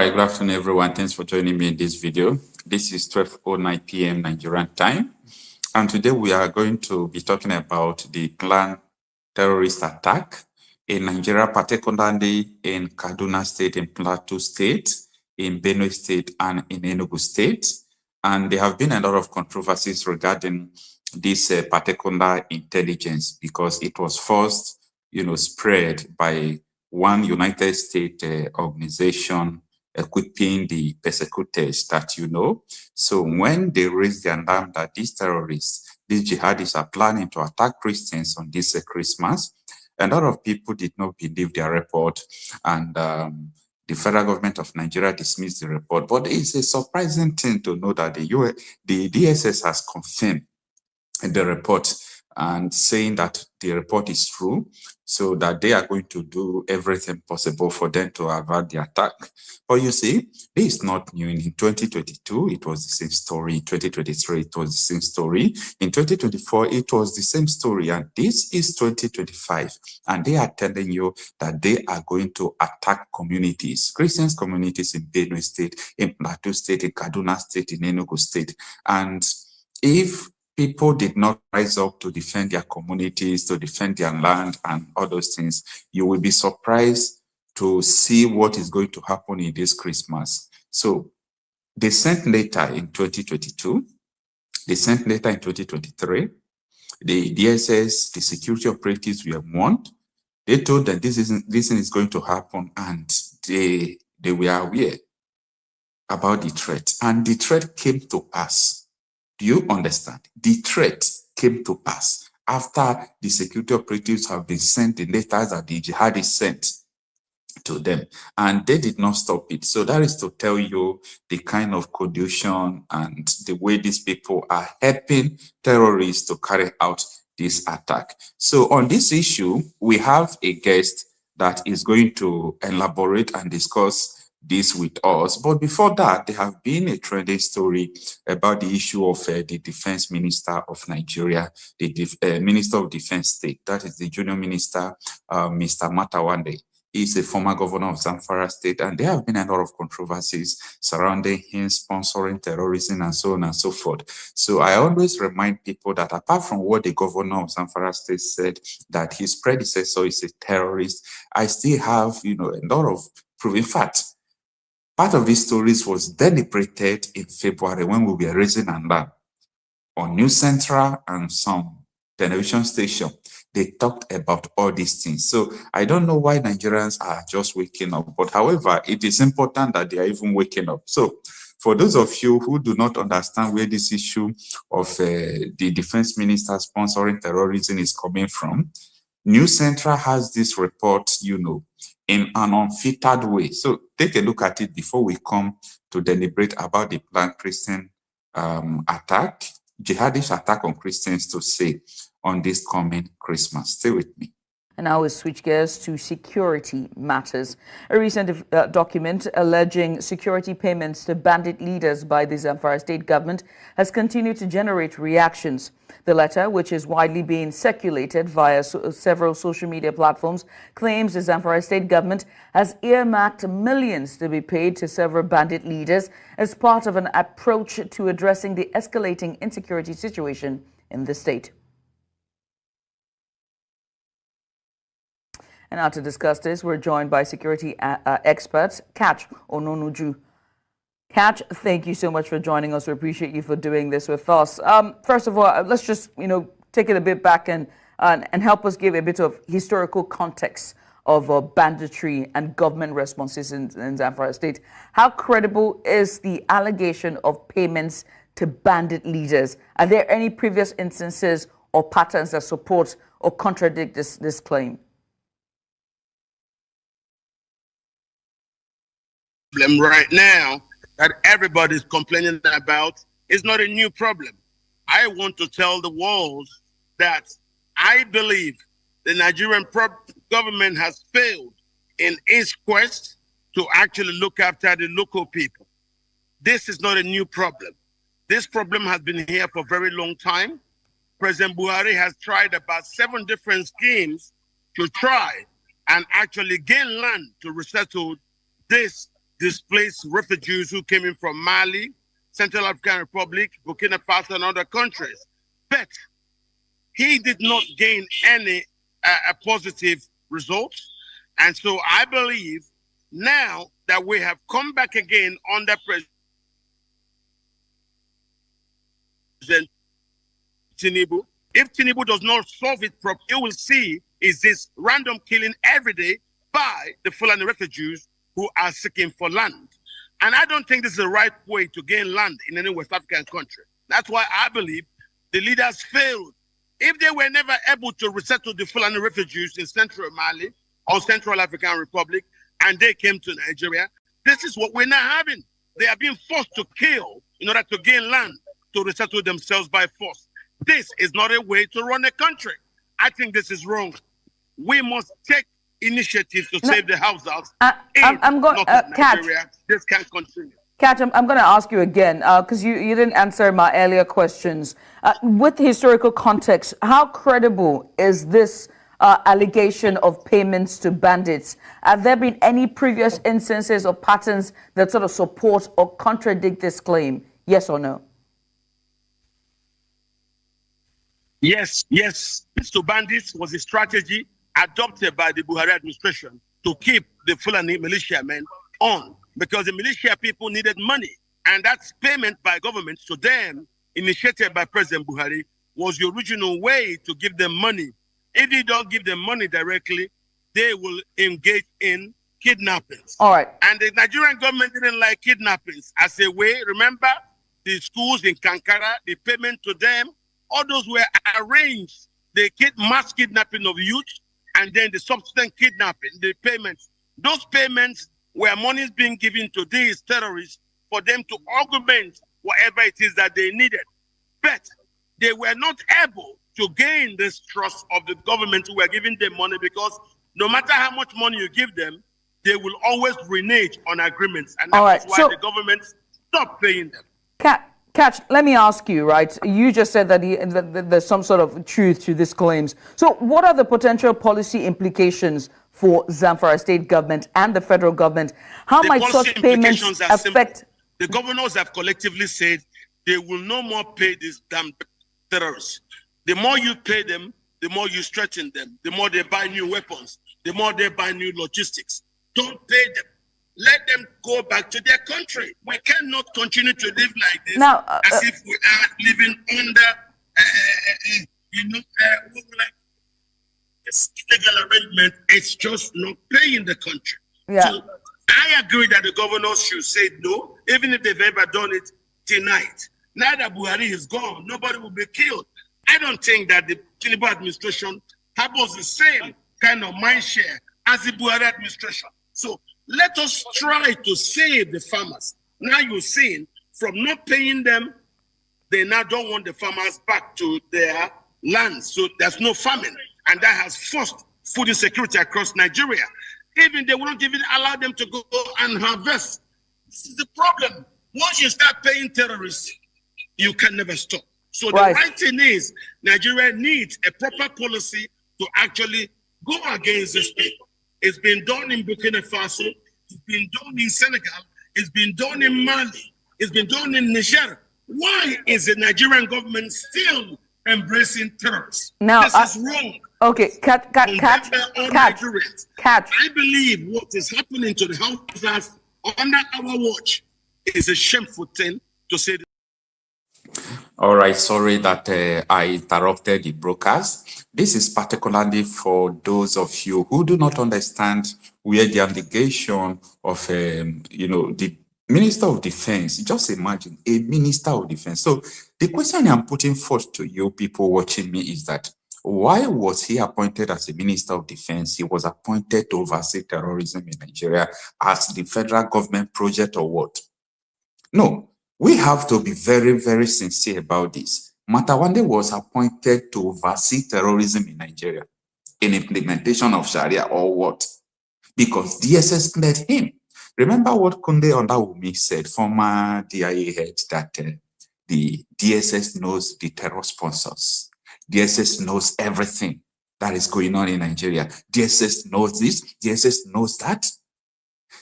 right, good afternoon, everyone. Thanks for joining me in this video. This is 12:09 p.m. Nigerian time. And today we are going to be talking about the planned terrorist attack in Nigeria, particularly in Kaduna State, in Plateau State, in Benue State, and in Enugu State. And there have been a lot of controversies regarding this particular intelligence because it was first, spread by one United States organization equipping the persecutors that So when they raised the alarm that these terrorists, these jihadists are planning to attack Christians on this Christmas, a lot of people did not believe their report, and the federal government of Nigeria dismissed the report. But it's a surprising thing to know that the DSS has confirmed the report and saying that the report is true, so that they are going to do everything possible for them to avert the attack. But you see, this is not new. In 2022, it was the same story. In 2023, it was the same story. In 2024, it was the same story. And this is 2025. And they are telling you that they are going to attack communities, Christian communities in Benue State, in Plateau State, in Kaduna State, in Enugu State. And if people did not rise up to defend their communities, to defend their land and all those things, you will be surprised to see what is going to happen in this Christmas. So they sent later in 2022, they sent later in 2023, the DSS, the security operatives were warned. They told them this is going to happen, and they were aware about the threat, and the threat came to pass. Do you understand? The threat came to pass after the security operatives have been sent the letters that the jihadists sent to them, and they did not stop it. So that is to tell you the kind of collusion and the way these people are helping terrorists to carry out this attack. So on this issue, we have a guest that is going to elaborate and discuss this with us. But before that, there have been a trending story about the issue of the defense minister of Nigeria, the Minister of Defense State, that is the junior minister, Mr. Matawande. He's a former governor of Zamfara State, and there have been a lot of controversies surrounding him sponsoring terrorism and so on and so forth. So I always remind people that apart from what the governor of Zamfara State said, that his predecessor is a terrorist, I still have, a lot of proof. In fact, part of these stories was deliberated in February when we were raising an alarm on News Central and some television station. They talked about all these things. So I don't know why Nigerians are just waking up, but however, it is important that they are even waking up. So for those of you who do not understand where this issue of the defense minister sponsoring terrorism is coming from, News Central has this report, in an unfiltered way. So take a look at it before we come to deliberate about the planned Christian attack, jihadist attack on Christians to say on this coming Christmas. Stay with me. And now we switch gears to security matters. A recent document alleging security payments to bandit leaders by the Zamfara state government has continued to generate reactions. The letter, which is widely being circulated via several social media platforms, claims the Zamfara state government has earmarked millions to be paid to several bandit leaders as part of an approach to addressing the escalating insecurity situation in the state. And now to discuss this, we're joined by security expert Catch Ononuju. Catch, thank you so much for joining us. We appreciate you for doing this with us. First of all, let's just take it a bit back and help us give a bit of historical context of banditry and government responses in Zamfara State. How credible is the allegation of payments to bandit leaders? Are there any previous instances or patterns that support or contradict this claim? Right now that everybody's complaining about is not a new problem. I want to tell the world that I believe the Nigerian government has failed in its quest to actually look after the local people. This is not a new problem. This problem has been here for a very long time. President Buhari has tried about 7 different schemes to try and actually gain land to resettle this displaced refugees who came in from Mali, Central African Republic, Burkina Faso, and other countries. But he did not gain any positive results. And so I believe now that we have come back again under President Tinubu, if Tinubu does not solve it properly, you will see is this random killing every day by the Fulani refugees who are seeking for land. And I don't think this is the right way to gain land in any West African country. That's why I believe the leaders failed. If they were never able to resettle the Fulani refugees in Central Mali or Central African Republic, and they came to Nigeria, this is what we're now having. They are being forced to kill in order to gain land, to resettle themselves by force. This is not a way to run a country. I think this is wrong. We must take initiatives to save the households. I'm going Catch. This can't continue. Catch, I'm going to ask you again because you didn't answer my earlier questions. With historical context, how credible is this allegation of payments to bandits? Have there been any previous instances or patterns that sort of support or contradict this claim? Yes or no? Yes. Payments to bandits was a strategy adopted by the Buhari administration to keep the Fulani militiamen on, because the militia people needed money. And that's payment by government to them, initiated by President Buhari, was the original way to give them money. If you don't give them money directly, they will engage in kidnappings. All right. And the Nigerian government didn't like kidnappings as a way. Remember, the schools in Kankara, the payment to them, all those were arranged. They mass kidnapping of youth, and then the subsequent kidnapping, the payments. Those payments were monies being given to these terrorists for them to augment whatever it is that they needed. But they were not able to gain this trust of the government who were giving them money, because no matter how much money you give them, they will always renege on agreements. And that's why the government stopped paying them. Catch, let me ask you, right? You just said that there's some sort of truth to these claims. So what are the potential policy implications for Zamfara state government and the federal government? How might such payments affect? The governors have collectively said they will no more pay these damn terrorists. The more you pay them, the more you strengthen them, the more they buy new weapons, the more they buy new logistics. Don't pay them. Let them go back to their country. We cannot continue to live like this, now, as if we are living under, this illegal arrangement. It's just not paying the country. Yeah. So I agree that the governors should say no, even if they've ever done it tonight. Now that Buhari is gone, nobody will be killed. I don't think that the Tinubu administration has the same kind of mind share as the Buhari administration. So let us try to save the farmers. Now you're seeing from not paying them, they now don't want the farmers back to their land. So there's no famine. And that has forced food insecurity across Nigeria. Even they will not even allow them to go and harvest. This is the problem. Once you start paying terrorists, you can never stop. So the right thing is, Nigeria needs a proper policy to actually go against these people. It's been done in Burkina Faso, it's been done in Senegal, it's been done in Mali, it's been done in Niger. Why is the Nigerian government still embracing terrorists? Now, this is wrong. Okay, catch. I believe what is happening to the households under our watch is a shameful thing to say. All right, sorry that I interrupted the broadcast. This is particularly for those of you who do not understand where the allegation of, the Minister of Defense, just imagine a Minister of Defense. So the question I'm putting forth to you people watching me is that, why was he appointed as a Minister of Defense? He was appointed to oversee terrorism in Nigeria as the federal government project or what? No. We have to be very, very sincere about this. Matawande was appointed to oversee terrorism in Nigeria, in implementation of Sharia or what? Because DSS cleared him. Remember what Kunde Ondawumi said, former DIA head, that the DSS knows the terror sponsors. DSS knows everything that is going on in Nigeria. DSS knows this, DSS knows that.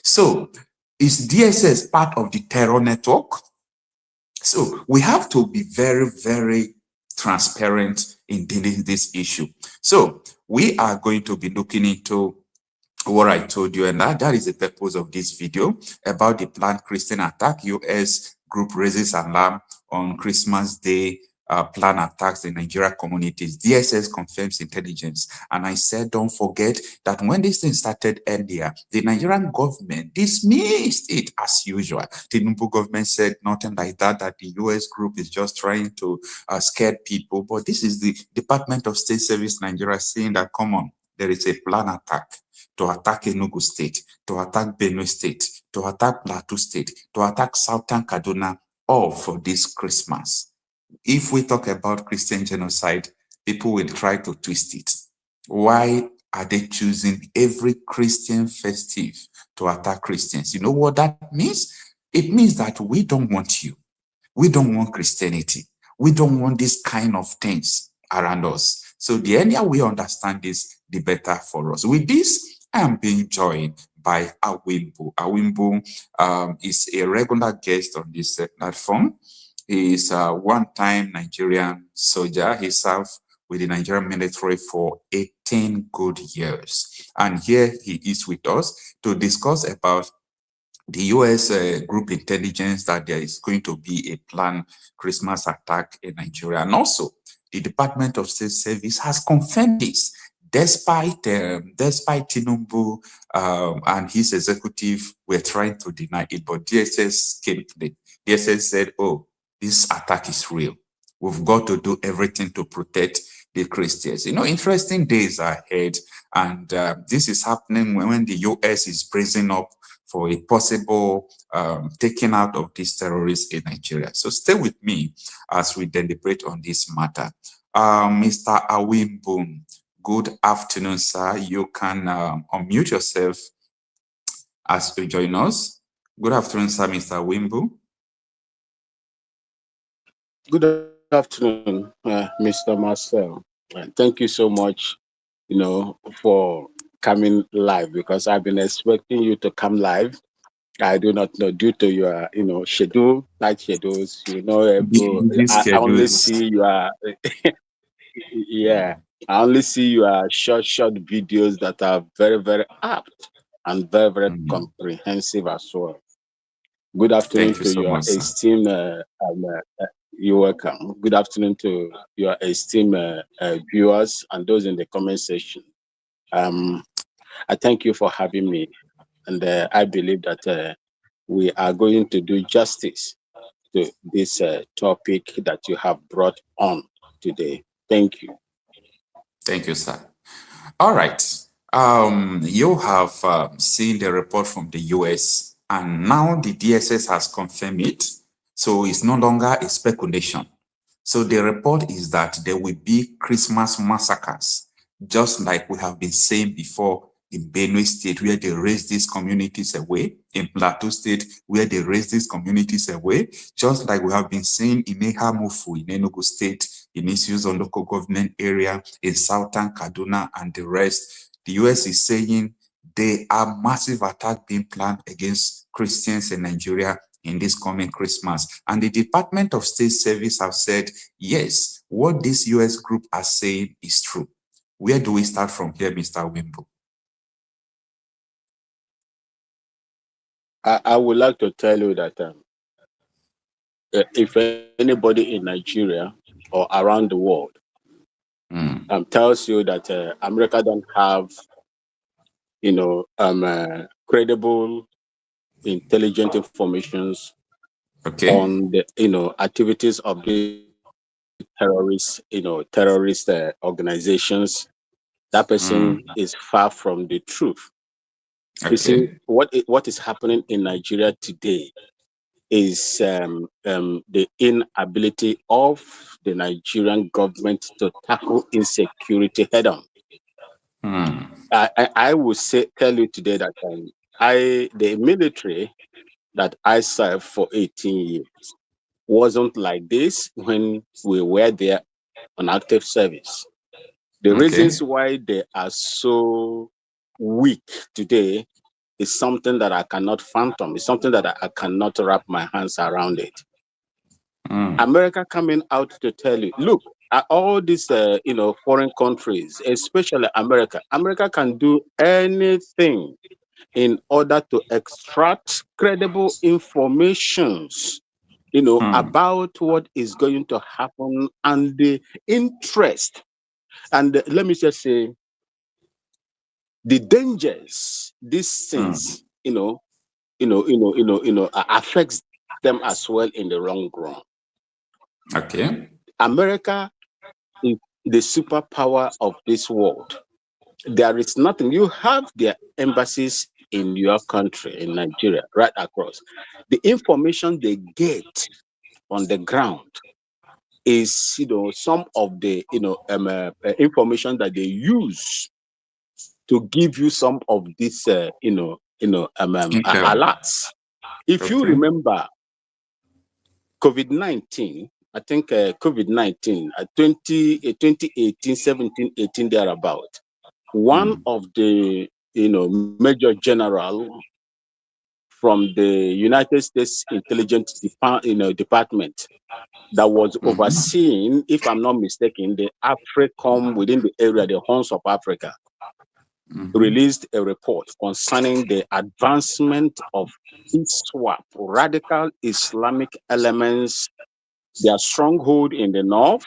So Is DSS part of the terror network? So we have to be very, very transparent in dealing with this issue. So we are going to be looking into what I told you, and that is the purpose of this video about the planned Christian attack. US group raises alarm on Christmas Day, planned attacks in Nigeria communities. DSS confirms intelligence. And I said, don't forget that when this thing started earlier, the Nigerian government dismissed it as usual. The Tinubu government said nothing like that, that the US group is just trying to scare people. But this is the Department of State Service Nigeria saying that, come on, there is a planned attack to attack Enugu State, to attack Benue State, to attack Plateau State, to attack Southern Kaduna, all for this Christmas. If we talk about Christian genocide, people will try to twist it. Why are they choosing every Christian festive to attack Christians? You know what that means? It means that we don't want you. We don't want Christianity. We don't want this kind of things around us. So the earlier we understand this, the better for us. With this, I am being joined by Awimbu. Awimbu is a regular guest on this platform. He is a one-time Nigerian soldier. He served with the Nigerian military for 18 good years. And here he is with us to discuss about the US group intelligence that there is going to be a planned Christmas attack in Nigeria. And also, the Department of State Service has confirmed this. Despite Tinubu and his executive were trying to deny it, but DSS came clean. DSS said, oh, this attack is real. We've got to do everything to protect the Christians. You know, interesting days are ahead, and this is happening when the US is bracing up for a possible taking out of these terrorists in Nigeria. So stay with me as we deliberate on this matter. Mr. Awimbu, good afternoon, sir. You can unmute yourself as you join us. Good afternoon, sir, Mr. Awimbu. Good afternoon, Mr. Marcel. Thank you so much, for coming live, because I've been expecting you to come live. I do not know, due to your, tight schedules, I only see you are, yeah, I only see your short videos that are very, very apt and very, very comprehensive as well. Good afternoon to your esteemed, you're welcome. Good afternoon to your esteemed viewers and those in the comment section. I thank you for having me, and I believe that we are going to do justice to this topic that you have brought on today. Thank you. Thank you, sir. All right. You have seen the report from the US, and now the DSS has confirmed it. So it's no longer a speculation. So the report is that there will be Christmas massacres, just like we have been saying before in Benue State, where they raised these communities away, in Plateau State, where they raised these communities away, just like we have been saying in Ehamufu, in Enugu State, in issues on local government area, in Southern Kaduna and the rest. The US is saying there are massive attacks being planned against Christians in Nigeria in this coming Christmas. And the Department of State Service have said, yes, what this US group are saying is true. Where do we start from here, Mr. Wimbo? I would like to tell you that if anybody in Nigeria or around the world tells you that America don't have, credible, intelligent informations on the, activities of the terrorist organizations, that person is far from the truth. You see, what is happening in Nigeria today is the inability of the Nigerian government to tackle insecurity head-on. I will tell you today that the military that I served for 18 years wasn't like this when we were there on active service. The reasons why they are so weak today is something that I cannot fathom. It's something that I cannot wrap my hands around it. America coming out to tell you, look, at all these, foreign countries, especially America. America can do anything in order to extract credible informations, about what is going to happen and the interest. And let me just say, the dangers these things, affects them as well in the long run. Okay. America is the superpower of this world. There is nothing. You have their embassies in your country, in Nigeria, right across. The information they get on the ground is, some of the, information that they use to give you some of these, alerts. If you remember COVID-19, I think COVID-19, 2018, 17, 18, thereabout, one of the, major general from the United States Intelligence Department that was overseeing, if I'm not mistaken, the AFRICOM within the area, the Horns of Africa, released a report concerning the advancement of ISWAP, radical Islamic elements, their stronghold in the north,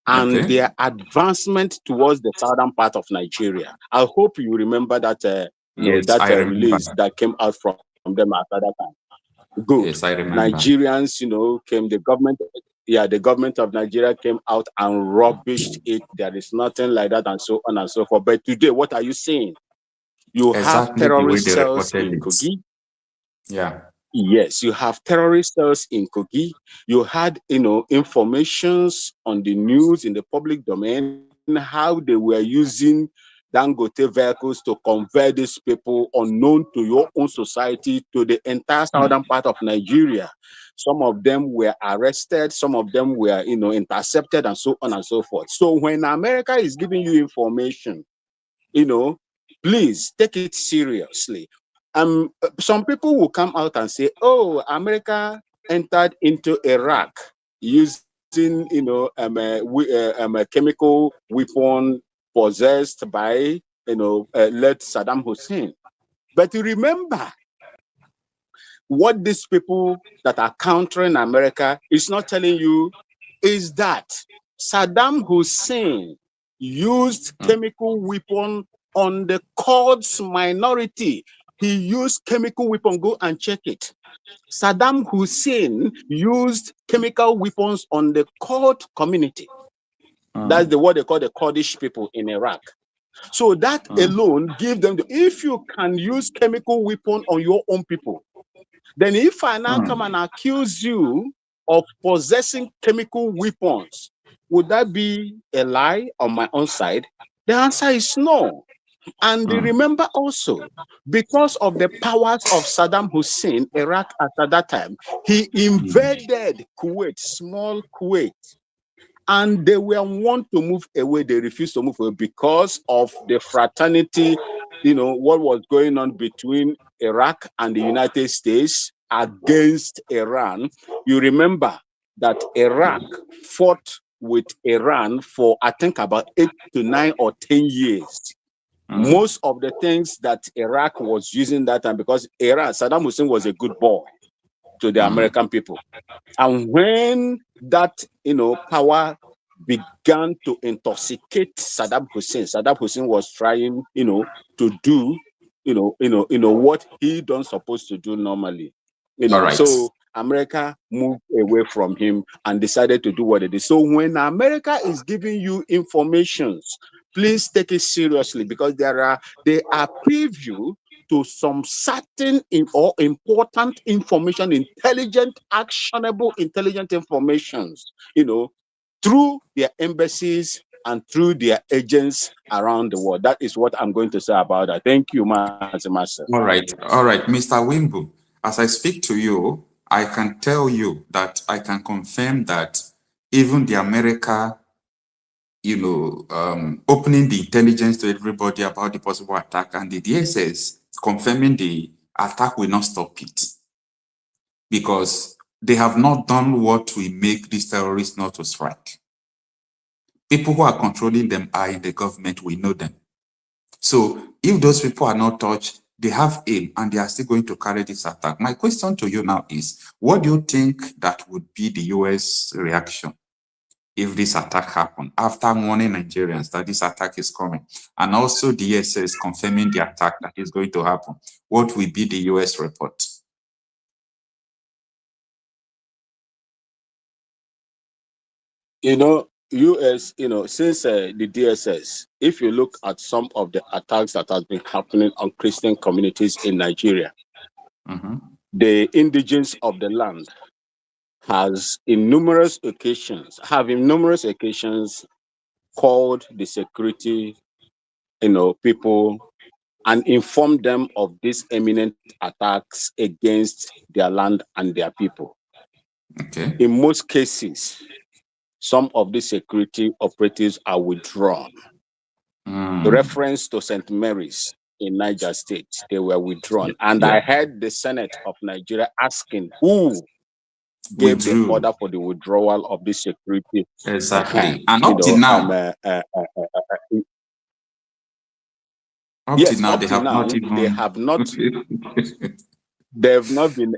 and their advancement towards the southern part of Nigeria. I hope you remember that, release that came out from them at that time. Good. Yes, I remember. Nigerians, came, the government of Nigeria came out and rubbished it. There is nothing like that, and so on and so forth. But today, what are you saying? You have terrorist cells in Kogi. Yeah. Yes, you have terrorist cells in Kogi. You had, informations on the news in the public domain, how they were using Dangote vehicles to convert these people unknown to your own society to the entire southern part of Nigeria. Some of them were arrested, some of them were, intercepted, and so on and so forth. So when America is giving you information, please take it seriously. Some people will come out and say, "Oh, America entered into Iraq using, a chemical weapon possessed by, late Saddam Hussein." But you remember, what these people that are countering America is not telling you is that Saddam Hussein used chemical weapon on the Kurds minority. He used chemical weapon. Go and check it. Saddam Hussein used chemical weapons on the Kurd community. That's what they call the Kurdish people in Iraq. So that alone give them if you can use chemical weapon on your own people, then if I now come and accuse you of possessing chemical weapons, would that be a lie on my own side? The answer is no. And remember also, because of the powers of Saddam Hussein, Iraq at that time, he invaded Kuwait, small Kuwait. And they were want to move away. They refused to move away because of the fraternity, what was going on between Iraq and the United States against Iran. You remember that Iraq fought with Iran for, I think, about 8 to 9 or 10 years. Most of the things that Iraq was using that time, because Saddam Hussein was a good boy to the American people. And when that, power began to intoxicate Saddam Hussein was trying, to do, what he don't supposed to do normally. So America moved away from him and decided to do what it is. So when America is giving you informations, please take it seriously, because they are preview to some certain or important information, intelligent, actionable, intelligent informations, through their embassies and through their agents around the world. That is what I'm going to say about that. Thank you, Master. All right, Mr. Wimbu. As I speak to you, I can tell you that I can confirm that even the America, opening the intelligence to everybody about the possible attack, and the DSS confirming the attack will not stop it, because they have not done what will make these terrorists not to strike. People who are controlling them are in the government, we know them. So if those people are not touched, they have aim and they are still going to carry this attack. My question to you now is, what do you think that would be the US reaction if this attack happened, after warning Nigerians that this attack is coming, and also DSS confirming the attack that is going to happen? What will be the US report? US, since the DSS, if you look at some of the attacks that have been happening on Christian communities in Nigeria, the indigenes of the land have in numerous occasions called the security, people and informed them of these imminent attacks against their land and their people. Okay. In most cases, some of the security operatives are withdrawn. Reference to St. Mary's in Niger State, they were withdrawn. And I heard the Senate of Nigeria asking who gave the order for the withdrawal of the security. Exactly. And up till now, they've not been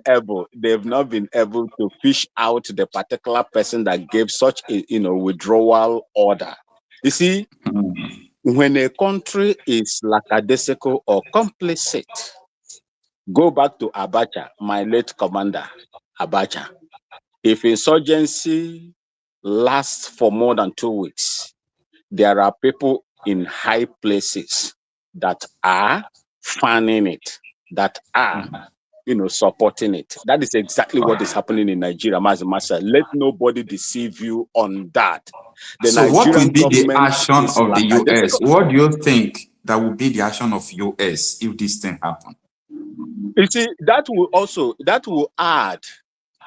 able to fish out the particular person that gave such a withdrawal order. You see, when a country is lackadaisical or complicit, go back to Abacha, my late commander, Abacha. If insurgency lasts for more than 2 weeks, there are people in high places that are fanning it, that are supporting it. That is exactly what is happening in Nigeria, Master. Let nobody deceive you on that. So what will be the action of the US? What do you think that will be the action of US if this thing happens? You see, that will add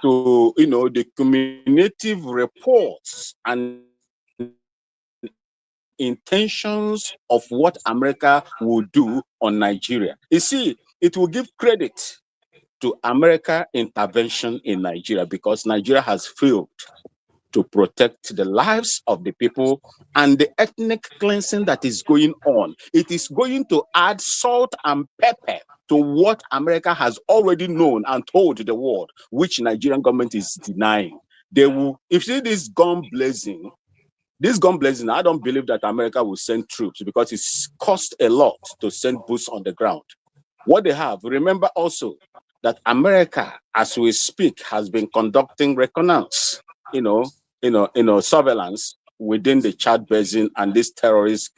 to the cumulative reports and intentions of what America will do on Nigeria. You see, it will give credit to America intervention in Nigeria, because Nigeria has failed to protect the lives of the people and the ethnic cleansing that is going on. It is going to add salt and pepper to what America has already known and told the world, which Nigerian government is denying. They will, if you see this gun blazing, I don't believe that America will send troops, because it's cost a lot to send boots on the ground. What they have, remember also that America, as we speak, has been conducting reconnaissance, surveillance within the Chad Basin and these terrorist,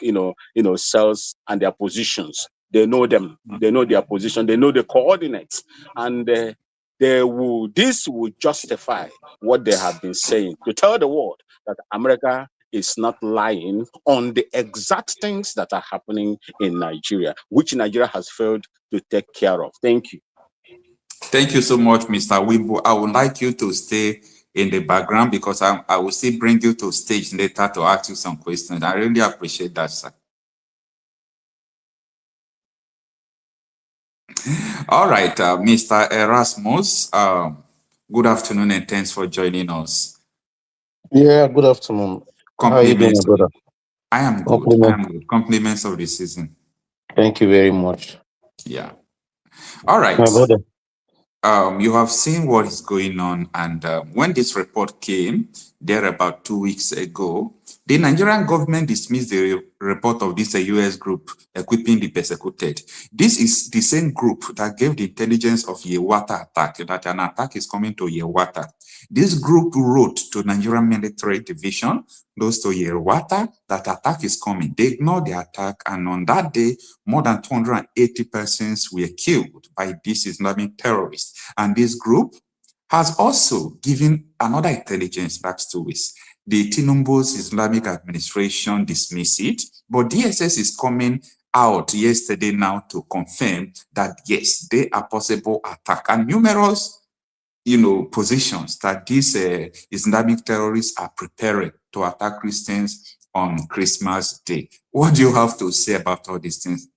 cells and their positions. They know them, they know their position, they know the coordinates, and this will justify what they have been saying, to tell the world that America is not lying on the exact things that are happening in Nigeria, which Nigeria has failed to take care of. Thank you. Thank you so much, Mr. Wimbo. I would like you to stay in the background, because I will still bring you to stage later to ask you some questions. I really appreciate that, sir. All right, Mr. Erasmus, good afternoon and thanks for joining us. Yeah, good afternoon. How are you doing, brother? I am good. I am good. Compliments of the season. Thank you very much. Yeah. All right. My brother. You have seen what is going on, and when this report came there about 2 weeks ago, the Nigerian government dismissed the report of this US group equipping the persecuted. This is the same group that gave the intelligence of Yewata attack, that an attack is coming to Yewata. This group wrote to Nigerian military division, those to Yewata, that attack is coming. They ignored the attack, and on that day, more than 280 persons were killed by these Islamic terrorists. And this group has also given another intelligence back to us. The Tinubu's Islamic administration dismissed it, but DSS is coming out yesterday now to confirm that yes, they are possible attack, and numerous positions that these Islamic terrorists are preparing to attack Christians on Christmas Day. What do you have to say about all these things?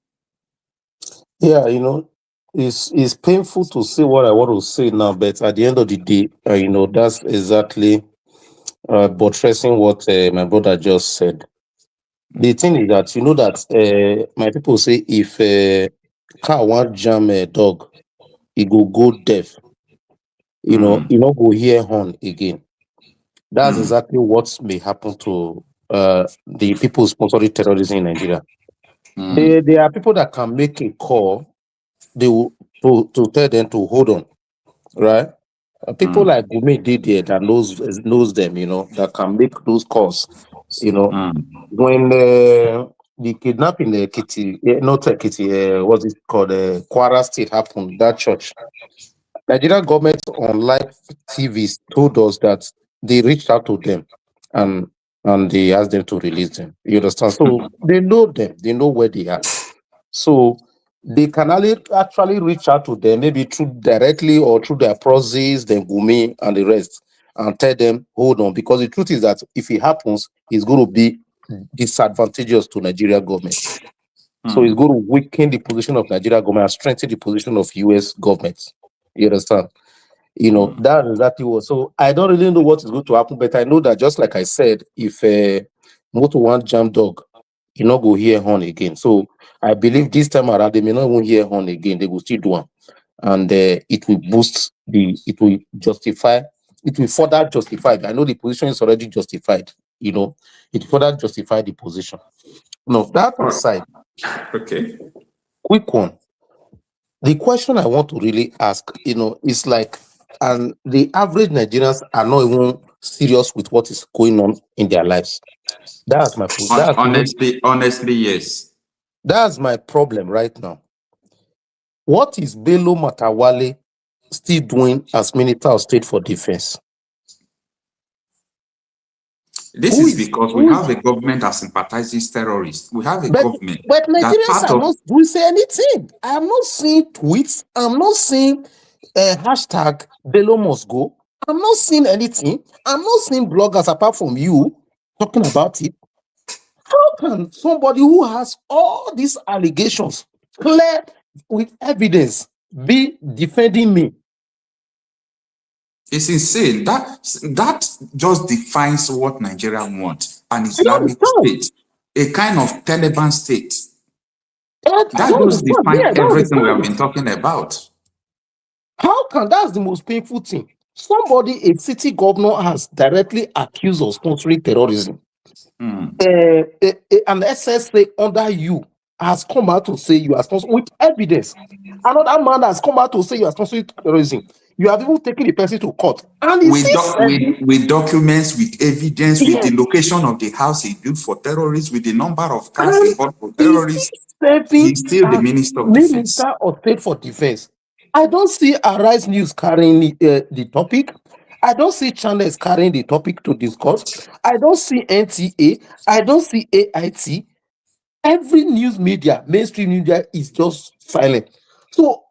Yeah, it's painful to say what I want to say now, but at the end of the day, that's exactly buttressing what my brother just said. The thing is that that my people say if car want jam a dog, he go deaf. He not go hear horn again. That's exactly what may happen to the people sponsoring terrorism in Nigeria. There are people that can make a call. They will to tell them to hold on, right? People like Gumi did there that knows them, that can make those calls. When the kidnapping Kitty, not Kitty, what's it called? Kwara State happened. That church, Nigerian government on live TVs told us that they reached out to them and they asked them to release them. You understand? So they know them, they know where they are. So they can actually reach out to them, maybe through directly or through their proxies, then Gumi and the rest, and tell them, hold on, because the truth is that if it happens, it's going to be disadvantageous to Nigeria government. So it's going to weaken the position of Nigeria government and strengthen the position of US government. You understand? That's exactly what. So I don't really know what is going to happen, but I know that just like I said, if motor one jam dog, you not go hear horn again. So I believe this time around they may not even hear horn again. They will still do one, and it will boost it will justify. It will further justify. I know the position is already justified. It will further justify the position. No, that aside. Okay. Quick one. The question I want to really ask, is like, and the average Nigerians are not even serious with what is going on in their lives. That's my honestly, yes. That's my problem right now. What is Bello Matawale still doing as Minister of State for Defense? This is because we have a government that sympathizes terrorists. We have a government. But Nigerians are not doing anything. I am not seeing tweets. I'm not seeing hashtag Bello must go. I'm not seeing anything. I'm not seeing bloggers apart from you talking about it. How can somebody who has all these allegations clear with evidence be defending me? It's insane. That just defines what Nigeria wants. An Islamic state. A kind of Taliban state. That just defines everything we have been talking about. How can that's the most painful thing? Somebody, a city governor, has directly accused of sponsoring terrorism. An SSA under you has come out to say you are sponsoring with evidence. Another man has come out to say you are sponsoring terrorism. You have even taken the person to court. And with documents, with evidence, with the location of the house he built for terrorists, with the number of cars he bought for terrorists. He's still the Minister of Defense. Minister of State for Defense. I don't see Arise News carrying the topic. I don't see channels carrying the topic to discuss. I don't see NTA. I don't see AIT. Every news media, mainstream media, is just silent. So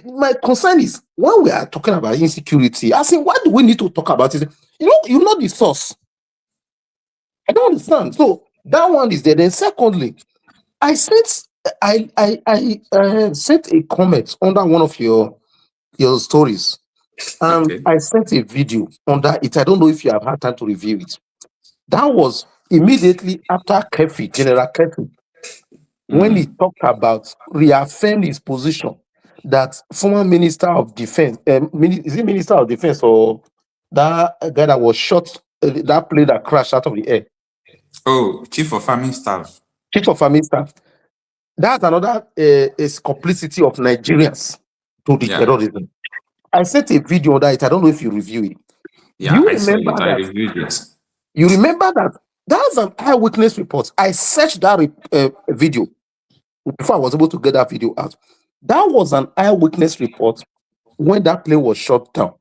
my concern is when we are talking about insecurity, I say, why do we need to talk about it? You know the source. I don't understand. So that one is there. Then secondly, I sent a comment under one of your stories. I sent a video under it. I don't know if you have had time to review it. That was immediately after General Kefi, when he talked about reaffirming his position that former Minister of Defense, is he Minister of Defense or that guy that was shot, that plane that crashed out of the air? Oh, Chief of Army Staff. Chief of Army Staff. That's another is complicity of Nigerians to the terrorism. I sent a video on that. I don't know if you review it. Yeah, you I remember saw it. I reviewed it. You remember that? That's an eyewitness report. I searched that video before I was able to get that video out. That was an eyewitness report when that plane was shot down.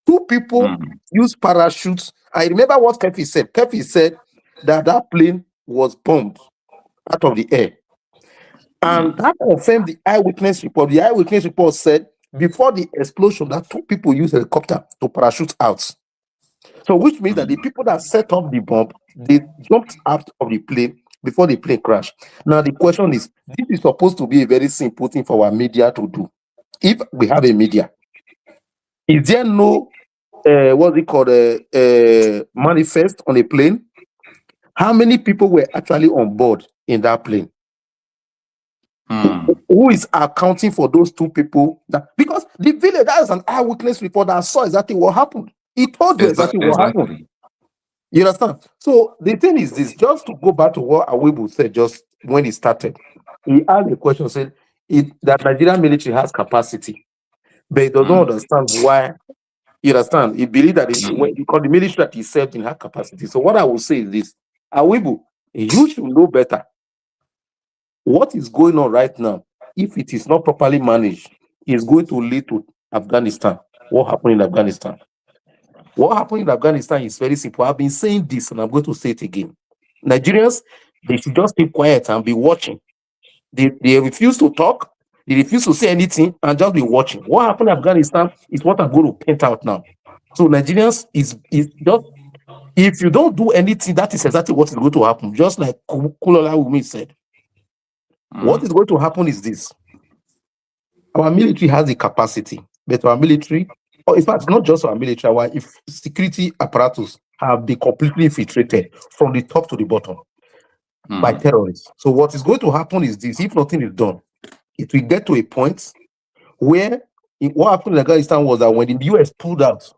2 people used parachutes. I remember what Kefi said. Kefi said that plane was bombed out of the air. And that confirmed the eyewitness report. The eyewitness report said before the explosion that 2 people used a helicopter to parachute out. So which means that the people that set up the bomb, they jumped out of the plane before the plane crashed. Now the question is, this is supposed to be a very simple thing for our media to do. If we have a media, is there no what's it called manifest on a plane? How many people were actually on board in that plane? Who is accounting for those 2 people? Because the village, that is an eyewitness report that saw exactly what happened. He told you exactly what happened. You understand? So the thing is this, just to go back to what Awebu said just when he started, he asked a question, said that Nigerian military has capacity, but he does not understand why. You understand? He believes that because the military that he served in have capacity. So what I will say is this, Awebu, you should know better. What is going on right now, if it is not properly managed, is going to lead to Afghanistan. What happened in Afghanistan? What happened in Afghanistan is very simple. I've been saying this and I'm going to say it again. Nigerians, they should just keep quiet and be watching. They refuse to talk, they refuse to say anything and just be watching. What happened in Afghanistan is what I'm going to paint out now. So Nigerians is just, if you don't do anything, that is exactly what is going to happen. Just like Kulola Wumi said. What is going to happen is this. Our military has the capacity, but our military, or in fact, not just our military, our security apparatus have been completely infiltrated from the top to the bottom by terrorists. So what is going to happen is this, if nothing is done, it will get to a point where what happened in Afghanistan was that when the US pulled out,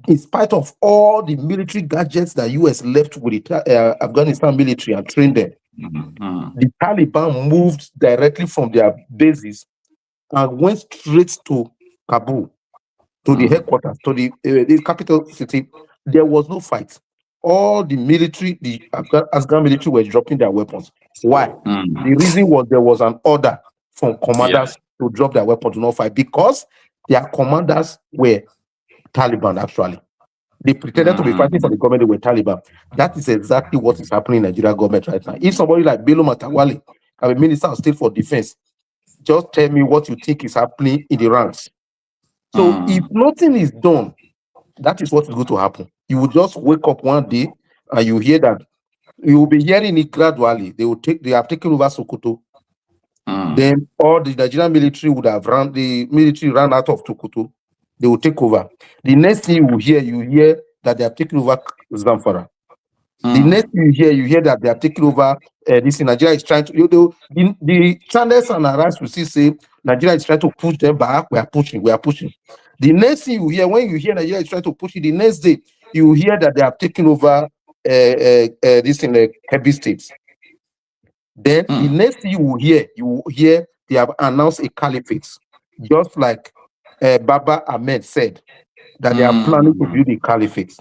in spite of all the military gadgets that US left with the Afghanistan military and trained them, the Taliban moved directly from their bases and went straight to Kabul, to the headquarters, to the capital city. There was no fight. All the military, the Afghan military were dropping their weapons. Why? The reason was there was an order from commanders to drop their weapons, to not fight, because their commanders were Taliban, actually. They pretended to be fighting for the government, they were Taliban. That is exactly what is happening in the Nigerian government right now. If somebody like Bello Matawale, a Minister of State for Defense, just tell me what you think is happening in the ranks. So if nothing is done, that is what is going to happen. You will just wake up one day and you hear that, you will be hearing it gradually. They have taken over Sokoto. Then all the Nigerian military would have ran out of Sokoto. They will take over. The next thing you hear that they have taken over Zamfara. The next thing you hear that they have taken over this in Nigeria is trying to, the channels and arise will still say Nigeria is trying to push them back. We are pushing. The next thing you hear, when you hear Nigeria is trying to push it, the next day you hear that they have taken over this in the Kebbi states. Then the next thing you will hear they have announced a caliphate, just like Baba Ahmed said that they are planning to build a caliphate.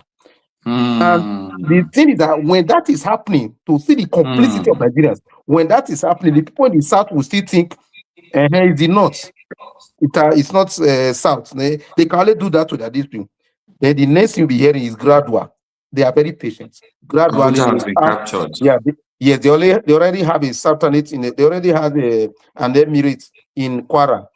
And the thing is that when that is happening, to see the complicity of Nigerians, when that is happening, the people in the south will still think, it's the north. It's not south. They can only do that to their district. Then the next thing you'll be hearing is gradual. They are very patient. Gradually, they already have a sultanate they already have an emirate in Kwara.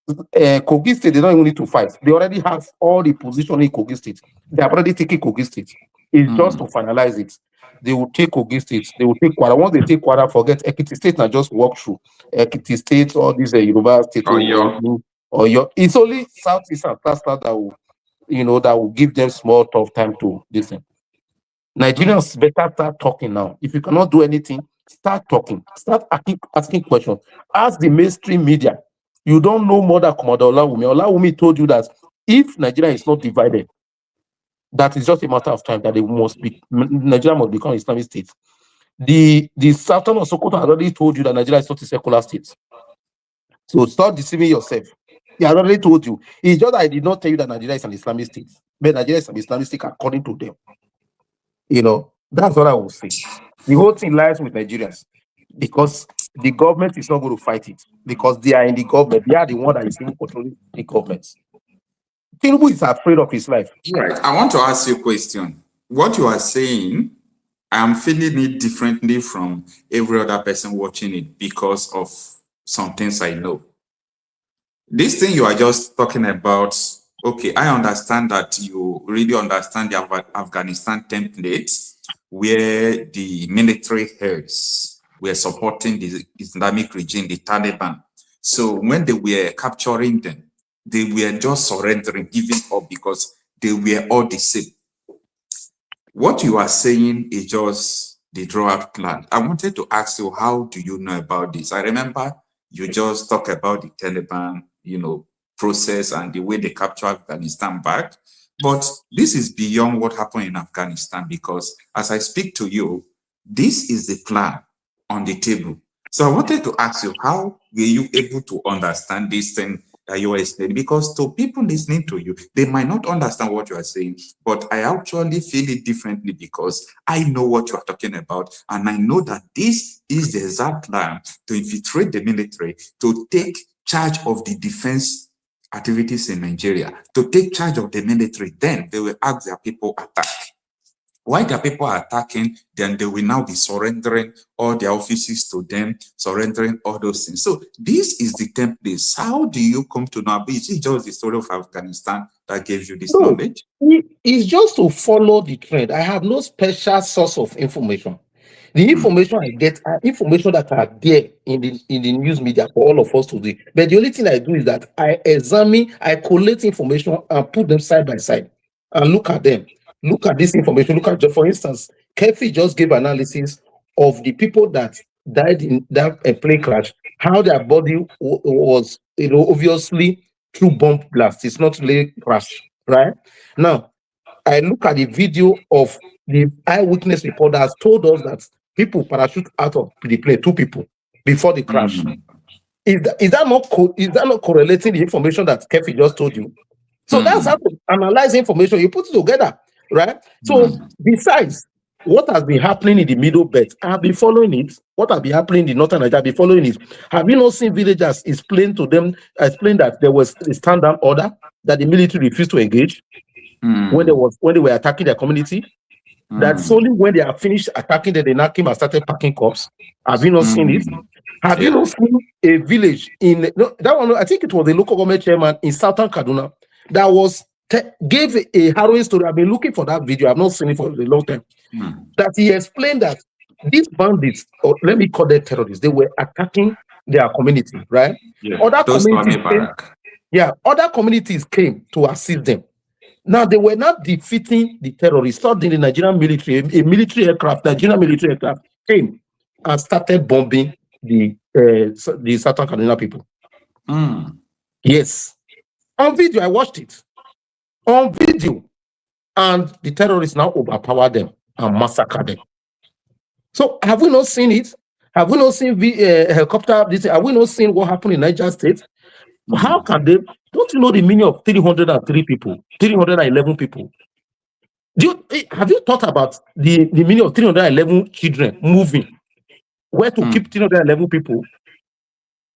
Kogi State, they don't even need to fight. They already have all the position in Kogi State. They have already taken Kogi State. It's just to finalize it. They will take Kogi State. They will take Kwara. Once they take Kwara, forget Ekiti State and just walk through. Ekiti State, all these Yoruba State. Or it's only Southeast and South that will, that will give them small tough time to listen. Nigerians better start talking now. If you cannot do anything, start talking. Start asking questions. Ask the mainstream media. You don't know more than Commander Olawumi. Olawumi told you that if Nigeria is not divided, that is just a matter of time that Nigeria must become Islamic state. The Sultan of Sokoto has already told you that Nigeria is not a secular state. So start deceiving yourself. He has already told you. It's just that I did not tell you that Nigeria is an Islamic state. But Nigeria is an Islamic state according to them. That's what I will say. The whole thing lies with Nigerians because the government is not going to fight it because they are in the government. They are the one that is even controlling the government. Tinubu is afraid of his life. Right. I want to ask you a question. What you are saying, I'm feeling it differently from every other person watching it because of some things I know. This thing you are just talking about, okay, I understand that you really understand the Afghanistan template, where the military heads were supporting the Islamic regime, the Taliban. So when they were capturing them, they were just surrendering, giving up because they were all the same. What you are saying is just the draw-up plan. I wanted to ask you, how do you know about this? I remember you just talked about the Taliban, process and the way they capture Afghanistan back. But this is beyond what happened in Afghanistan, because as I speak to you, this is the plan on the table. So I wanted to ask you, how were you able to understand this thing that you are explaining? Because to people listening to you, they might not understand what you are saying, but I actually feel it differently because I know what you are talking about. And I know that this is the exact plan to infiltrate the military, to take charge of the defense activities in Nigeria, to take charge of the military. Then they will ask their people attack. While their people are attacking, then they will now be surrendering all their offices to them, surrendering all those things. So this is the template. How do you come to know? Is it just the story of Afghanistan that gave you this knowledge? It's just to follow the trend. I have no special source of information. The information I get are information that are there in the news media for all of us today. But the only thing I do is that I examine, I collect information and put them side by side and look at them. Look at this information. Look at, for instance, Kefi just gave analysis of the people that died in that plane crash, how their body was, obviously through bomb blast. It's not really crash, right? Now, I look at the video of the eyewitness report that has told us that people parachute out of the plane, 2 people, before the crash. Is that not correlating the information that Kefi just told you? So that's how to analyze information. You put it together, right? So besides what has been happening in the Middle Belt, I have been following it. What has been happening in the Northern Nigeria, I've been following it. Have you not seen villagers explain that there was a stand-down order that the military refused to engage when they were attacking their community? That's only when they are finished attacking that they now came and started packing corpses. Have you not seen it? Have you not seen a village in that one? I think it was the local government chairman in Southern Kaduna that gave a harrowing story. I've been looking for that video. I've not seen it for a long time. That he explained that these bandits, or let me call them terrorists, they were attacking their community, right? Other communities came to assist them. Now, they were not defeating the terrorists. Suddenly, the Nigerian military, Nigerian military aircraft came and started bombing the Southern Kaduna people. Yes. On video, I watched it. On video. And the terrorists now overpower them and massacre them. So, have we not seen it? Have we not seen helicopter? Have we not seen what happened in Niger State? How can they? Don't you know the meaning of 303 people, 311 people? Have you thought about the meaning of 311 children moving? Where to keep 311 people?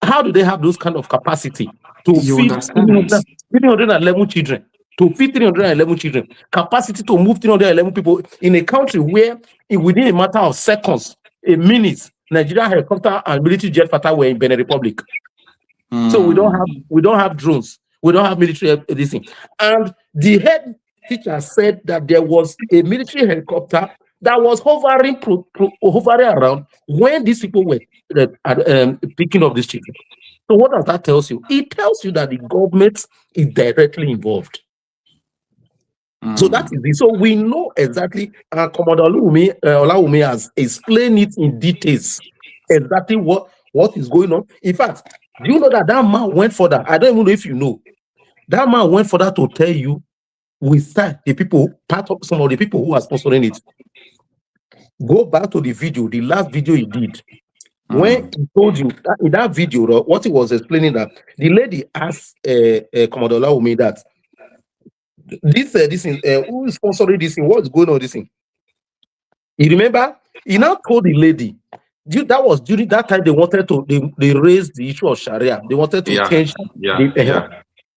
How do they have those kind of capacity to feed 311 children? To feed 311 children, capacity to move 311 people in a country where, within a matter of seconds, a minute, Nigeria helicopter and military jet fighter were in Benin Republic. So we don't have drones, we don't have military everything. And the head teacher said that there was a military helicopter that was hovering around when these people were picking up these children. So what does that tell you? It tells you that the government is directly involved. So that is it. So we know exactly, Commodore Olawumi has explained it in details, exactly what is going on. In fact, do you know that man went further? I don't even know if you know. That man went further to tell you, with that, some of the people who are sponsoring it. Go back to the video, the last video he did. When he told you, in that video, what he was explaining, that the lady asked Commodore Olawumi that, this thing, who is sponsoring this thing? What's going on this thing? You remember? He now told the lady, that was during that time they wanted to, they raised the issue of Sharia. They wanted to change.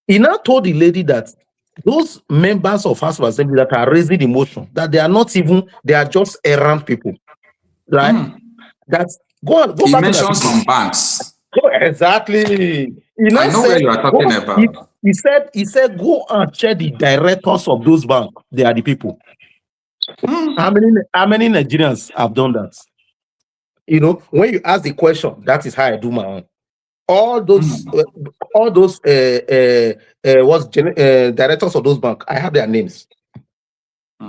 He now told the lady that those members of House of Assembly that are raising the motion, that they are not even, they are just errant people. Right? That's go he back mentioned to some banks. Exactly. I know where you are talking about. He said, go and check the directors of those banks. They are the people. How many Nigerians have done that? You know, when you ask the question, that is how I do my own. All those directors of those banks, I have their names.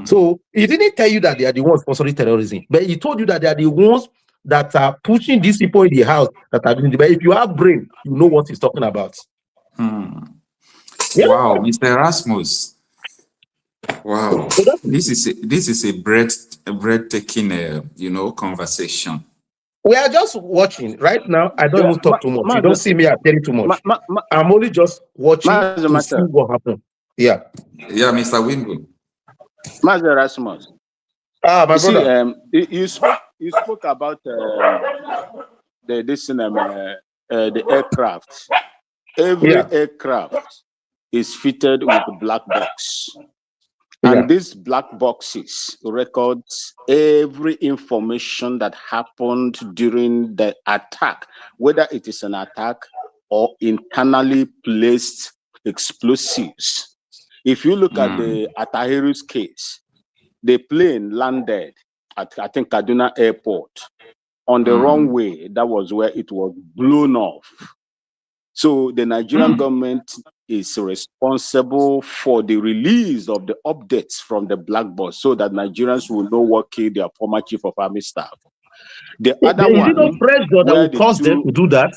So he didn't tell you that they are the ones sponsoring terrorism, but he told you that they are the ones that are pushing these people in the house that are doing it. But if you have brain, you know what he's talking about. Yeah. Wow, Mr. Erasmus. Wow, this is a breathtaking, conversation. We are just watching right now. I don't even talk too much. You don't see me telling too much. I'm only just watching to see what happened. Yeah. Yeah, Mr. Wimbo. Master Erasmus. My brother. You spoke about the aircraft. Every aircraft is fitted with a black box. And these black boxes records every information that happened during the attack, whether it is an attack or internally placed explosives. If you look at the Atahiru's case, the plane landed at, I think, Kaduna Airport on the wrong way. That was where it was blown off. So the Nigerian government is responsible for the release of the updates from the black box so that Nigerians will know what killed their former chief of army staff. The other one, is it not pressure that will cause them to do that?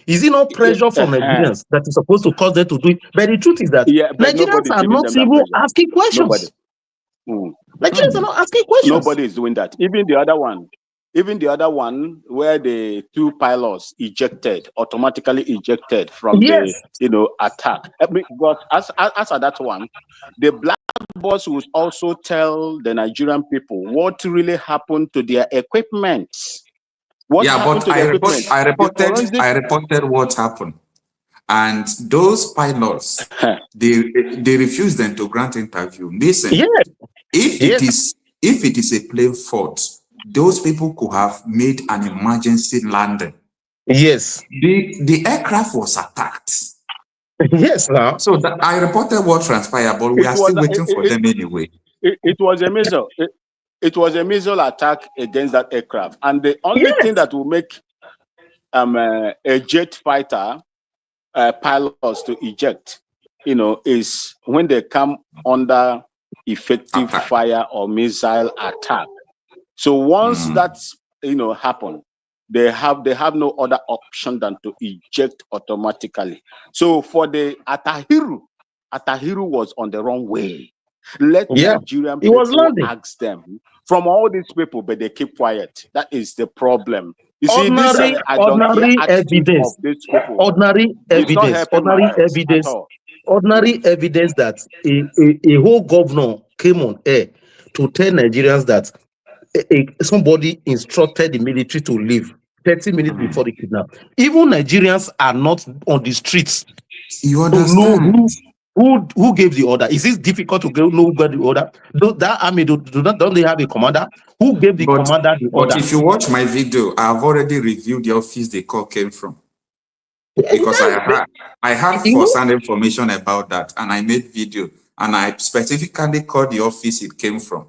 Is it not pressure from Nigerians that is supposed to cause them to do it? But the truth is that Nigerians are not even asking questions. Nigerians are not asking questions. Nobody is doing that. Even the other one where the two pilots automatically ejected from the attack. But as at that one, the black box will also tell the Nigerian people what really happened to their equipment. I reported what happened, and those pilots they refused them to grant interview. Listen, if it is a plane fault, those people could have made an emergency landing. Yes. The aircraft was attacked. Yes, now. So I reported what transpired, but we are still waiting for them anyway. It was a missile. It was a missile attack against that aircraft, and the only thing that will make a jet fighter pilots to eject, is when they come under effective fire or missile attack. So once that's happen, they have no other option than to eject automatically. So for the Atahiru was on the wrong way. Let Nigerian people ask them from all these people, but they keep quiet. That is the problem. You see, ordinary evidence that a whole governor came on air to tell Nigerians that somebody instructed the military to leave 30 minutes before the kidnap. Even Nigerians are not on the streets. You understand? Who gave the order? Is it difficult to know who got the order? That army don't they have a commander? Who gave the commander the order? But if you watch my video, I've already reviewed the office the call came from. Because I had first-hand information about that, and I made video, and I specifically called the office it came from.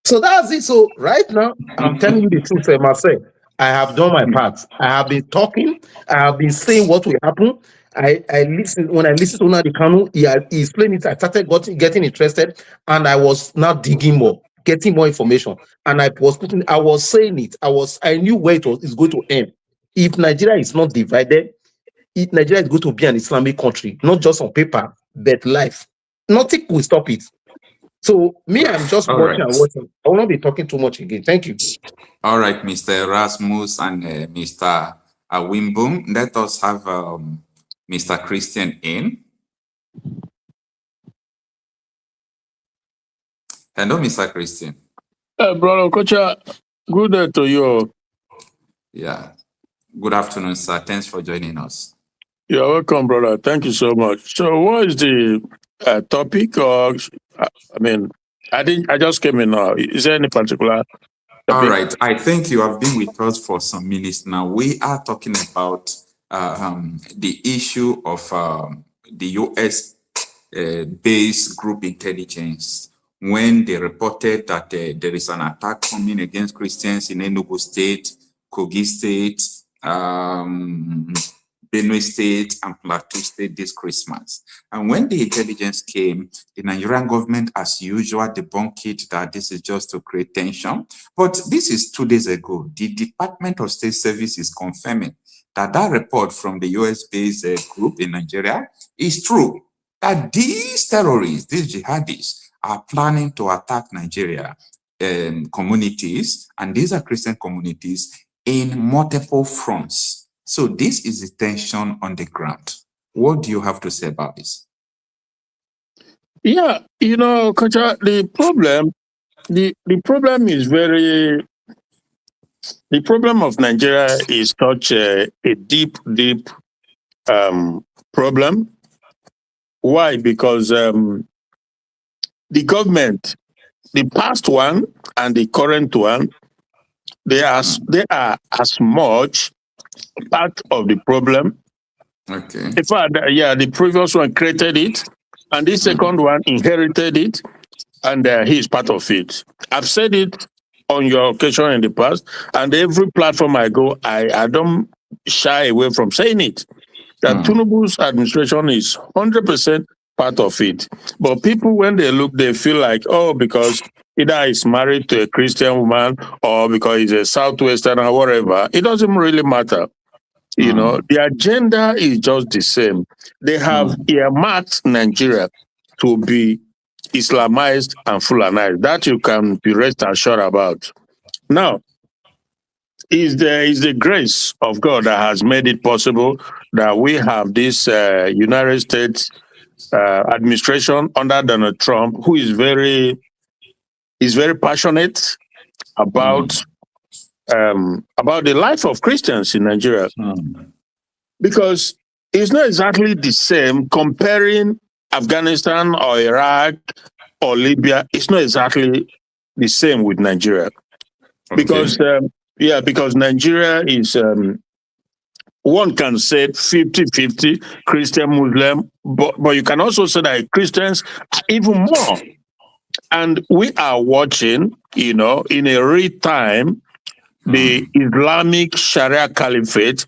So that's it. So right now, I'm telling you the truth, Marcel. I have done my part. I have been talking. I have been saying what will happen. I listen. When I listened to Nnamdi Kanu, he explained it. I started getting interested, and I was now digging more, getting more information. And I was saying it. I knew where it's going to end. If Nigeria is not divided, Nigeria is going to be an Islamic country, not just on paper, but life. Nothing will stop it. So I'm just watching and watching. I will not be talking too much again. Thank you. All right, Mr. Erasmus and Mr. Wimboom. Let us have Mr. Christian in. Hello, Mr. Christian. Brother Kocha, good day to you. Yeah. Good afternoon, sir. Thanks for joining us. You're welcome, brother. Thank you so much. So what is the topic? Or I just came in now. Is there any particular topic? All right. I think you have been with us for some minutes now. We are talking about the issue of the US based group intelligence when they reported that there is an attack coming against Christians in Enugu State, Kogi State, Benue State, and Plateau State this Christmas. And when the intelligence came, the Nigerian government, as usual, debunked it that this is just to create tension. But this is 2 days ago. The Department of State Service is confirming that that report from the US-based group in Nigeria is true, that these terrorists, these jihadis, are planning to attack Nigeria communities, and these are Christian communities, in multiple fronts. So this is the tension on the ground. What do you have to say about this? Yeah, you know, Kocha, the problem is the problem of Nigeria is such a deep problem. Why? Because the government, the past one and the current one, they are as much part of the problem. Okay. In fact, yeah, the previous one created it, and the second one inherited it, and he is part of it. I've said it on your occasion in the past, and every platform I go, I don't shy away from saying it, that Tinubu's administration is 100% part of it. But people, when they look, they feel like, oh, because either he's married to a Christian woman or because he's a Southwestern or whatever, it doesn't really matter. You know, the agenda is just the same. They have earmarked Nigeria to be Islamized and Fulanized. That you can be rest assured about. Now, is the grace of God that has made it possible that we have this United States administration under Donald Trump, who is very passionate about the life of Christians in Nigeria, because it's not exactly the same comparing Afghanistan or Iraq or Libya. It's not exactly the same with Nigeria, because Nigeria is one can say 50-50 Christian Muslim, but you can also say that Christians are even more. And we are watching, you know, in a real time, the Islamic Sharia Caliphate.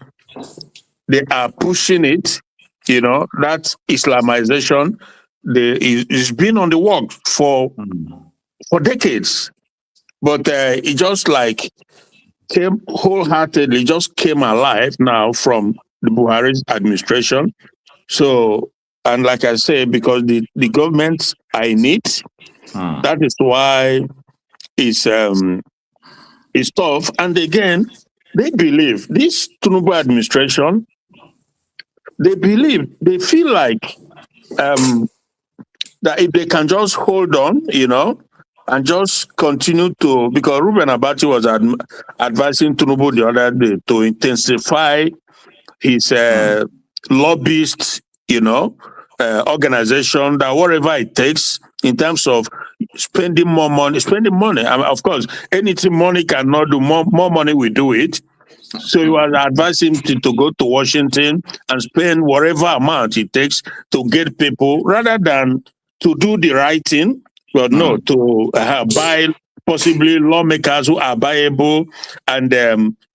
They are pushing it, you know, that Islamization. It's been on the work for decades, but it just like came wholeheartedly, just came alive now from the Buhari's administration. So, and like I say, because the governments are in it, that is why it's tough. And again, they believe this Tinubu administration. They feel like that if they can just hold on, you know, and just continue to, because Ruben Abati was advising Tinubu the other day to intensify his lobbyist, you know, organization, that whatever it takes in terms of spending money. I mean, of course, anything money cannot do, more money will do it. So he was advising him to go to Washington and spend whatever amount it takes to get people, rather than to do the right thing, but no, to buy possibly lawmakers who are buyable, and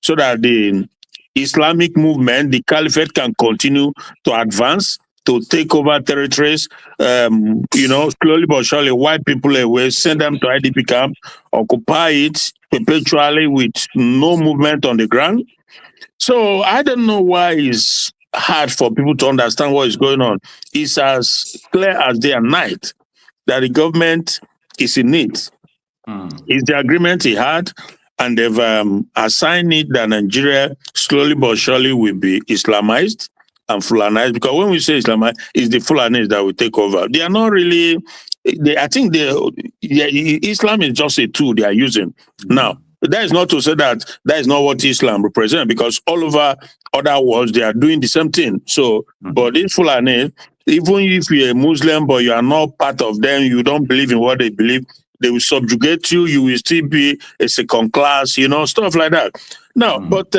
so that the Islamic movement, the caliphate, can continue to advance, to take over territories, you know, slowly but surely wipe people away, send them to IDP camp, occupy it perpetually with no movement on the ground. So I don't know why it's hard for people to understand what is going on. It's as clear as day and night that the government is in it. It's the agreement he had, and they've assigned it that Nigeria slowly but surely will be Islamized and Fulanized. Because when we say Islamized, it's the Fulanis that will take over. They are not really. I think Islam is just a tool they are using. Now, that is not to say that is not what Islam represents, because all over other worlds they are doing the same thing. So, but in Fulani, even if you're a Muslim but you are not part of them, you don't believe in what they believe, they will subjugate you. You will still be a second class, you know, stuff like that. Now, but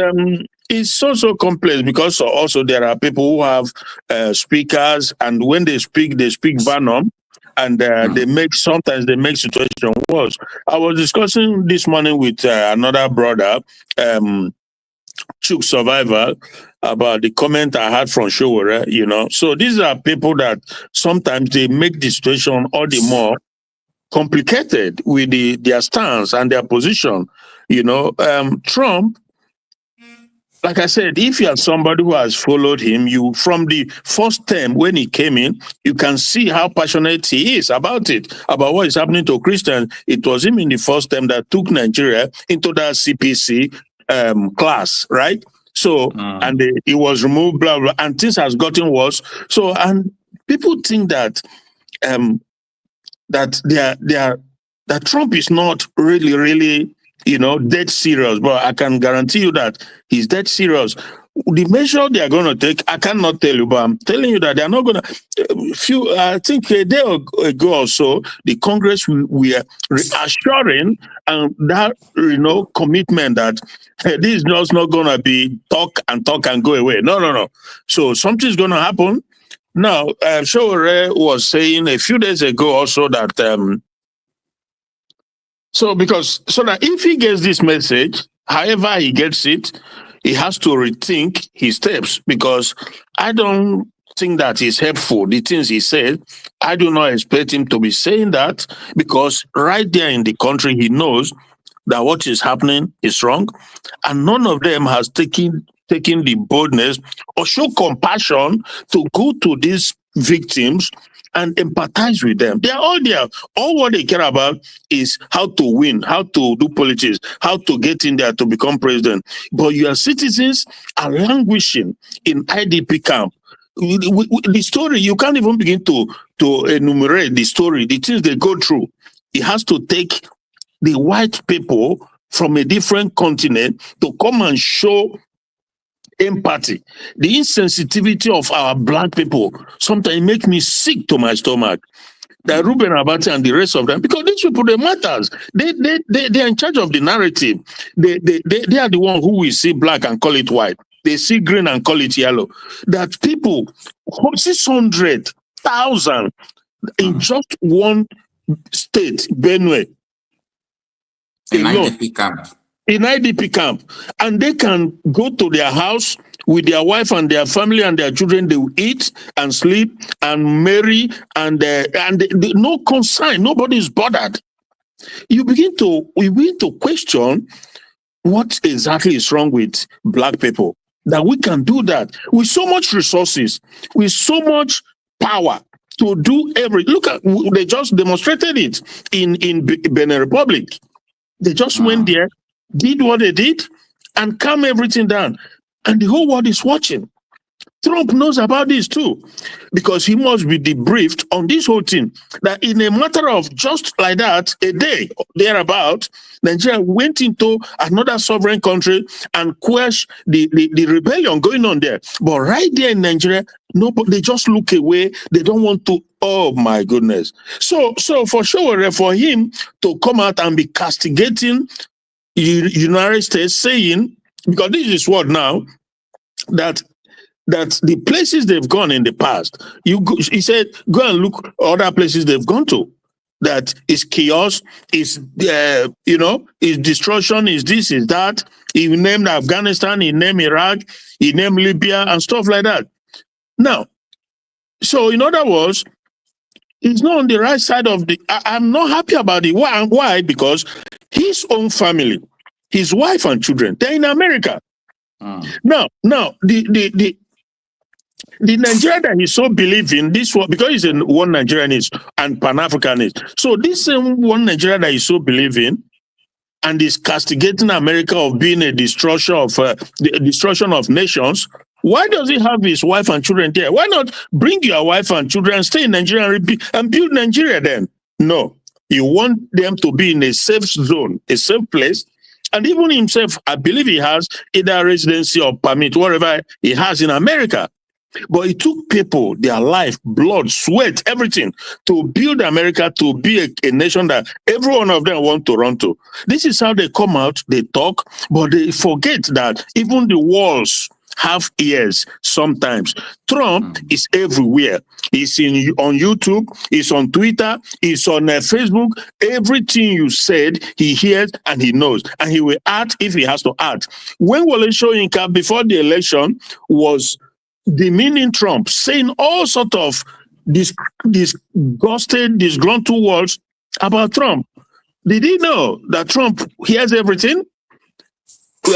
it's so complex, because also there are people who have speakers, and when they speak venom. and sometimes they make situation worse. I was discussing this morning with another brother, Chuk survivor, about the comment I had from Sowore, So these are people that sometimes they make the situation all the more complicated with their stance and their position. Trump, like I said, if you are somebody who has followed him, from the first term when he came in, you can see how passionate he is about what is happening to Christians. It was him in the first term that took Nigeria into that CPC class, right? So, and he was removed, blah, blah, and things has gotten worse. So, and people think that that Trump is not really, dead serious, but I can guarantee you that he's dead serious. The measure they are going to take, I cannot tell you, but I'm telling you that they are not going to. I think a day ago or so, the Congress were reassuring and that commitment that this is just not going to be talk and go away. No. So something's going to happen. Now, Sowore was saying a few days ago also that so that if he gets this message, however he gets it, he has to rethink his steps, because I don't think that is helpful. The things he said, I do not expect him to be saying that, because right there in the country, he knows that what is happening is wrong, and none of them has taken the boldness or show compassion to go to these victims and empathize with them. They are all there. All what they care about is how to win, how to do politics, how to get in there to become president. But your citizens are languishing in IDP camp. The story, you can't even begin to enumerate the story, the things they go through. It has to take the white people from a different continent to come and show empathy. The insensitivity of our black people sometimes make me sick to my stomach. That Ruben Abati and the rest of them, because these people, they matters. They are in charge of the narrative. They are the one who will see black and call it white. They see green and call it yellow. That people, 600,000 in just one state, Benue, in IDP camp. In IDP camp, and they can go to their house with their wife and their family and their children. They will eat and sleep and marry, and no concern. Nobody is bothered. We begin to question what exactly is wrong with black people, that we can do that with so much resources, with so much power to do everything. Look at, they just demonstrated it in Benin Republic. They just went there, did what they did, and calm everything down. And the whole world is watching. Trump knows about this too, because he must be debriefed on this whole thing, that in a matter of just like that, a day thereabout, Nigeria went into another sovereign country and quashed the rebellion going on there. But right there in Nigeria, nobody, they just look away. They don't want to. Oh my goodness. So for sure, for him to come out and be castigating United States, saying, because this is what now, that the places they've gone in the past, he said, go and look other places they've gone to. That is chaos, is is destruction, is this, is that. He named Afghanistan, he named Iraq, he named Libya and stuff like that. Now, so in other words, he's not on the right side of the. I'm not happy about it. Why? Because his own family, his wife and children, they're in America. Now, the Nigeria that he so believes in, this one, because he's a one Nigerianist and Pan-Africanist. So this same one Nigeria that he so believes in and is castigating America of being a destruction of nations. Why does he have his wife and children there? Why not bring your wife and children, stay in Nigeria and build Nigeria then? No, you want them to be in a safe zone, a safe place. And even himself, I believe he has either residency or permit, whatever he has in America. But it took people, their life, blood, sweat, everything to build America to be a nation that every one of them want to run to. This is how they come out, they talk, but they forget that even the walls have ears sometimes. Trump is everywhere. He's on YouTube, he's on Twitter, he's on Facebook. Everything you said, he hears and he knows. And he will act if he has to act. When Wole Soyinka, before the election, was demeaning Trump, saying all sort of disgruntled words about Trump, did he know that Trump hears everything?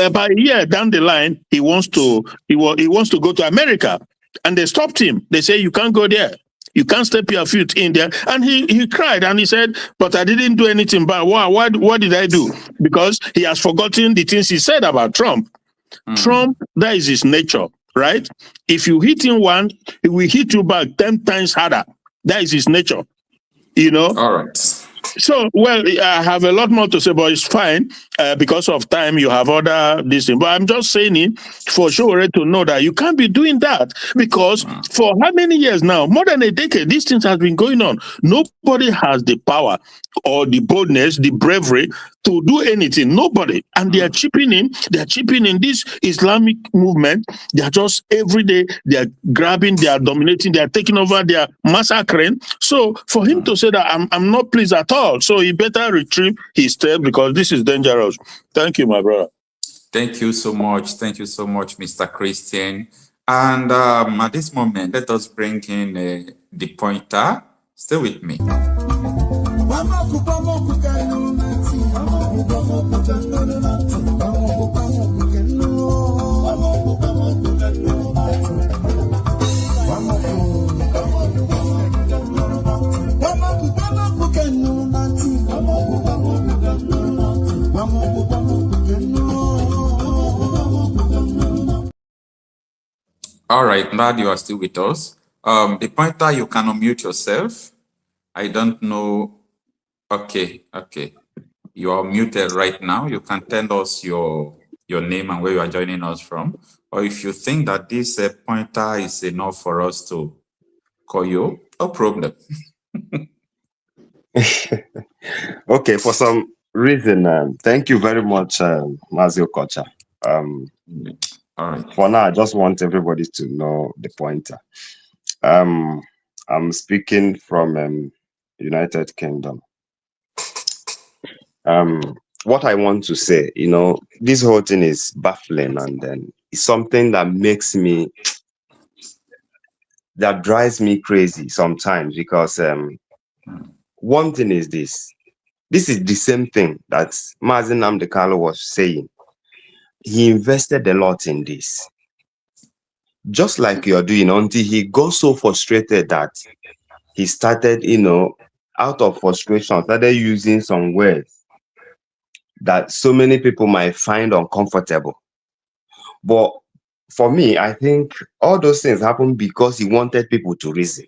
About a year down the line, he wants to go to America, and they stopped him. They say you can't go there, you can't step your foot in there, and he cried and he said, "But I didn't do anything bad. What did I do?" Because he has forgotten the things he said about Trump. Trump, that is his nature, right? If you hit him one, he will hit you back 10 times harder. That is his nature, you know. All right. So, well, I have a lot more to say, but it's fine because of time. You have other this thing, but I'm just saying it for Sowore to know that you can't be doing that, because for how many years now, more than a decade, these things have been going on. Nobody has the power or the boldness, the bravery to do anything. Nobody, and they are chipping in. They are chipping in this Islamic movement. They are just every day. They are grabbing. They are dominating. They are taking over. They are massacring. So for him to say that I'm not pleased at all, so he better retrieve his step, because this is dangerous. Thank you, my brother. Thank you so much. Thank you so much, Mr. Christian. And at this moment, let us bring in the pointer. Stay with me. All right, glad you are still with us. The pointer, you can unmute yourself. I don't know. Okay. You are muted right now. You can tell us your name and where you are joining us from. Or if you think that this pointer is enough for us to call you, no problem. Okay, for some reason, thank you very much, Mazio Kocha. All right. For now, I just want everybody to know the pointer. I'm speaking from United Kingdom. What I want to say, you know, this whole thing is baffling, and then it's something that makes me, that drives me crazy sometimes, because one thing is this is the same thing that Nnamdi was saying. He invested a lot in this, just like you're doing, until he got so frustrated that he started, you know, out of frustration, started using some words that so many people might find uncomfortable. But for me, I think all those things happened because he wanted people to reason.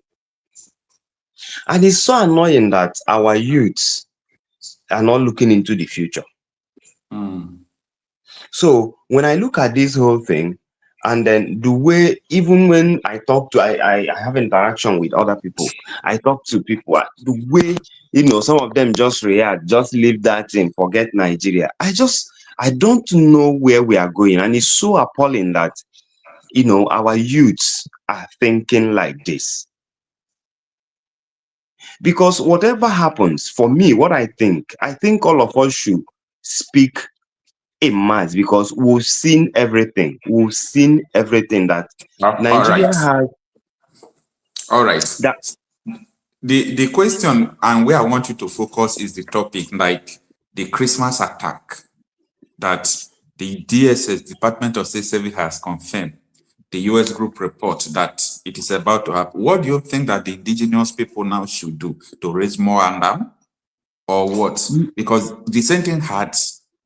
And it's so annoying that our youths are not looking into the future. So when I look at this whole thing, and then the way, even when I talk to, I have interaction with other people, I talk to people, the way, you know, some of them just react, just leave that thing, forget Nigeria. I don't know where we are going. And it's so appalling that, you know, our youths are thinking like this. Because whatever happens, for me, what I think all of us should speak in mass, because we've seen everything. We've seen everything that Nigeria has. All right. The question and where I want you to focus is the topic, like the Christmas attack that the DSS, Department of State Service, has confirmed. The US group report that it is about to happen. What do you think that the indigenous people now should do to raise more alarm, or what? Because the same thing had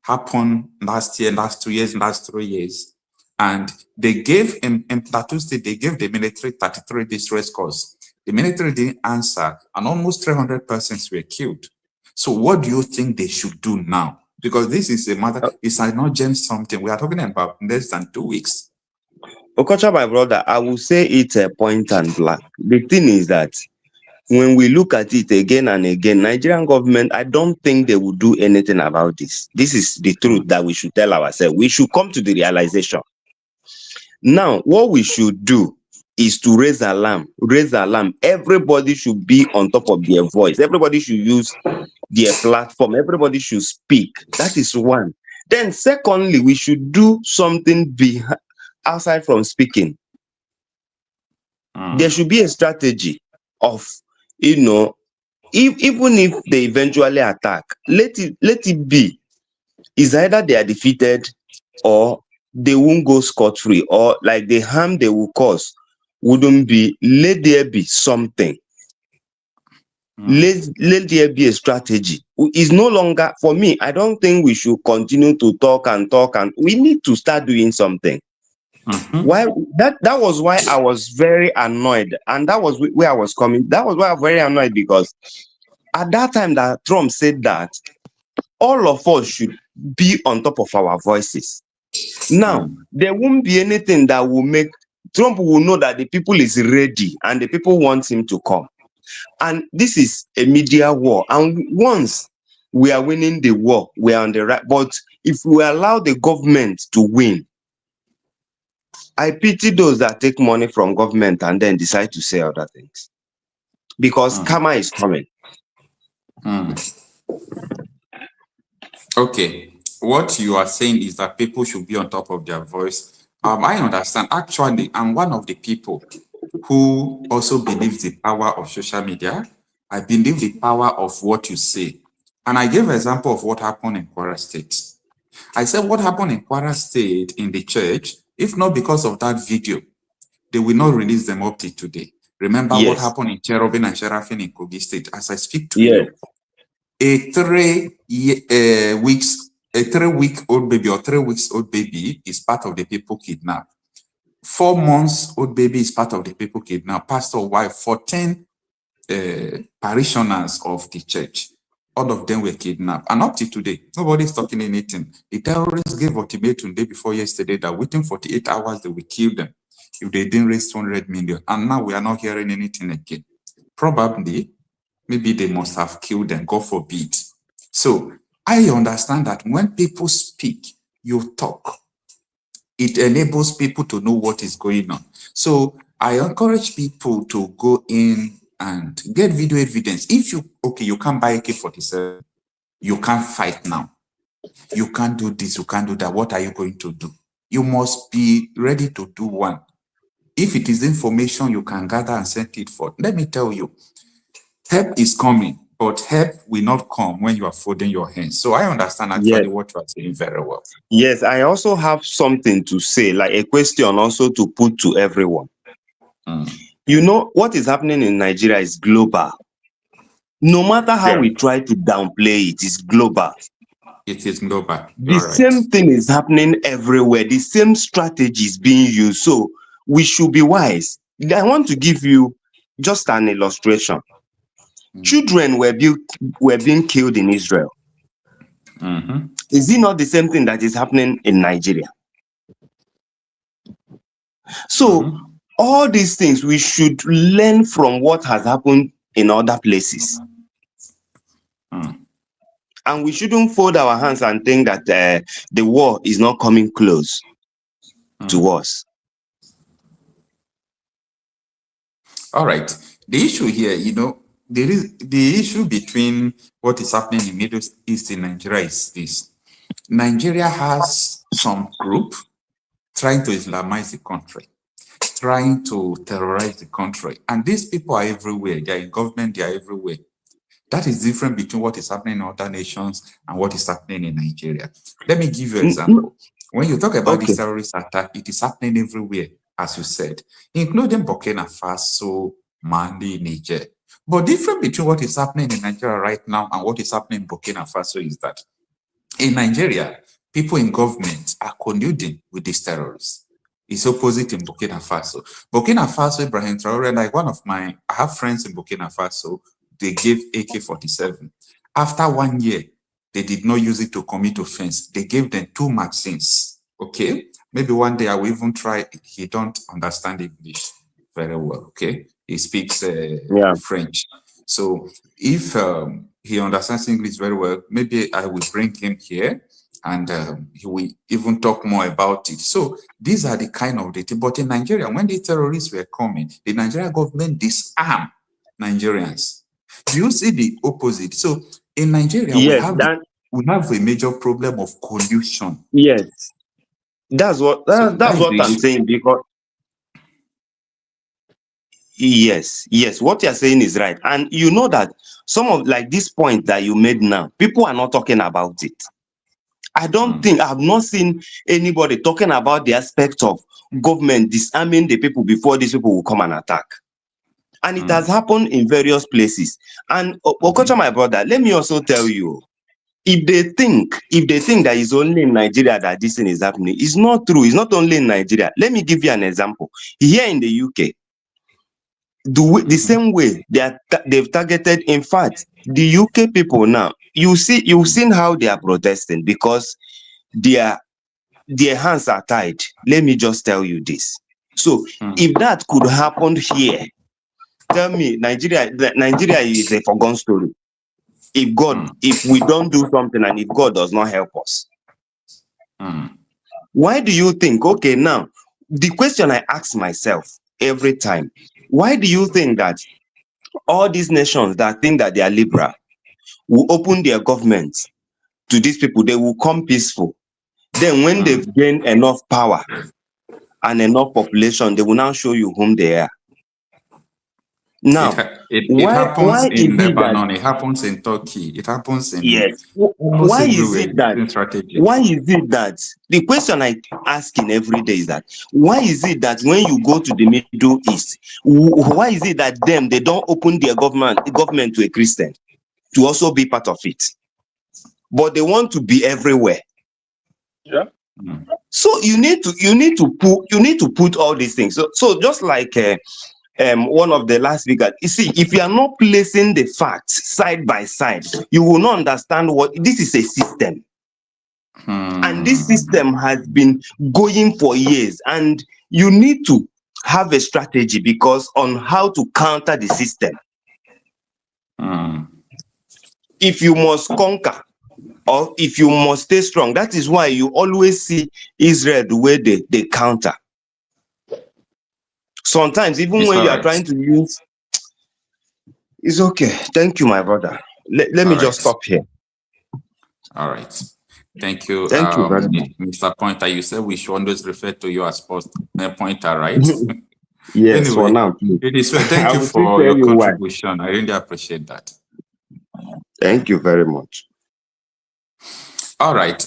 happened last year, last 2 years, last 3 years, and they gave in Plateau State, they gave the military 33 distress calls. The military didn't answer, and almost 300 persons were killed. So what do you think they should do now? Because this is a matter, it's not just something we are talking about less than 2 weeks. Okocha, my brother, I will say it's a point and black. The thing is that when we look at it again and again, Nigerian government, I don't think they will do anything about this. This is the truth that we should tell ourselves. We should come to the realization. Now, what we should do is to raise alarm. Raise alarm. Everybody should be on top of their voice. Everybody should use their platform. Everybody should speak. That is one. Then, secondly, we should do something outside from speaking. There should be a strategy of, even if they eventually attack, let it be. It's either they are defeated or they won't go scot-free, or like the harm they will cause wouldn't be. Let there be something. Let there be a strategy. It's no longer, for me, I don't think we should continue to talk, and we need to start doing something. Why that was why I was very annoyed, and that was where I was coming. That was why I was very annoyed, because at that time that Trump said that all of us should be on top of our voices. Now, there won't be anything that will make Trump will know that the people is ready and the people want him to come. And this is a media war. And once we are winning the war, we are on the right. But if we allow the government to win, I pity those that take money from government and then decide to say other things. Because karma is coming. Okay. What you are saying is that people should be on top of their voice. I understand. Actually, I'm one of the people who also believes the power of social media. I believe the power of what you say. And I gave an example of what happened in Kwara State. I said what happened in Kwara State in the church, if not because of that video, they will not release them up to today. Remember what happened in Cherubin and Seraphim in Kogi State. As I speak to you, a 3 week old baby or 3 weeks old baby is part of the people kidnapped. 4 months old baby is part of the people kidnapped. Pastor wife, 14 parishioners of the church, all of them were kidnapped. And up to today, nobody's talking anything. The terrorists gave ultimatum day before yesterday that within 48 hours they will kill them if they didn't raise 200 million. And now we are not hearing anything again. Probably, maybe they must have killed them, God forbid. So I understand that when people speak, you talk. It enables people to know what is going on. So I encourage people to go in and get video evidence. If you can't buy AK-47, you can't fight now. You can't do this, you can't do that. What are you going to do? You must be ready to do one. If it is information you can gather and send it for, let me tell you, help is coming, but help will not come when you are folding your hands. So I understand actually what you are saying very well. Yes, I also have something to say, like a question also to put to everyone. You know, what is happening in Nigeria is global. No matter how we try to downplay it, it's global. It is global. The same thing is happening everywhere. The same strategy is being used. So we should be wise. I want to give you just an illustration. Children were being killed in Israel. Is it not the same thing that is happening in Nigeria? So all these things, we should learn from what has happened in other places. And we shouldn't fold our hands and think that the war is not coming close to us. All right. The issue here, there is the issue between what is happening in Middle East in Nigeria is this. Nigeria has some group trying to Islamize the country, trying to terrorize the country. And these people are everywhere. They are in government, they are everywhere. That is different between what is happening in other nations and what is happening in Nigeria. Let me give you an example. When you talk about this terrorist attack, it is happening everywhere, as you said, including Burkina Faso, Mali, Niger. But different between what is happening in Nigeria right now and what is happening in Burkina Faso is that in Nigeria, people in government are colluding with these terrorists. It's opposite in Burkina Faso. Burkina Faso, Ibrahim Traore, like I have friends in Burkina Faso, they gave AK-47. After 1 year, they did not use it to commit offense. They gave them 2 magazines. Okay? Maybe one day I will even try. He don't understand English very well. Okay? He speaks French. So if he understands English very well, maybe I will bring him here and he will even talk more about it. So these are the kind of data. But in Nigeria, when the terrorists were coming, the Nigerian government disarmed Nigerians. Do you see the opposite? So in Nigeria, Yes, we have a major problem of collusion. yes. That's what I'm saying, because yes, what you're saying is right. And you know that some of like this point that you made now, people are not talking about it. I don't think I've not seen anybody talking about the aspect of government disarming the people before these people will come and attack. And it has happened in various places. And Okocha, my brother, let me also tell you, if they think that it's only in Nigeria that this thing is happening, it's not true. It's not only in Nigeria. Let me give you an example. Here in the UK, the same way they've targeted, in fact, the UK people now, you've seen how they are protesting because their hands are tied. Let me just tell you this. So if that could happen here, tell me, Nigeria is a forgotten story. If we don't do something and if God does not help us, why do you think? Okay, now the question I ask myself every time: why do you think that all these nations that think that they are liberal will open their governments to these people? They will come peaceful. Then, when they've gained enough power and enough population, they will now show you whom they are. Now, it happens in Lebanon, it happens in Turkey, it happens in why is it that the question I asking every day is that why is it that when you go to the Middle East, why is it that they don't open their government to a Christian to also be part of it, but they want to be everywhere? Yeah. So you need to put all these things. So just like one of the last speakers, you see, if you are not placing the facts side by side, you will not understand what this is. A system, and this system has been going for years, and you need to have a strategy because on how to counter the system. If you must conquer or if you must stay strong, that is why you always see Israel the way they counter. Sometimes, even when you are trying to use, it's okay. Thank you, my brother. Let me just stop here. All right. Thank you. Thank you very much. Mr. Pointer, you said we should always refer to you as Pointer, right? Yes, anyway, for now. it is well. Thank you for your contribution. I really appreciate that. Thank you very much. All right.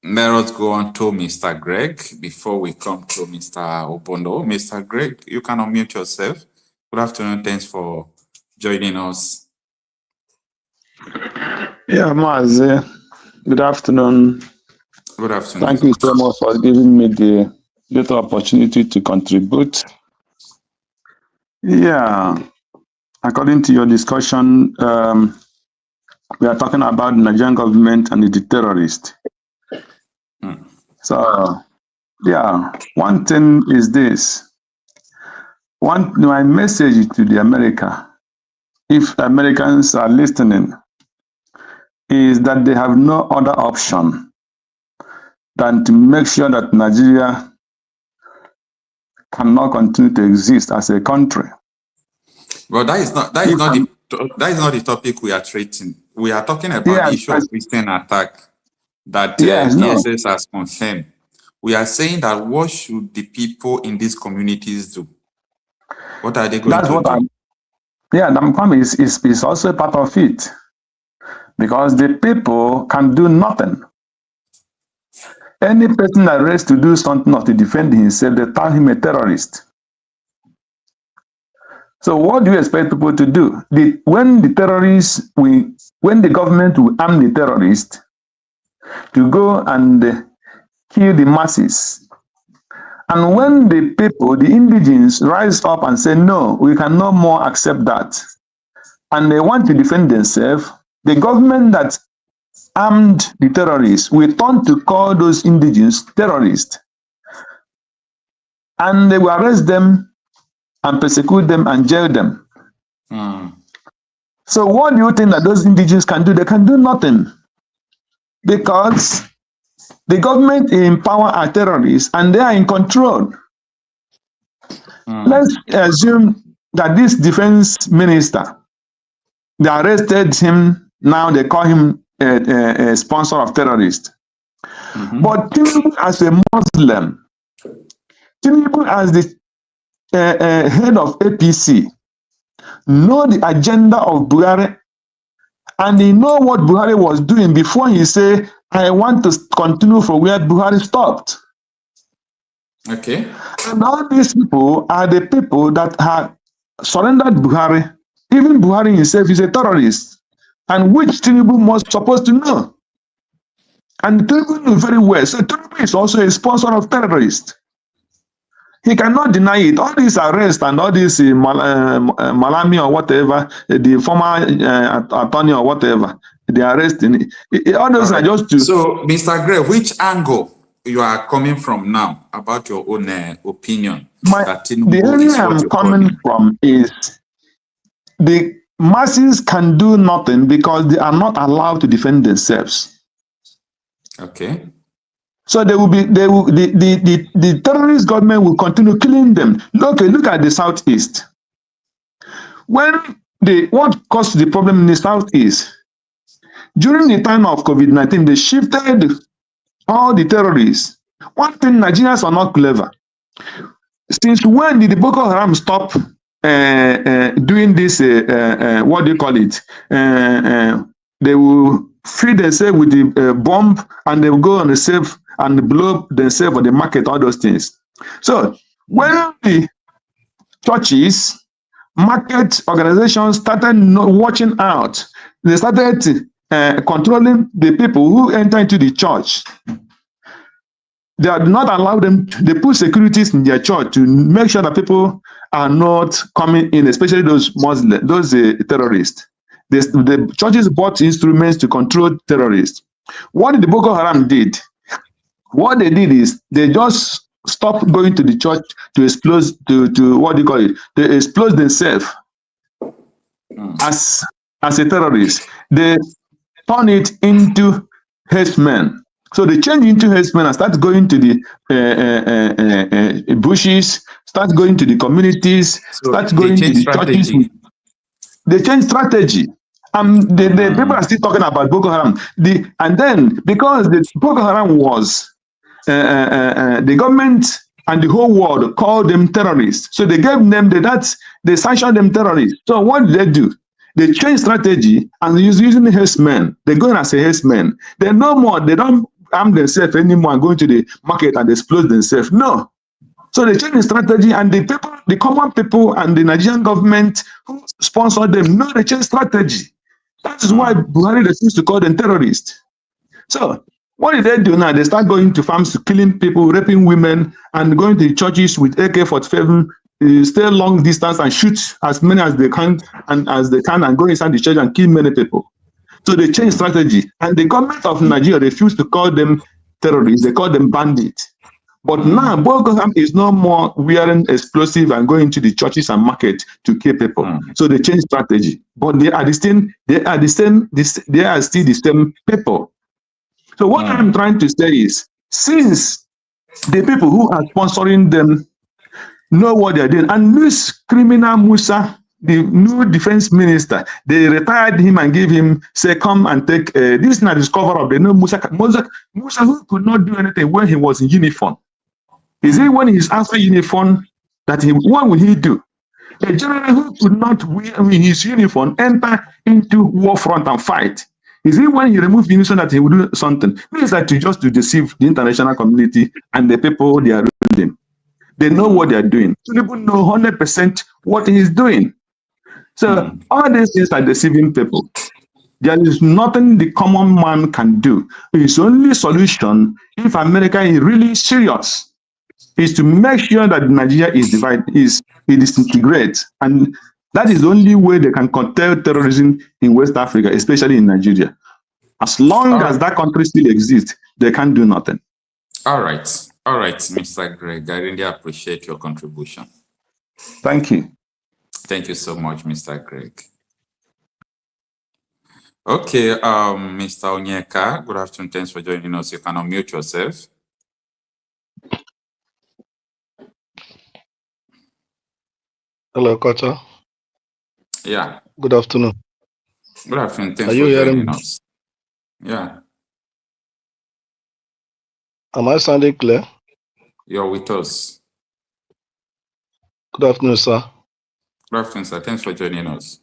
Let us go on to Mr. Greg before we come to Mr. Opondo. Mr. Greg, you can unmute yourself. Good afternoon. Thanks for joining us. Yeah, Mazi. Good afternoon. Good afternoon. Thank you so much for giving me the little opportunity to contribute. Yeah, according to your discussion, we are talking about the Nigerian government and the terrorists. So, yeah, one thing is this. My message to the America, if Americans are listening, is that they have no other option than to make sure that Nigeria cannot continue to exist as a country. Well, that is not the topic we are treating. We are talking about the issue of Christian attack that DSS has confirmed. We are saying that what should the people in these communities do? What are they going to do? Namkwam is also a part of it, because the people can do nothing. Any person that raised to do something or to defend himself, they term him a terrorist. So what do you expect people to do? When the government will arm the terrorists to go and kill the masses, and when the people, the indigenes, rise up and say, no, we can no more accept that, and they want to defend themselves, the government that armed the terrorists will turn to call those indigenes terrorists, and they will arrest them and persecute them and jail them. So what do you think that those indigenes can do? They can do nothing. because the government in power are terrorists and they are in control. Let's assume that this defense minister, they arrested him, now they call him a sponsor of terrorists. But Tinubu as a Muslim, Tinubu as the head of APC, know the agenda of Buhari, and he know what Buhari was doing before he say, I want to continue from where Buhari stopped. Okay. And all these people are the people that have surrendered Buhari. Even Buhari himself is a terrorist, and which Tinubu was supposed to know. And Tinubu knew very well. So Tinubu is also a sponsor of terrorists. He cannot deny it. All these arrests and all this Malami or whatever, the former attorney or whatever, the arresting, all those are just to... So, Mr. Gray, which angle you are coming from now about your own opinion? The area I'm coming from is the masses can do nothing because they are not allowed to defend themselves. Okay. So the terrorist government will continue killing them. Look at the southeast. What caused the problem in the southeast? During the time of COVID-19, they shifted all the terrorists. One thing, Nigerians are not clever. Since when did the Boko Haram stop doing this? What do you call it? They will feed themselves with the bomb, and they will go on the safe and blow themselves on the market, all those things. So when the churches, market organizations started watching out, they started controlling the people who enter into the church. They are not allowed them, they put securities in their church to make sure that people are not coming in, especially those Muslims, those terrorists. The churches bought instruments to control terrorists. What did the Boko Haram did? What they did is they just stopped going to the church to explode, to what do you call it? They explode themselves as a terrorist. They turn it into herdsmen. So they change into herdsmen and start going to the bushes, start going to the communities, start going to the churches. They change strategy. The people are still talking about Boko Haram. And then, because the Boko Haram was, the government and the whole world called them terrorists. So they gave them they sanctioned them terrorists. So what did they do? They changed strategy and using the herdsmen. They go in as a herdsmen. They no more, they don't arm themselves anymore and go into the market and explode themselves. No. So they changed the strategy, and the people, the common people and the Nigerian government who sponsored them, no, they changed strategy. That is why Buhari refused to call them terrorists. So what did they do now? They start going to farms, killing people, raping women, and going to churches with AK-47, stay long distance and shoot as many as they can and go inside the church and kill many people. So they changed strategy, and the government of Nigeria refused to call them terrorists. They call them bandits. But now Boko Haram is no more wearing explosive and going to the churches and market to kill people. So they changed strategy. But they are still the same people. So what I'm trying to say is, since the people who are sponsoring them know what they're doing, and this criminal Musa, the new defense minister, they retired him and gave him, say, come and take this is not discover of the new Musa who could not do anything when he was in uniform. Is it when he's after uniform that what will he do? A general who could not wear his uniform enter into war front and fight. Is it when he removed the uniform that he will do something? Means that to deceive the international community and the people they are ruling. They know what they are doing. So people know 100% what he is doing. So all these things are deceiving people. There is nothing the common man can do. His only solution, if America is really serious, is to make sure that Nigeria is divided, it disintegrates, and that is the only way they can curtail terrorism in West Africa, especially in Nigeria. As long as that country still exists, they can't do nothing. All right, Mr. Greg, I really appreciate your contribution. Thank you. Thank you so much, Mr. Greg. Okay, Mr. Onyeka, good afternoon. Thanks for joining us. You can unmute yourself. Hello, Kocha. Yeah. Good afternoon. Good afternoon. Thanks Are you for hearing joining me? us. Yeah. Am I sounding clear? You're with us. Good afternoon, sir. Good afternoon, sir. Thanks for joining us.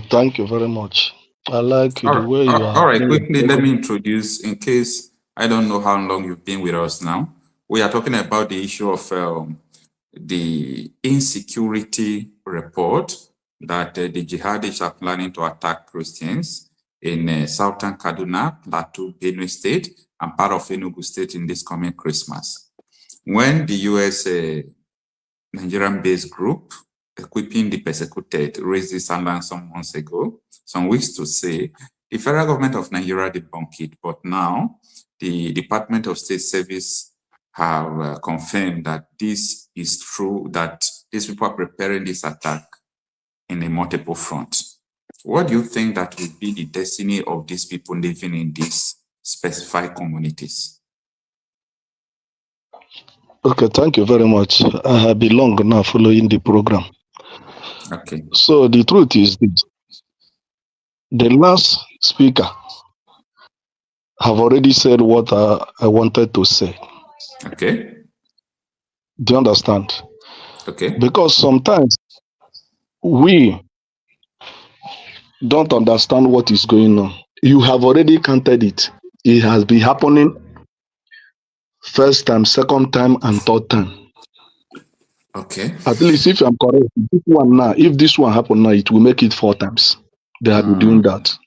Thank you very much. I like the way you are. All right, quickly, let me introduce, in case I don't know how long you've been with us now. We are talking about the issue of the insecurity report that the jihadists are planning to attack Christians in southern Kaduna, Plateau, Benue State, and part of Enugu State in this coming Christmas. When the US Nigerian-based group equipping the persecuted raised this alarm some months ago, some weeks to say, the federal government of Nigeria debunked it, but now the Department of State Service have confirmed that this is true, that these people are preparing this attack in a multiple front. What do you think that will be the destiny of these people living in these specified communities? Okay, thank you very much. I have been long now following the program. Okay. So the truth is this. The last speaker have already said what I wanted to say. Okay. Do you understand? Okay. Because sometimes we don't understand what is going on. You have already counted it. It has been happening first time, second time, and third time. Okay. At least if I'm correct, this one now, if this one happen now, it will make it 4 times. They have been doing that.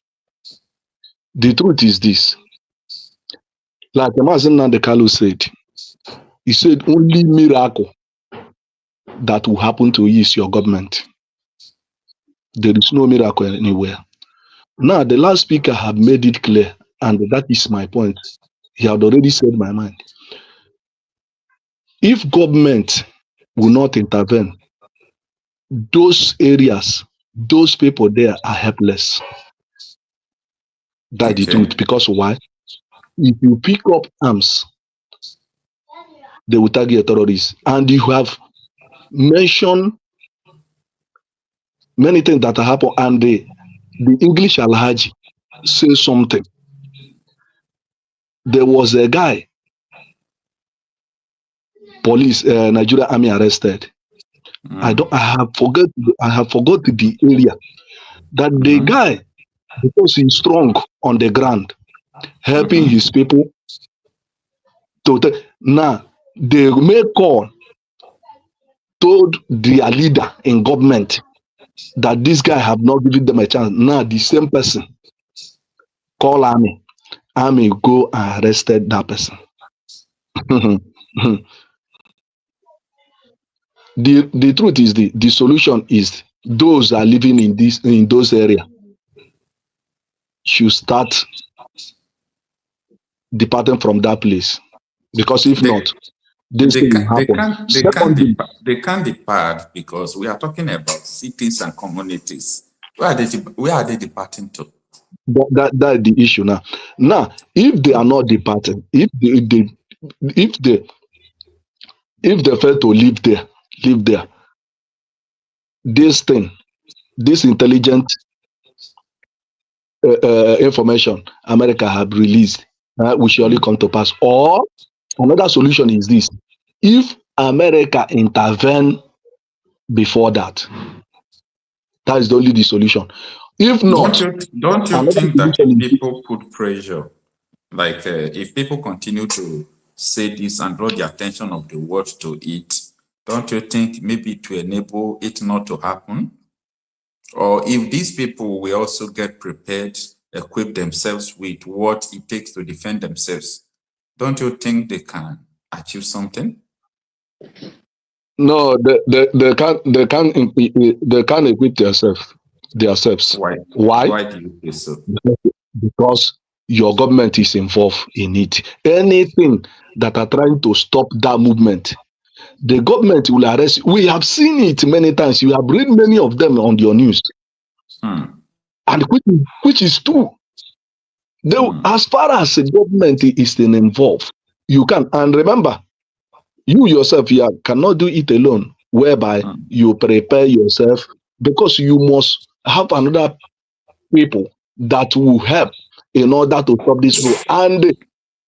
The truth is this. Like Nnamdi Kanu said, he said only miracle that will happen to you is your government. There is no miracle anywhere. Now, the last speaker have made it clear, and that is my point. He had already said my mind. If government will not intervene, those areas, those people there are helpless. That's the truth. Because why? If you pick up arms, they will target terrorists. And you have mentioned many things that happen, and the English Alhaji say something. There was a guy, police, Nigeria army arrested. I have forgot the area. That the guy, because he's strong on the ground, helping his people to now they make call, told their leader in government that this guy have not given them a chance. Now the same person call army go and arrested that person. The truth is the solution is those are living in those areas should start departing from that place, because if not, this thing will happen. They can't depart because we are talking about cities and communities. Where are they departing to? That is the issue now. Now, if they are not departing, if they fail to live there, this intelligent information America have released will surely come to pass. Or another solution is this: if America intervene before that, that is only the solution. If not, don't you think that if people put pressure, like if people continue to say this and draw the attention of the world to it, don't you think maybe to enable it not to happen? Or if these people will also get prepared, equip themselves with what it takes to defend themselves, don't you think they can achieve something? No, they can't equip themselves. Why? Why? Why do you think so? Because your government is involved in it. Anything that are trying to stop that movement, the government will arrest. We have seen it many times. You have read many of them on your news. and which is true. As far as the government is involved, you can. And remember, you yourself here cannot do it alone, whereby you prepare yourself, because you must have another people that will help in order to stop this rule. And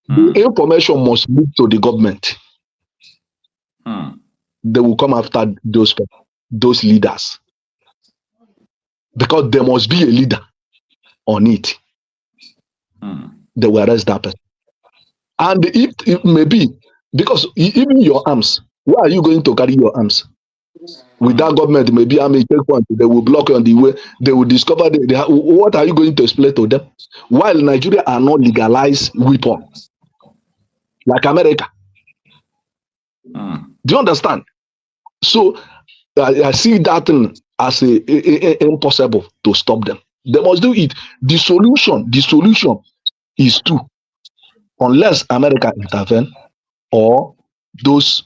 the information must lead to the government. They will come after those leaders, because there must be a leader on it. They will arrest that person. And if it may be, because even your arms, where are you going to carry your arms? With that government, maybe army checkpoint, they will block you on the way. They will discover what are you going to explain to them? While Nigeria are not legalized weapon like America. Do you understand? So I see that thing as impossible to stop them. They must do it. The solution is to, unless America intervene or those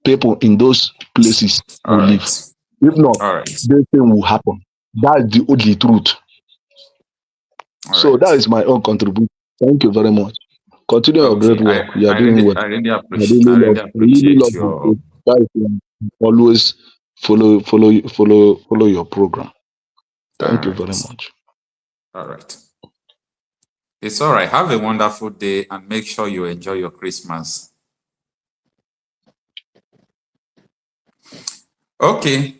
people in those places will leave. If not, this thing will happen. That's the only truth. So that is my own contribution. Thank you very much. Continue your great work. You are doing well. I really appreciate your. Guys, always follow your program. Thank you very much. All right. It's all right. Have a wonderful day and make sure you enjoy your Christmas. Okay.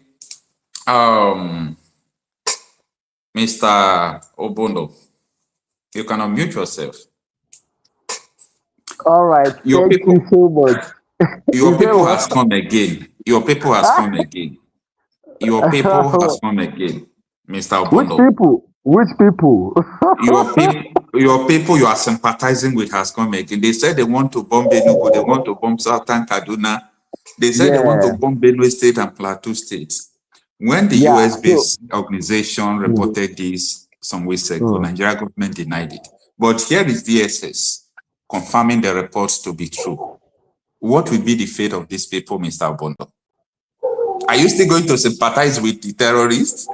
Mr. Obono, you can unmute yourself. All right. Thank you so much. Your people has come again. Your people has come again. Your people has come again, Mr. Obono. Which people? Which people? Your people you are sympathizing with has come again. They said they want to bomb Enugu, they want to bomb Southern Kaduna. They said they want to bomb Benue State and Plateau State. When the US-based organization reported this some weeks ago, Nigeria government denied it. But here is DSS confirming the reports to be true. What will be the fate of these people, Mr. Obono? Are you still going to sympathize with the terrorists?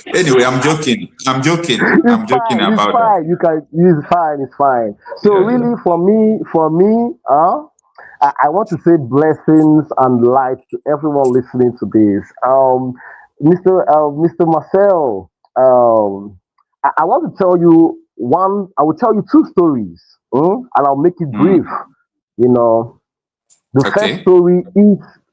Anyway, I'm joking. I'm joking about that. It's fine. So really, for me, I want to say blessings and light to everyone listening to this. Mr. Marcel, I want to tell you I will tell you two stories, and I'll make it brief. You know, the first story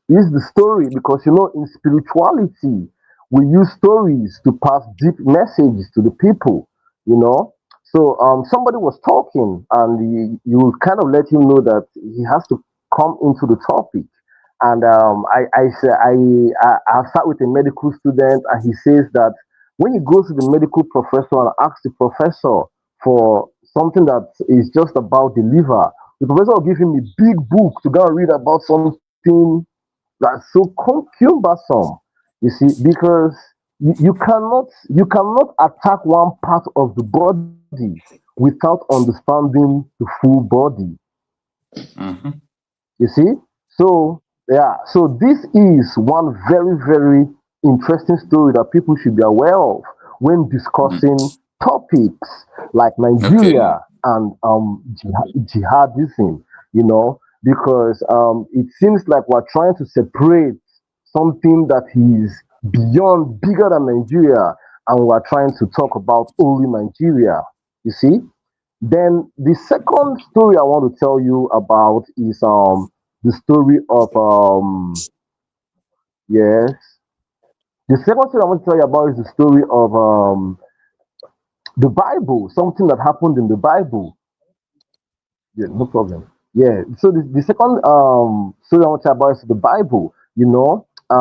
is the story, because in spirituality we use stories to pass deep messages to the people. So somebody was talking, and you kind of let him know that he has to come into the topic. And I start with a medical student, and he says that when he goes to the medical professor and asks the professor for something that is just about the liver, the professor will give him a big book to go and read about something that's so cumbersome. You see, because you cannot attack one part of the body without understanding the full body. You see, so this is one very, very interesting story that people should be aware of when discussing topics like Nigeria and jihadism. Because it seems like we're trying to separate something that is bigger than Nigeria, and we're trying to talk about only Nigeria. You see. Then the second story I want to tell you about is the story of the second story I want to tell you about is the story of the Bible, something that happened in the Bible. Yeah, no problem. Yeah, so the second story I want to tell you about is the Bible, to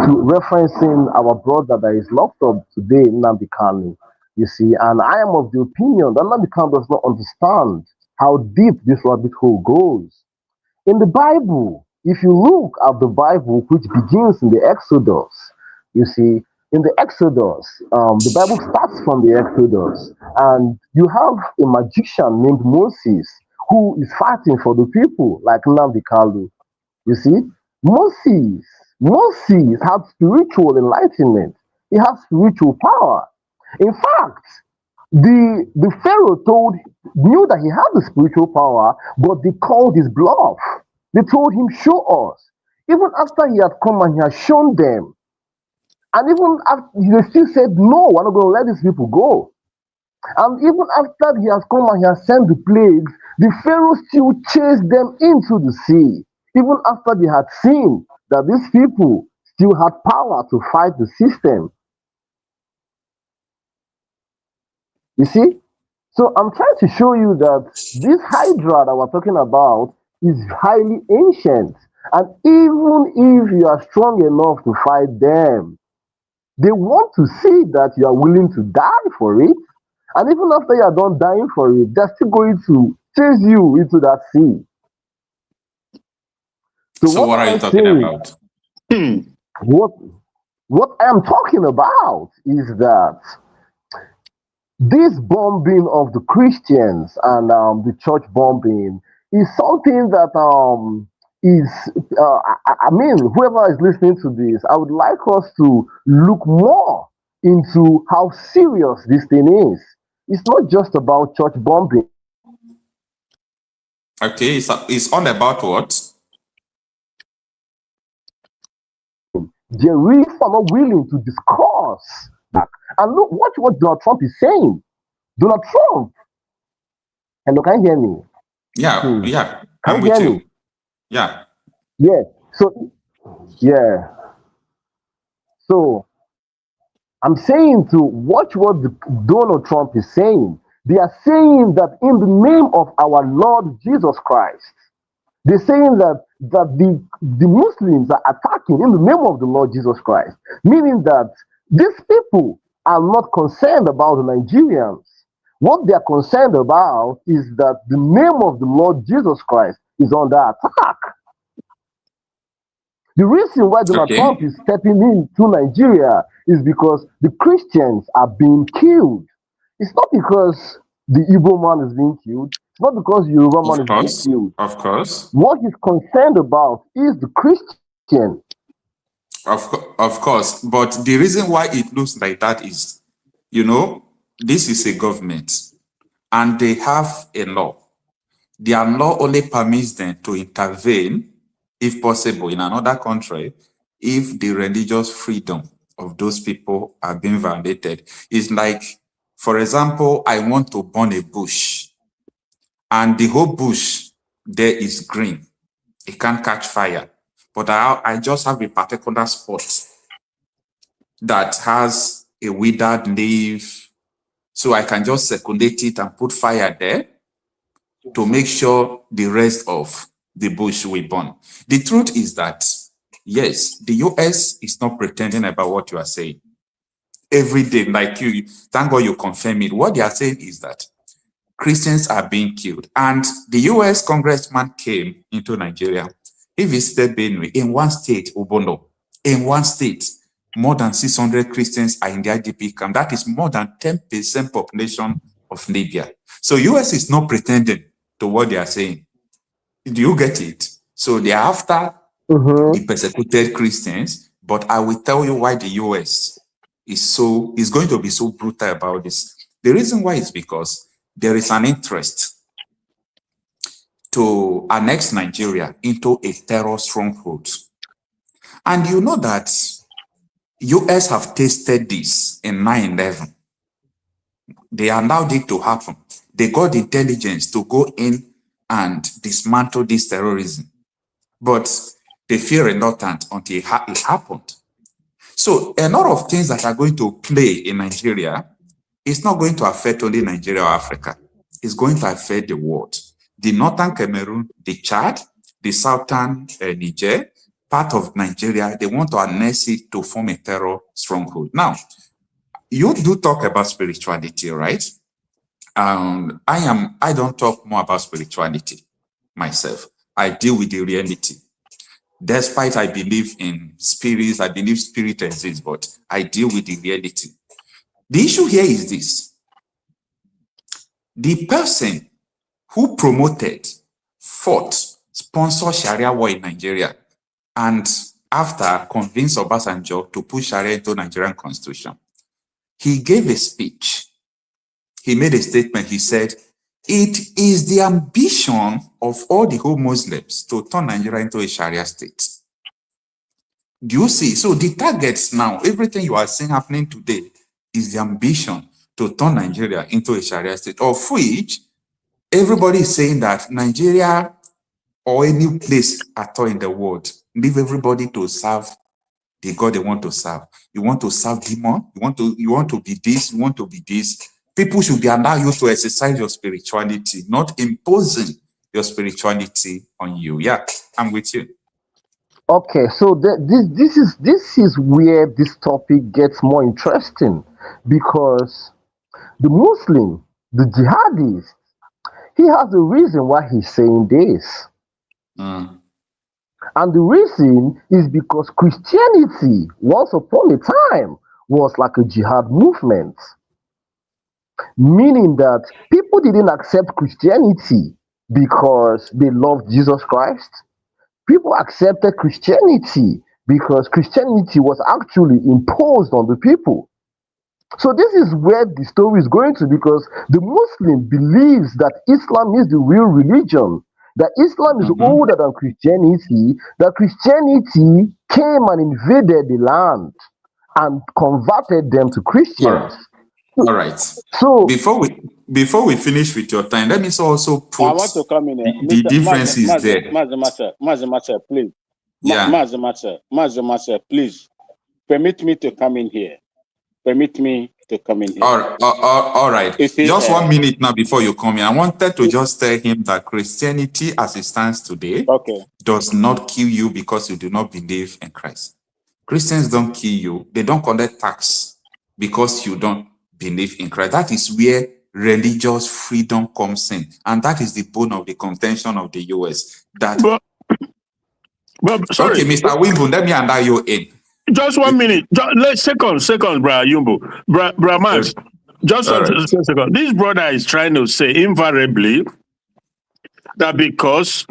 referencing our brother that is locked up today, Nnamdi Kanu. You see, and I am of the opinion that Nnamdi Kanu does not understand how deep this rabbit hole goes. In the Bible, if you look at the Bible, which begins in the Exodus, you see, in the Exodus, the Bible starts from the Exodus, and you have a magician named Moses who is fighting for the people, like Nnamdi Kanu. You see, Moses had spiritual enlightenment. he has spiritual power. In fact, the Pharaoh knew that he had the spiritual power, but they called his bluff. They told him, show us. Even after he had come and he had shown them, and even after they still said, no, we're not going to let these people go. And even after he has come and he has sent the plagues, the Pharaoh still chased them into the sea, even after they had seen that these people still had power to fight the system. You see? So I'm trying to show you that this Hydra that we're talking about is highly ancient. And even if you are strong enough to fight them, they want to see that you are willing to die for it. And even after you are done dying for it, they're still going to chase you into that sea. So what are you talking about? What I am talking about is that this bombing of the Christians and the church bombing is something that I mean, whoever is listening to this, I would like us to look more into how serious this thing is. It's not just about church bombing. Okay, it's all about what? They're really not willing to discuss that. And look, watch what Donald Trump is saying. Donald Trump. Hello, can you hear me? Yeah, yeah. Can I'm you with hear you. me? Yeah. Yeah. Yeah. So I'm saying to watch what Donald Trump is saying. They are saying that in the name of our Lord Jesus Christ, they're saying that the Muslims are attacking in the name of the Lord Jesus Christ, meaning that these people are not concerned about the Nigerians. What they are concerned about is that the name of the Lord Jesus Christ is under attack. The reason why Donald Trump is stepping into Nigeria is because the Christians are being killed. It's not because the Igbo man is being killed. It's not because the Yoruba man is being killed. Of course. What he's concerned about is the Christian. Of course. But the reason why it looks like that is, you know, this is a government and they have a law. Their law only permits them to intervene, if possible, in another country if the religious freedom of those people are being violated. It's like, for example, I want to burn a bush and the whole bush there is green. It can't catch fire. But I just have a particular spot that has a withered leaf. So I can just circulate it and put fire there to make sure the rest of the bush will burn. The truth is that, yes, the US is not pretending about what you are saying. Every day, like you, thank God you confirm it. What they are saying is that Christians are being killed. And the US congressman came into Nigeria. He visited Benue in one state, Obono. In one state, more than 600 Christians are in the IDP camp. That is more than 10% population of Libya. So US is not pretending to what they are saying. Do you get it? So they are after the persecuted Christians, but I will tell you why the US is going to be so brutal about this. The reason why is because there is an interest to annex Nigeria into a terror stronghold. And you know that US have tasted this in 9/11. They allowed it to happen. They got intelligence to go in and dismantle this terrorism. But they feel reluctant until it happened. So a lot of things that are going to play in Nigeria is not going to affect only Nigeria or Africa. It's going to affect the world. The northern Cameroon, the Chad, the southern Niger, part of Nigeria, they want to annex it to form a terror stronghold. Now, you do talk about spirituality, right? I don't talk more about spirituality myself. I deal with the reality. Despite I believe in spirits, I believe spirit exists, but I deal with the reality. The issue here is this. The person who promoted, fought, sponsored Sharia war in Nigeria, and after convinced Obasanjo to push Sharia into Nigerian constitution. He gave a speech. He made a statement. He said, "It is the ambition of all the whole Muslims to turn Nigeria into a Sharia state." Do you see? So the targets now, everything you are seeing happening today is the ambition to turn Nigeria into a Sharia state, of which everybody is saying that Nigeria or any place at all in the world, leave everybody to serve the God they want to serve. You want to serve demon, you want to be this, you want to be this. People should be allowed you to exercise your spirituality, not imposing your spirituality on you. Yeah, I'm with you. Okay, so this is where this topic gets more interesting, because the Muslim, the jihadist, he has a reason why he's saying this. And the reason is because Christianity, once upon a time, was like a jihad movement. Meaning that people didn't accept Christianity because they loved Jesus Christ. People accepted Christianity because Christianity was actually imposed on the people. So this is where the story is going to, because the Muslim believes that Islam is the real religion, that Islam is older than Christianity, that Christianity came and invaded the land and converted them to Christians. All right. So before we finish with your time, let me also put I want to come in here. the differences there. Mazamaster, please. Yeah. Mazamaster, please. Permit me to come in here. Permit me to come in here. All right. See, just 1 minute now before you come in. I wanted to just tell him that Christianity as it stands today does not kill you because you do not believe in Christ. Christians don't kill you. They don't collect tax because you don't believe in Christ. That is where religious freedom comes in. And that is the bone of the contention of the US. That sorry. Okay, Mr. Wimbo, let me allow you in. Just 1 minute. Second, Bra Yumbo. Bra Max. Just a second. This brother is trying to say invariably that because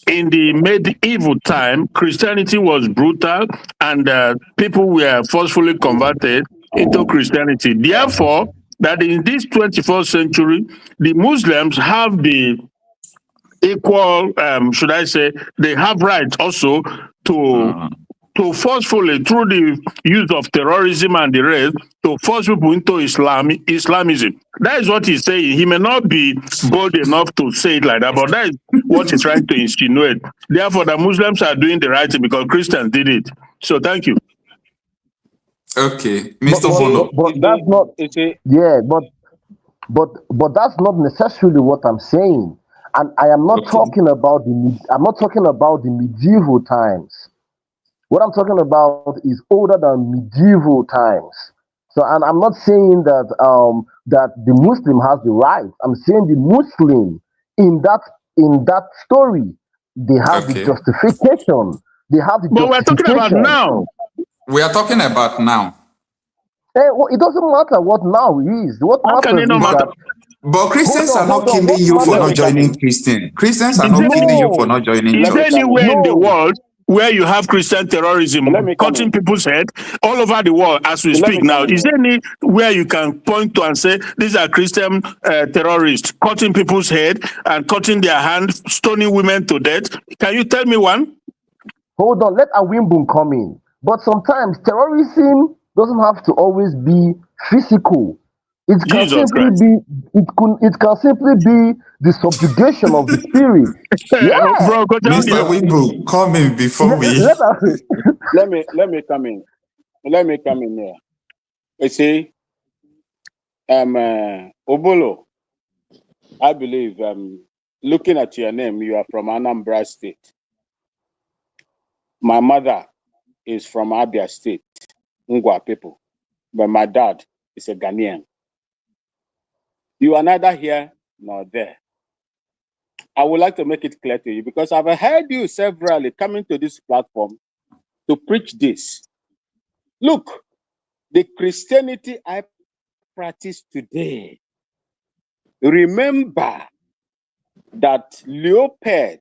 in the medieval time, Christianity was brutal and people were forcefully converted into Christianity. Therefore, that in this 21st century, the Muslims have the equal, should I say, they have rights also to forcefully, through the use of terrorism and the rest, to force people into Islamism. That is what he's saying. He may not be bold enough to say it like that, but that is what he's trying to insinuate. Therefore, the Muslims are doing the right thing because Christians did it. So thank you. Okay, Mr. Bono. But that's not. Yeah, but that's not necessarily what I'm saying. And I am not talking about the medieval times. What I'm talking about is older than medieval times. So, and I'm not saying that that the Muslim has the right. I'm saying the Muslim in that story, they have the justification. They have the But we're talking about now. We are talking about now. Well, it doesn't matter what now is. What matters is that. But Christians are not killing you for not joining Christian. Christians are not killing you for not joining church. Is there anywhere in the world where you have Christian terrorism cutting people's head all over the world as we speak now? Is there anywhere you can point to and say these are Christian terrorists cutting people's head and cutting their hand, stoning women to death? Can you tell me one? Hold on, let Awimbun come in. But sometimes terrorism doesn't have to always be physical. It can simply be the subjugation of the spirit. Yeah. Bro, Mr. Wimbo, come in before we. Let me come in. Let me come in here. You see, Obolo, I believe, looking at your name, you are from Anambra State. My mother is from Abia State, Ngwa people, but my dad is a Ghanaian. You are neither here nor there. I would like to make it clear to you because I've heard you severally coming to this platform to preach this. Look, the Christianity I practice today, remember that Leopold,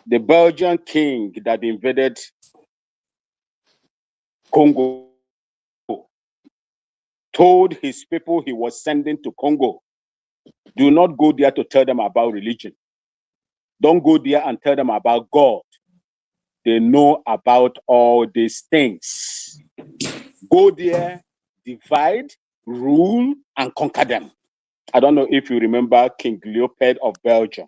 the Belgian king that invaded Congo, told his people he was sending to Congo, do not go there to tell them about religion. Don't go there and tell them about God. They know about all these things. Go there, divide, rule, and conquer them. I don't know if you remember King Leopold of Belgium.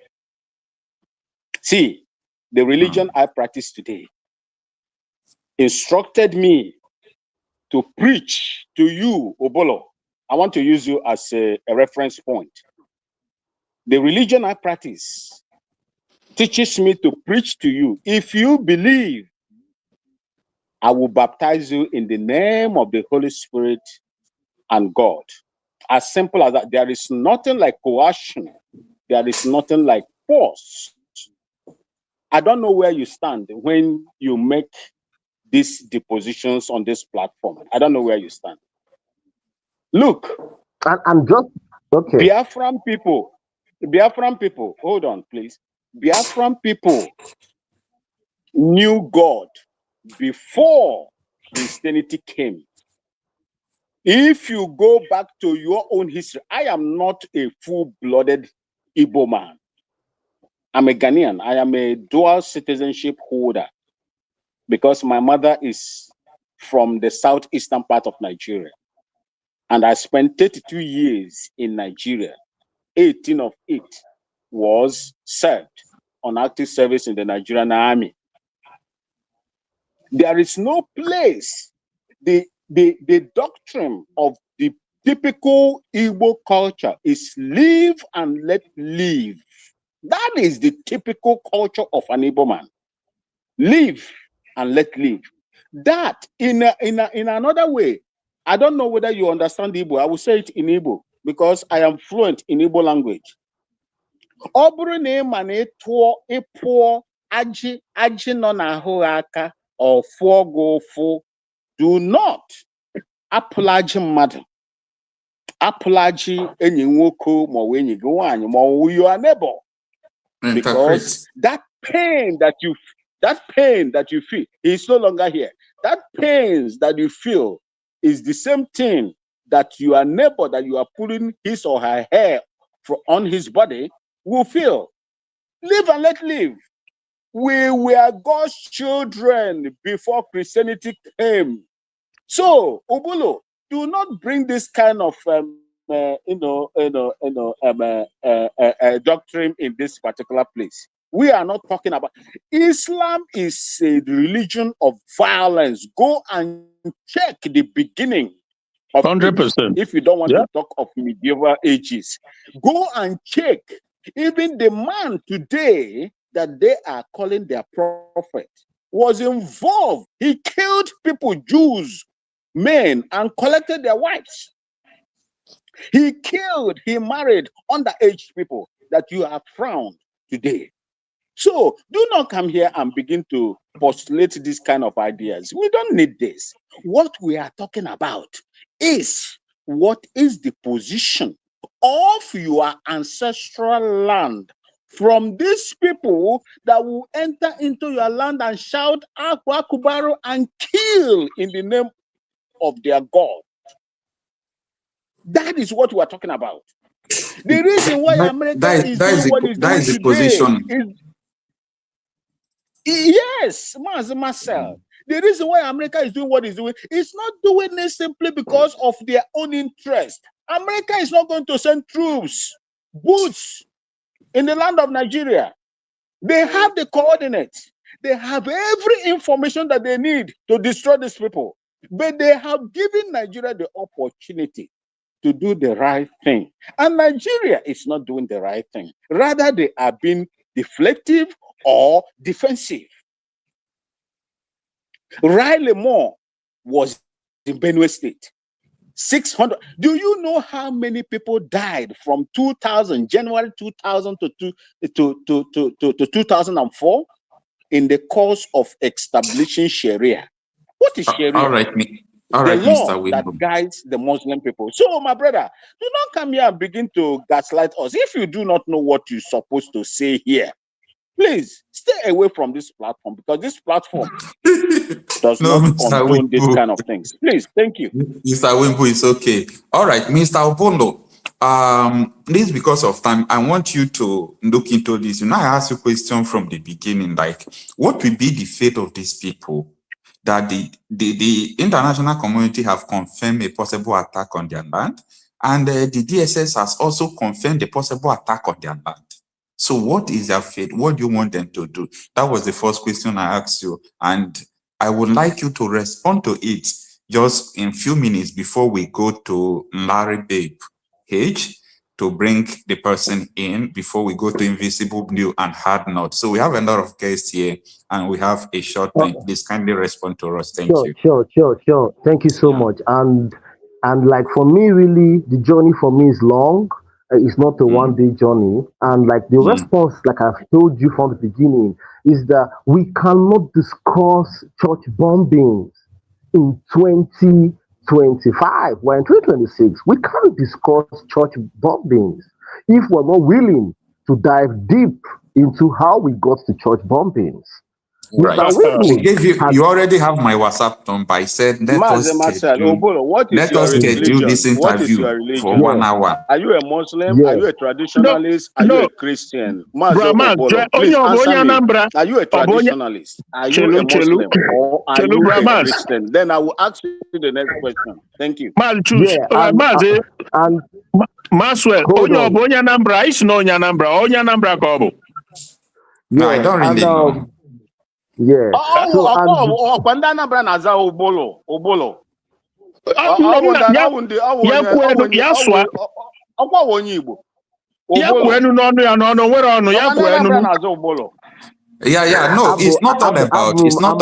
See, the religion I practice today instructed me to preach to you, Obolo. I want to use you as a reference point. The religion I practice teaches me to preach to you. If you believe, I will baptize you in the name of the Holy Spirit and God. As simple as that. There is nothing like coercion. There is nothing like force. I don't know where you stand when you make these depositions on this platform. I don't know where you stand. Look, I'm just okay. Biafran people, hold on, please. Biafran people knew God before Christianity came. If you go back to your own history, I am not a full-blooded Igbo man. I'm a Ghanaian. I am a dual citizenship holder because my mother is from the southeastern part of Nigeria. And I spent 32 years in Nigeria. 18 of it was served on active service in the Nigerian army. There is no place, the doctrine of the typical Igbo culture is live and let live. That is the typical culture of an Igbo man. Live and let live. That in another way, I don't know whether you understand Igbo. I will say it in Igbo because I am fluent in Igbo language. Aji no na aka or go. Do not applaji mmadụ. Applaji enyi nwoke ma ọ enyi gị nwaanyị ma ọ your neighbor. Because that pain that you feel is no longer here. That pain that you feel is the same thing that your neighbor that you are pulling his or her hair on his body will feel. Live and let live. We were God's children before Christianity came. So, Obulo, do not bring this kind of doctrine in this particular place. We are not talking about Islam. Is a religion of violence. Go and check the beginning of 100%. If you don't want to talk of medieval ages, go and check. Even the man today that they are calling their prophet was involved. He killed people, Jews, men, and collected their wives. He married underage people that you have frowned today. So do not come here and begin to postulate these kind of ideas. We don't need this. What we are talking about is what is the position of your ancestral land from these people that will enter into your land and shout Akwa Kubaru and kill in the name of their God. That is what we are talking about. The reason why America is doing what it's doing today is yes, Marcel. The reason why America is doing what it's doing is not doing it simply because of their own interest. America is not going to send troops, boots in the land of Nigeria. They have the coordinates. They have every information that they need to destroy these people. But they have given Nigeria the opportunity to do the right thing. And Nigeria is not doing the right thing. Rather, they are being deflective or defensive. Riley Moore was in Benue State. 600. Do you know how many people died from 2000, January 2000 to 2004 in the course of establishing Sharia? What is Sharia? All right, the law Mr. that guides the Muslim people. So, my brother, do not come here and begin to gaslight us. If you do not know what you're supposed to say here, please stay away from this platform, because this platform does No, not Mr. condone this Wimbo. kind of things. Please, thank you. Mr. Wimbo is okay. All right, Mr. Obono. This because of time, I want you to look into this. I asked you a question from the beginning, like, what will be the fate of these people that the international community have confirmed a possible attack on their land, and the DSS has also confirmed a possible attack on their land. So what is their fate? What do you want them to do? That was the first question I asked you, and I would like you to respond to it just in a few minutes before we go to Larry Babe H to bring the person in before we go to Invisible Blue and Hard Knot. So we have a lot of guests here and we have a short time. Please kindly respond to us. Thank you. Sure. Thank you so much. And like for me, really, the journey for me is long. It's not a one-day journey. And like the response, like I've told you from the beginning, is that we cannot discuss church bombings in 2025. We're in 2026. We can't discuss church bombings if we're not willing to dive deep into how we got to church bombings. Right. You already have my WhatsApp number. I said, let us schedule this interview for 1 hour. Are you a Muslim? Are you a traditionalist? Are you a Christian? Please answer me. Are you a traditionalist? Are you a Muslim? Or are you a Christian? Then I will ask you the next question. Thank you. Maswell, no, I don't really know. Yeah. Yeah. No, it's not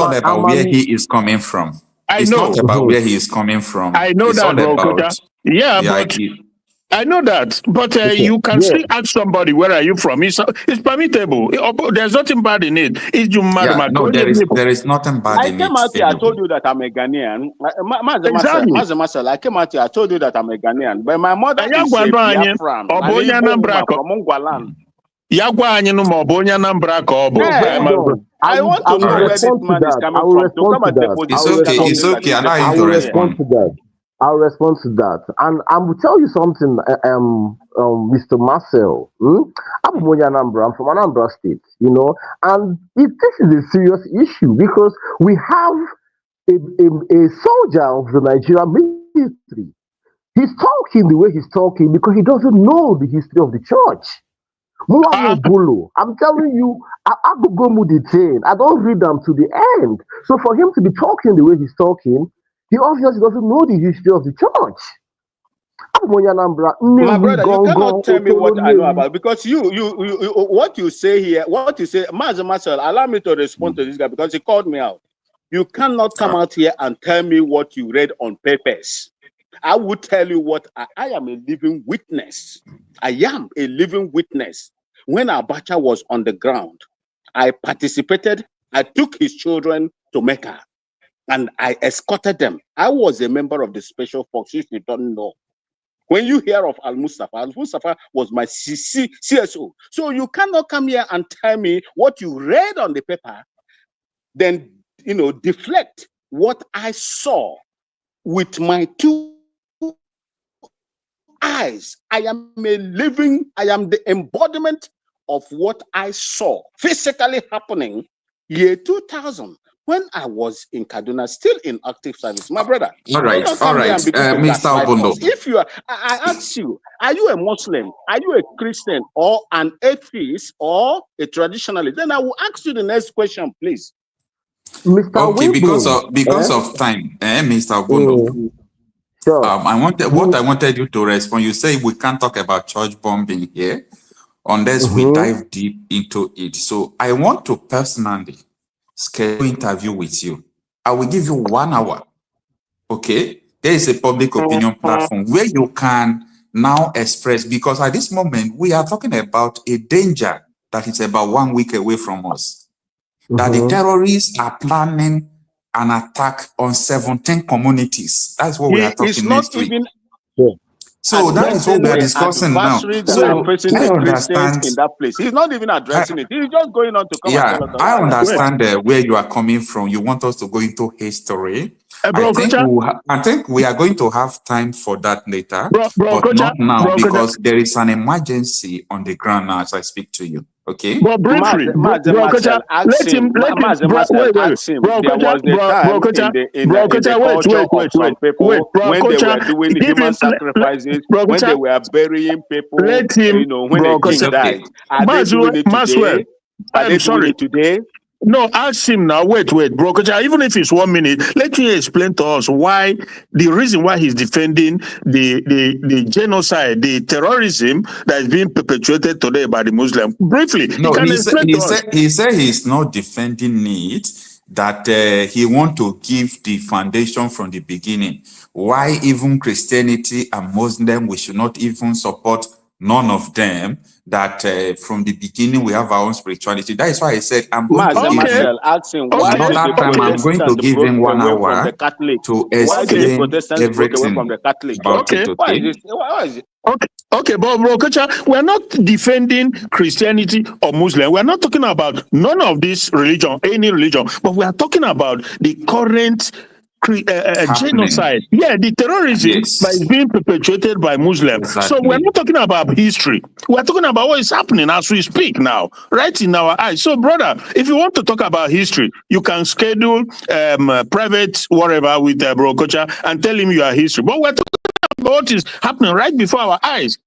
all about where he is coming from. It's not about where he is coming from. I know it's that, all bro. about, I know that, but you can still ask somebody, where are you from? It's permittable. There's nothing bad in it. No, there is nothing bad in it. I came out here, I told you that I'm a Ghanaian. Exactly. I came out here, I told you that I'm a Ghanaian. But my mother is a Biafran. From Ungwaland. I want to know where this man is coming from. It's okay. I will respond to that. I'll respond to that. And I will tell you something, Mr. Marcel. I'm from Anambra State, and this is a serious issue because we have a soldier of the Nigerian military. He's talking the way he's talking because he doesn't know the history of the church. I'm telling you, I could go detained. I don't read them to the end. So for him to be talking the way he's talking, he obviously doesn't know the history of the church. My brother, you cannot tell me what I know about because you what you say here, Marcel, allow me to respond to this guy because he called me out. You cannot come out here and tell me what you read on papers. I will tell you what I am a living witness. I am a living witness. When Abacha was on the ground, I participated. I took his children to Mecca and I escorted them. I was a member of the Special Force, if you don't know. When you hear of Al-Mustafa was my CSO. So you cannot come here and tell me what you read on the paper, then, deflect what I saw with my two eyes. I am the embodiment of what I saw physically happening year 2000 when I was in Kaduna, still in active service. My brother. All right. Mr. Obono. If you are, I ask you, are you a Muslim? Are you a Christian or an atheist or a traditionalist? Then I will ask you the next question, please. Mr. Okay, because of time, Mr. Obono. Sure. What I wanted you to respond. You say we can't talk about church bombing here unless we dive deep into it. So I want to personally schedule an interview with you. I will give you 1 hour. Okay, there is a public opinion platform where you can now express, because at this moment we are talking about a danger that is about 1 week away from us. That the terrorists are planning an attack on 17 communities. That's what we are talking next week. So that is what we are discussing now. So facing I the Christians understand. in that place. He's not even addressing it. He's just going on to come and tell us. I understand where you are coming from. You want us to go into history. I think we are going to have time for that later, but not now because there is an emergency on the ground now as I speak to you. Okay. But briefly, Marcel, ask him. There was a time in the culture of some people when they were doing human sacrifices, when they were burying people, when a king died. Are they doing it today? Are they doing it today? No, ask him now. Wait, bro. Even if it's 1 minute, let me explain to us why the reason why he's defending the genocide, the terrorism that is being perpetuated today by the Muslim. Briefly, no, he said he's not defending it. That he want to give the foundation from the beginning. Why even Christianity and Muslim we should not even support none of them. That from the beginning we have our own spirituality. That is why I said I'm going to give him another time. I'm going to give him 1 hour to explain everything about it. Okay, but bro, we're not defending Christianity or Muslim. We're not talking about none of this religion, any religion, but we are talking about the current genocide. Yeah, the terrorism that is being perpetuated by Muslims. Exactly. So we're not talking about history. We're talking about what is happening as we speak now, right in our eyes. So, brother, if you want to talk about history, you can schedule private whatever with Bro Kocha and tell him you are history. But we're talking about what is happening right before our eyes.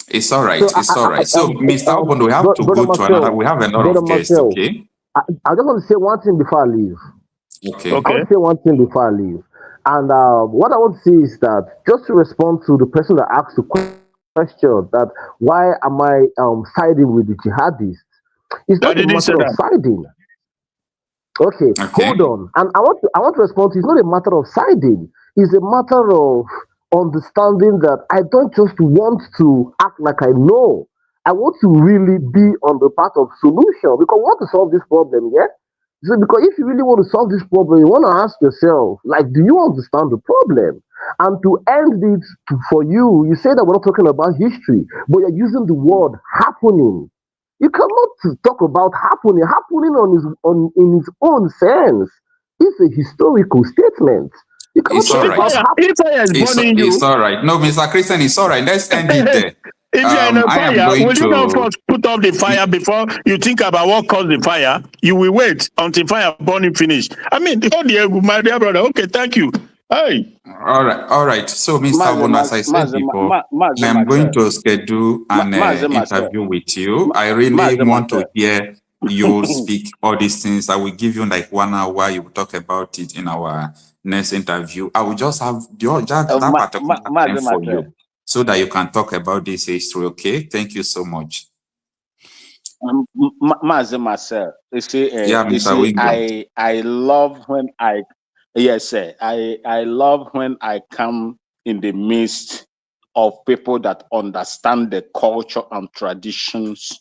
It's all right. It's all right. So, Mr. Obon, we have to go to another. We have a lot of guests, okay? I just want to say one thing before I leave. Okay. I want to say one thing before I leave. And what I want to say is that just to respond to the person that asked the question that why am I siding with the jihadists? It's not a matter of siding. Okay, hold on. And I want to respond to it's not a matter of siding. It's a matter of understanding that I don't just want to act like I know. I want to really be on the path of solution because we want to solve this problem, yeah? So because if you really want to solve this problem, you want to ask yourself, like, do you understand the problem? And to end it for you, you say that we're not talking about history, but you're using the word happening. You cannot talk about happening in its own sense. It's a historical statement. You cannot it's all right. It's all right. No, Mr. Christian, it's all right. Let's end it there. If you're in a fire, will you not first put off the fire before you think about what caused the fire? You will wait until fire burning finish. I mean, my dear brother, okay, thank you. Hey. All right. So, Mr. Obon, as I said before, I'm going to schedule an interview with you. I really want to hear you speak all these things. I will give you like 1 hour. You will talk about it in our next interview. I will just have that particular time for you, so that you can talk about this history, okay? Thank you so much. Marcel, you see, I love when I love when I come in the midst of people that understand the culture and traditions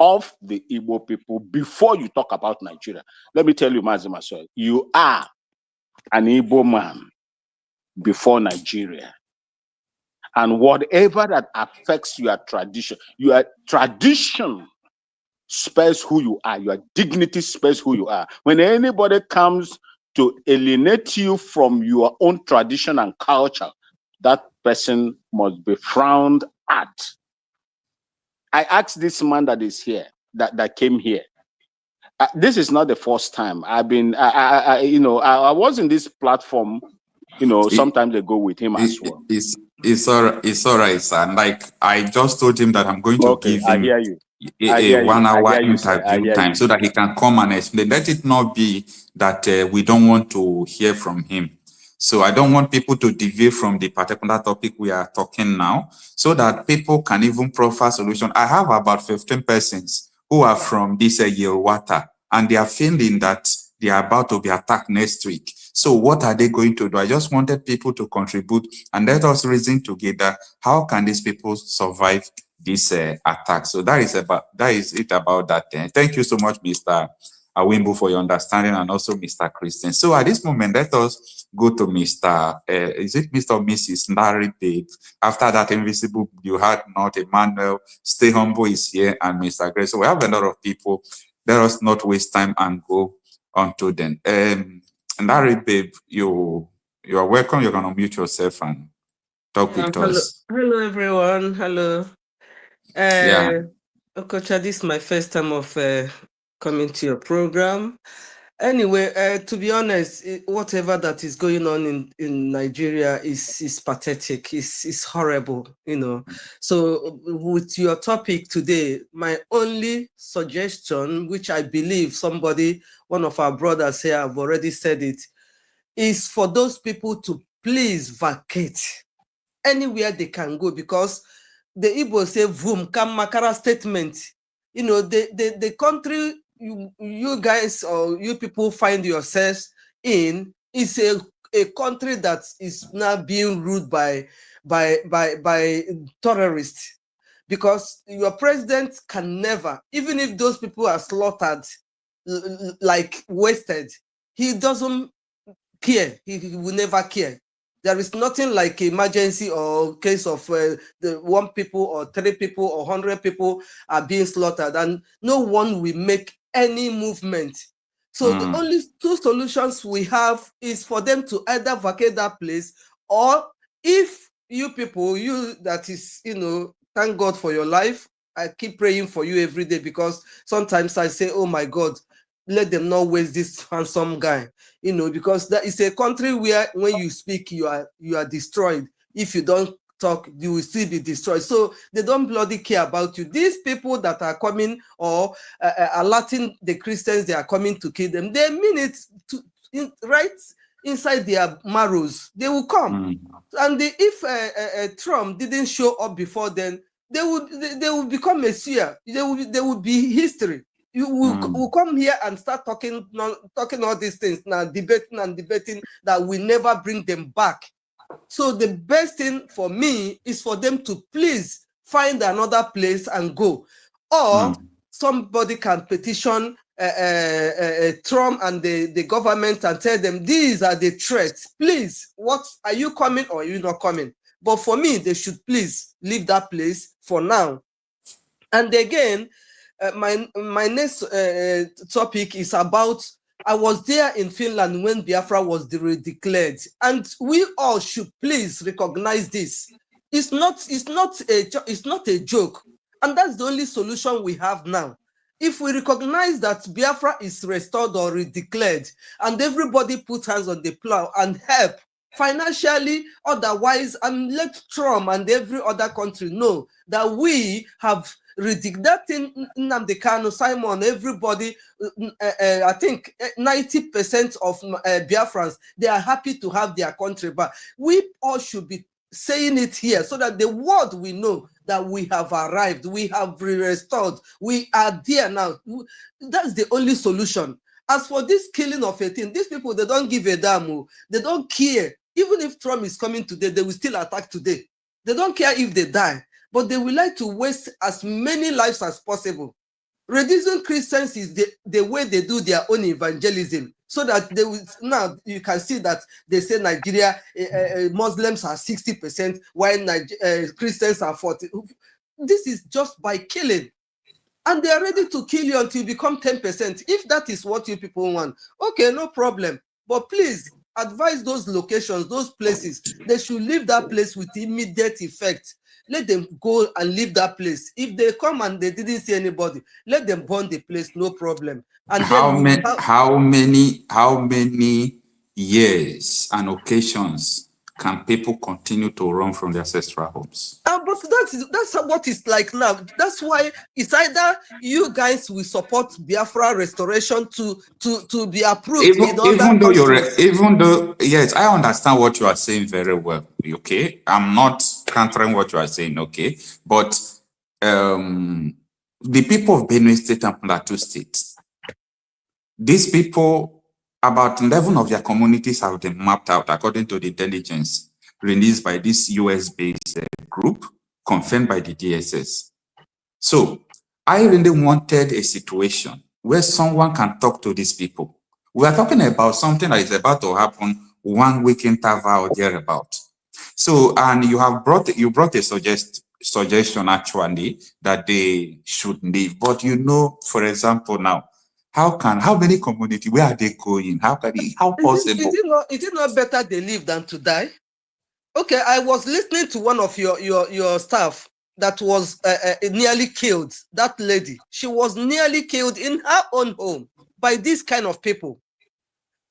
of the Igbo people before you talk about Nigeria. Let me tell you, Marcel, you are an Igbo man before Nigeria. And whatever that affects your tradition spells who you are. Your dignity spells who you are. When anybody comes to alienate you from your own tradition and culture, that person must be frowned at. I asked this man that is here, that came here. This is not the first time I've been. I was in this platform, sometimes ago with him as well. It's all right, sir. Like I just told him that I'm going to give him a 1 hour interview time so that he can come and explain. Let it not be that we don't want to hear from him. So I don't want people to deviate from the particular topic we are talking now, so that people can even proffer solution. I have about 15 persons who are from this Yelwata, and they are feeling that they are about to be attacked next week. So what are they going to do? I just wanted people to contribute and let us reason together. How can these people survive this attack? So that is it about that. Thank you so much, Mr. Awimbu, for your understanding, and also Mr. Christian. So at this moment, let us go to Mr. Is it Mr. or Mrs. Nari Babe? After that, Invisible, you had not Emmanuel, Stay Humble is here, and Mr. Grace. So we have a lot of people. Let us not waste time and go on to them. Nari Babe, you are welcome. You're going to mute yourself and talk with Hello, us. hello everyone. Hello. Yeah. Okocha, this is my first time of coming to your program. Anyway, to be honest, whatever that is going on in Nigeria is pathetic. It's horrible, you know. So with your topic today, my only suggestion, which I believe one of our brothers here have already said it, is for those people to please vacate anywhere they can go, because the Igbo say "Vum kam makara" statement. You know, the country you guys or you people find yourselves in is a country that is now being ruled by terrorists, because your president can never, even if those people are slaughtered, like wasted, he doesn't care. He will never care. There is nothing like emergency or case of the 1 people or 3 people or 100 people are being slaughtered, and no one will make any movement. So the only 2 solutions we have is for them to either vacate that place, or if you people, you that is, you know, thank God for your life. I keep praying for you every day, because sometimes I say, oh my God, let them not waste this handsome guy, you know, because that is a country where when you speak, you are destroyed. If you don't talk, you will still be destroyed. So they don't bloody care about you. These people that are coming or alerting the Christians they are coming to kill them, they mean it right inside their marrows. They will come. And if Trump didn't show up before then, they would become Messiah. They would be history. You will come here and start talking all these things now, debating that we never bring them back. So the best thing for me is for them to please find another place and go, or somebody can petition Trump and the government and tell them these are the threats. Please, what are you coming or are you not coming? But for me, they should please leave that place for now. And again, my next topic is about, I was there in Finland when Biafra was declared, and we all should please recognize this. It's not a joke, and that's the only solution we have now. If we recognize that Biafra is restored or declared, and everybody put hands on the plow and help financially, otherwise, and let Trump and every other country know that we have that thing, Nnamdi Kanu, Simon, everybody, I think 90% of Biafrans, they are happy to have their country back. We all should be saying it here so that the world will know that we have arrived, we have restored, we are there now. That's the only solution. As for this killing of 18, these people, they don't give a damn. They don't care. Even if Trump is coming today, they will still attack today. They don't care if they die, but they will like to waste as many lives as possible. Reducing Christians is the way they do their own evangelism, so that they will, now you can see that they say Nigeria, Muslims are 60%, while Christians are 40%. This is just by killing. And they are ready to kill you until you become 10%. If that is what you people want, okay, no problem. But please advise those locations, those places, they should leave that place with immediate effect. Let them go and leave that place. If they come and they didn't see anybody, let them burn the place, no problem. And how many years and occasions can people continue to run from their ancestral homes? But that's what it's like now. That's why it's either you guys will support Biafra restoration to be approved. Even though, yes, I understand what you are saying very well. Okay, I'm not countering what you are saying. Okay, but the people of Benue State and Plateau State, these people, about 11 of their communities have been mapped out according to the intelligence released by this US-based group, confirmed by the DSS. So I really wanted a situation where someone can talk to these people. We are talking about something that is about to happen 1 week interval or thereabout. So, and you brought a suggestion actually that they should leave. But you know, for example, now, how many community, where are they going? How possible? Is it not better they live than to die? Okay, I was listening to one of your staff that was nearly killed. That lady, she was nearly killed in her own home by these kind of people.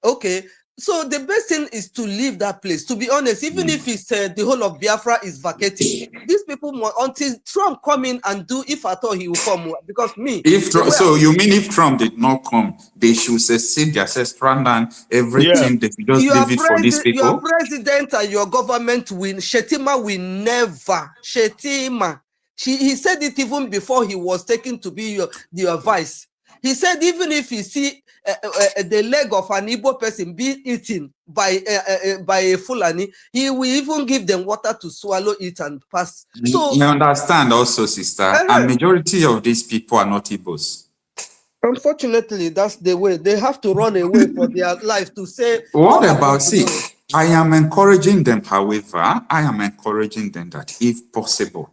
Okay, so the best thing is to leave that place. To be honest, even if it's the whole of Biafra is vacating, these people until Trump come in and do, if at all he will come, because me. So you mean if Trump did not come, they should secede their ancestral land, everything, they should just leave it for these people? Your president and your government Shetima will never. Shetima. He said it even before he was taken to be your vice. He said even if you see the leg of an Igbo person being eaten by a Fulani, he will even give them water to swallow it and pass. So you understand also, sister, and majority of these people are not Igbos. Unfortunately, that's the way. They have to run away for their life to say. What about, see, I am encouraging them, however, I am encouraging them that if possible,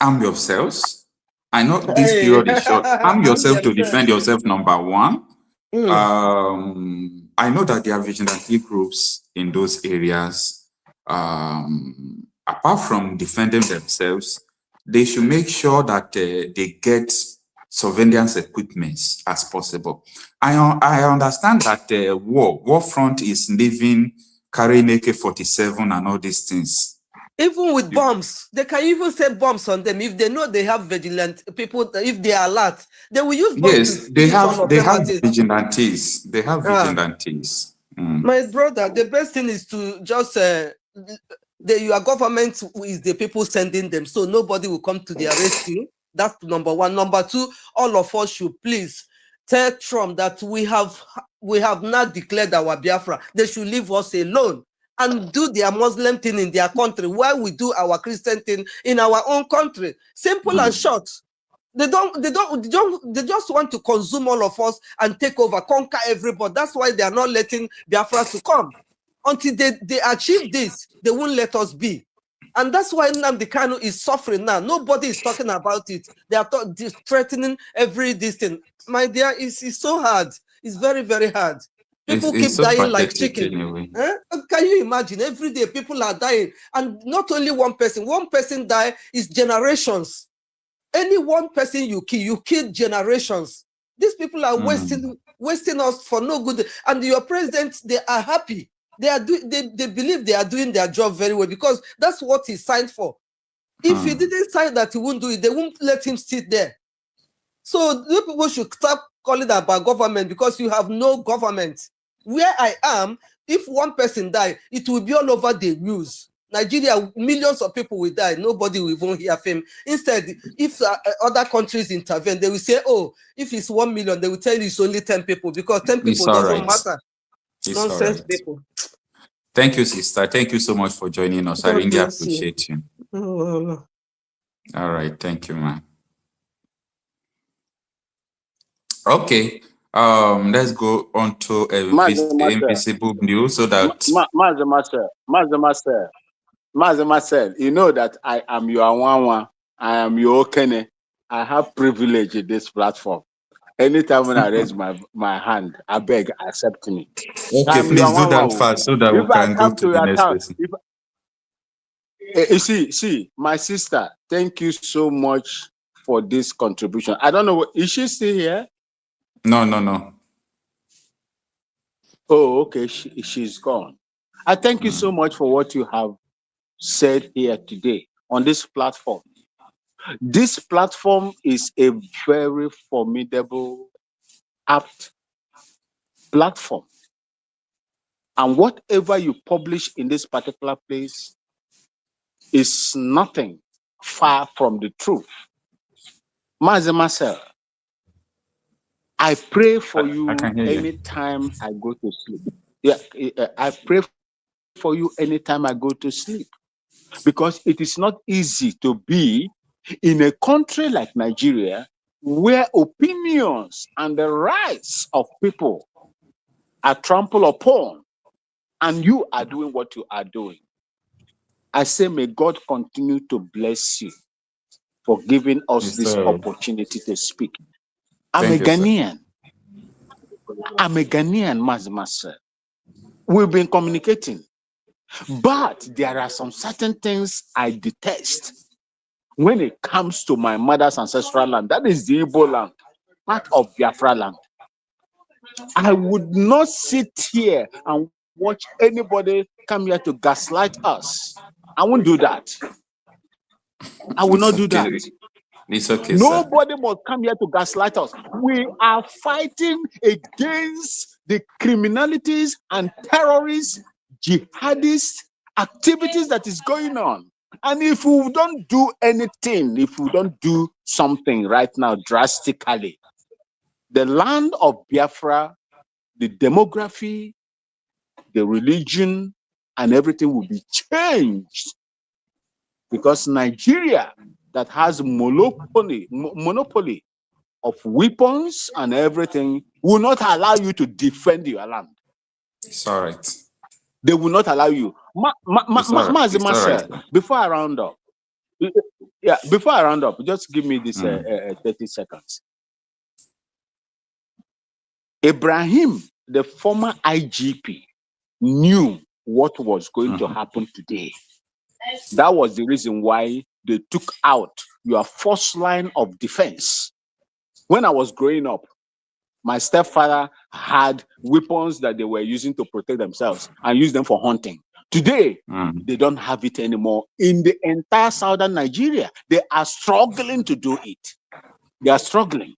arm yourselves. I know this period is short. Arm yourself to defend yourself, number one. I know that there are vigilante groups in those areas. Apart from defending themselves, they should make sure that they get surveillance equipment as possible. I understand that the war front is living, carrying AK-47 and all these things. Even with bombs, they can even set bombs on them. If they know they have vigilant people, if they are alert, they will use bombs. Yes, they have vigilantes. They have vigilantes. My brother, the best thing is to just your government is the people sending them, so nobody will come to their rescue. That's number one. Number two, all of us should please tell Trump that we have not declared our Biafra. They should leave us alone and do their Muslim thing in their country while we do our Christian thing in our own country. Simple and short. They just want to consume all of us and take over, conquer everybody. That's why they are not letting Biafra to come. Until they achieve this, they won't let us be. And that's why Nnamdi Kanu is suffering now. Nobody is talking about it. They are threatening every distance. My dear, it's so hard. It's very, very hard. People keep dying like chicken. Anyway. Can you imagine? Every day people are dying. And not only one person. One person die is generations. Any one person you kill generations. These people are wasting us for no good. And your president, they are happy. They believe they are doing their job very well because that's what he signed for. If he didn't sign that he won't do it, they won't let him sit there. So you people should stop calling about government because you have no government. Where I am, if one person die, it will be all over the news. Nigeria, millions of people will die. Nobody will even hear him. Instead, if other countries intervene, they will say, oh, if it's 1 million, they will tell you it's only 10 people because 10 people doesn't matter. Nonsense people. Thank you, sister. Thank you so much for joining us. I really appreciate you. Oh. All right. Thank you, man. Okay. Let's go on to invisible news so that Master Marcel, you know that I am your Wanwa, I am your Okene. I have privilege in this platform. Anytime when I raise my hand, I beg, accept me. Okay, please do that fast so that we can go to the next person. You see, my sister, thank you so much for this contribution. I don't know, is she still here? No. Oh, okay, she's gone. I thank you so much for what you have said here today on this platform. This platform is a very formidable, apt platform. And whatever you publish in this particular place is nothing far from the truth. Master Marcel, I pray for you anytime I go to sleep. Yeah, I pray for you anytime I go to sleep. Because it is not easy to be in a country like Nigeria where opinions and the rights of people are trampled upon, and you are doing what you are doing. I say, may God continue to bless you for giving us this opportunity to speak. I'm a Ghanaian. I'm a Ghanaian, Mazimasa. We've been communicating, but there are some certain things I detest when it comes to my mother's ancestral land. That is the Igbo land, part of Biafra land. I would not sit here and watch anybody come here to gaslight us. I won't do that. I will not do that. It's okay, Nobody must come here to gaslight us. We are fighting against the criminalities and terrorist, jihadist activities that is going on. And if we don't do anything, if we don't do something right now drastically, the land of Biafra, the demography, the religion, and everything will be changed. Because Nigeria, that has monopoly of weapons and everything, will not allow you to defend your land. It's all right. They will not allow you. Before I round up, just give me this 30 seconds. Ibrahim, the former IGP, knew what was going to happen today. That was the reason why they took out your first line of defense. When I was growing up, my stepfather had weapons that they were using to protect themselves and use them for hunting. Today, they don't have it anymore. In the entire southern Nigeria, they are struggling to do it. They are struggling.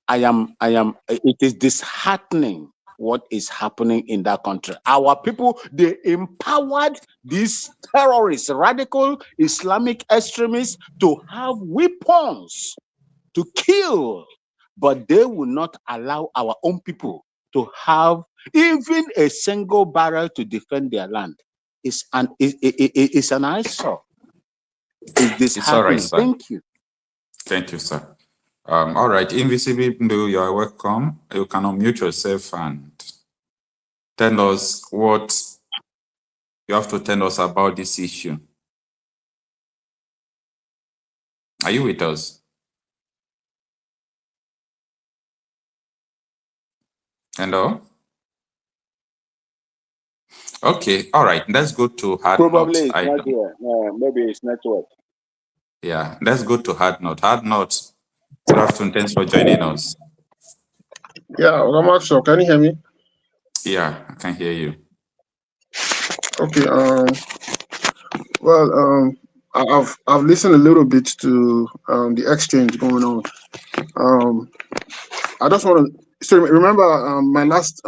It is disheartening what is happening in that country. Our people, they empowered these terrorists, radical Islamic extremists, to have weapons to kill, but they will not allow our own people to have even a single barrel to defend their land. It's an eyesore. It's disheartening. It's all right, sir. Thank you. Thank you, sir. All right, Invisible, you are welcome. You can unmute yourself and tell us what you have to tell us about this issue. Are you with us? Hello? Okay, all right, let's go to hard Probably note. it's not here. Maybe it's network. Yeah, let's go to hard note. Hard note, good afternoon, thanks for joining us. Yeah, Ramacho, can you hear me? Yeah, I can hear you. Okay. Well, I've listened a little bit to the exchange going on. I just want to remember my last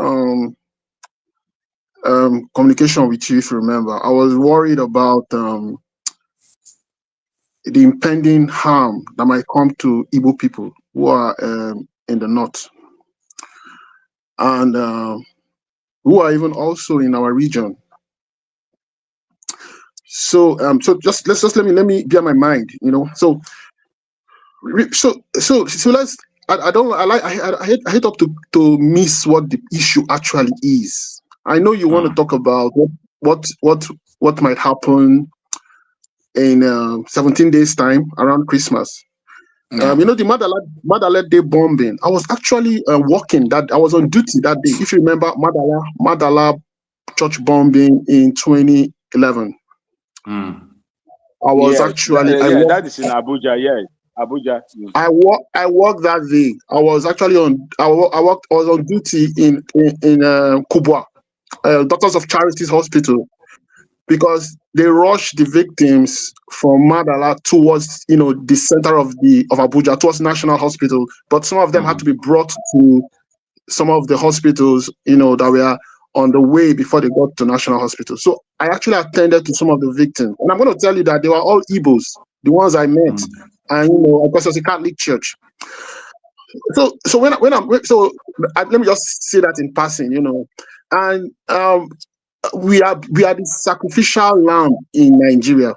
communication with you. If you remember, I was worried about the impending harm that might come to Igbo people who are in the north, and who are even also in our region. So just let me bear my mind, So let's. I hate up to miss what the issue actually is. I know you want to talk about what might happen in 17 days time around Christmas. The Madala Day bombing. I was actually working that. I was on duty that day. If you remember Madala church bombing in 2011. I was actually that is in Abuja. Yes, Abuja. I worked that day. I was actually I was on duty in Kubwa, Doctors of Charities Hospital, because they rushed the victims from Madala towards the center of Abuja, towards National Hospital. But some of them had to be brought to some of the hospitals that were on the way before they got to National Hospital. So I actually attended to some of the victims, and I'm going to tell you that they were all Igbos, the ones I met, and of course, it's a Catholic church. So let me just say that in passing, and we are the sacrificial lamb in Nigeria.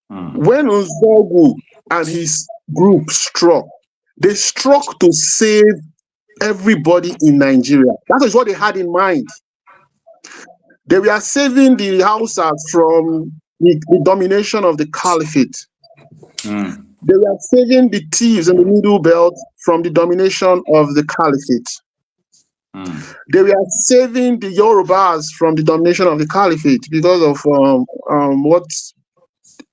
When Nzogu and his group struck. They struck to save everybody in Nigeria. That is what they had in mind. They were saving the Hausas from the domination of the Caliphate. They were saving the thieves in the Middle Belt from the domination of the Caliphate. They were saving the Yorubas from the domination of the Caliphate because of what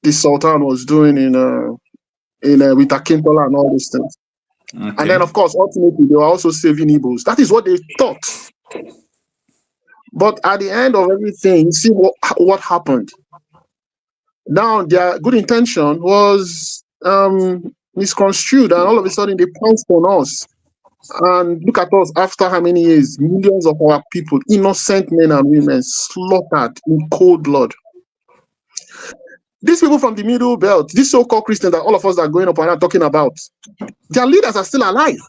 the Sultan was doing with Akintola and all these things. And then, of course, ultimately, they were also saving Igbos. That is what they thought. But at the end of everything, you see what happened. Now, their good intention was misconstrued, and all of a sudden, they pounced on us. And look at us after how many years? Millions of our people, innocent men and women, slaughtered in cold blood. These people from the Middle Belt, these so-called Christians that all of us are going up and are talking about, their leaders are still alive.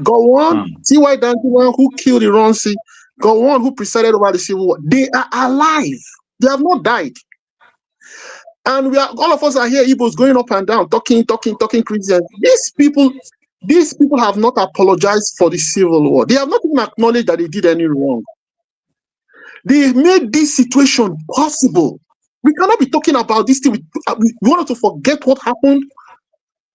Go on, T.Y. Dantiwan, who killed Ironsi, go on, who presided over the Civil War. They are alive. They have not died. And all of us are here, Igbos, going up and down, talking Christians. These people have not apologized for the Civil War. They have not even acknowledged that they did any wrong. They made this situation possible. We cannot be talking about this thing. We want to forget what happened.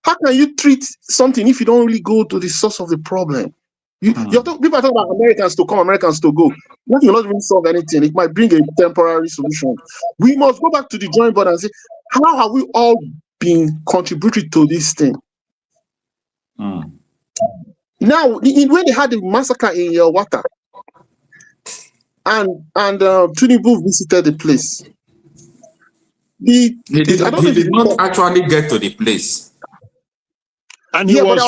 How can you treat something if you don't really go to the source of the problem? People are talking about Americans to come, Americans to go. That will not even solve anything. It might bring a temporary solution. We must go back to the drawing board and say, how have we all been contributing to this thing? Now, when they had the massacre in Yelwata, and Tinubu visited the place, he did not actually get to the place, and he was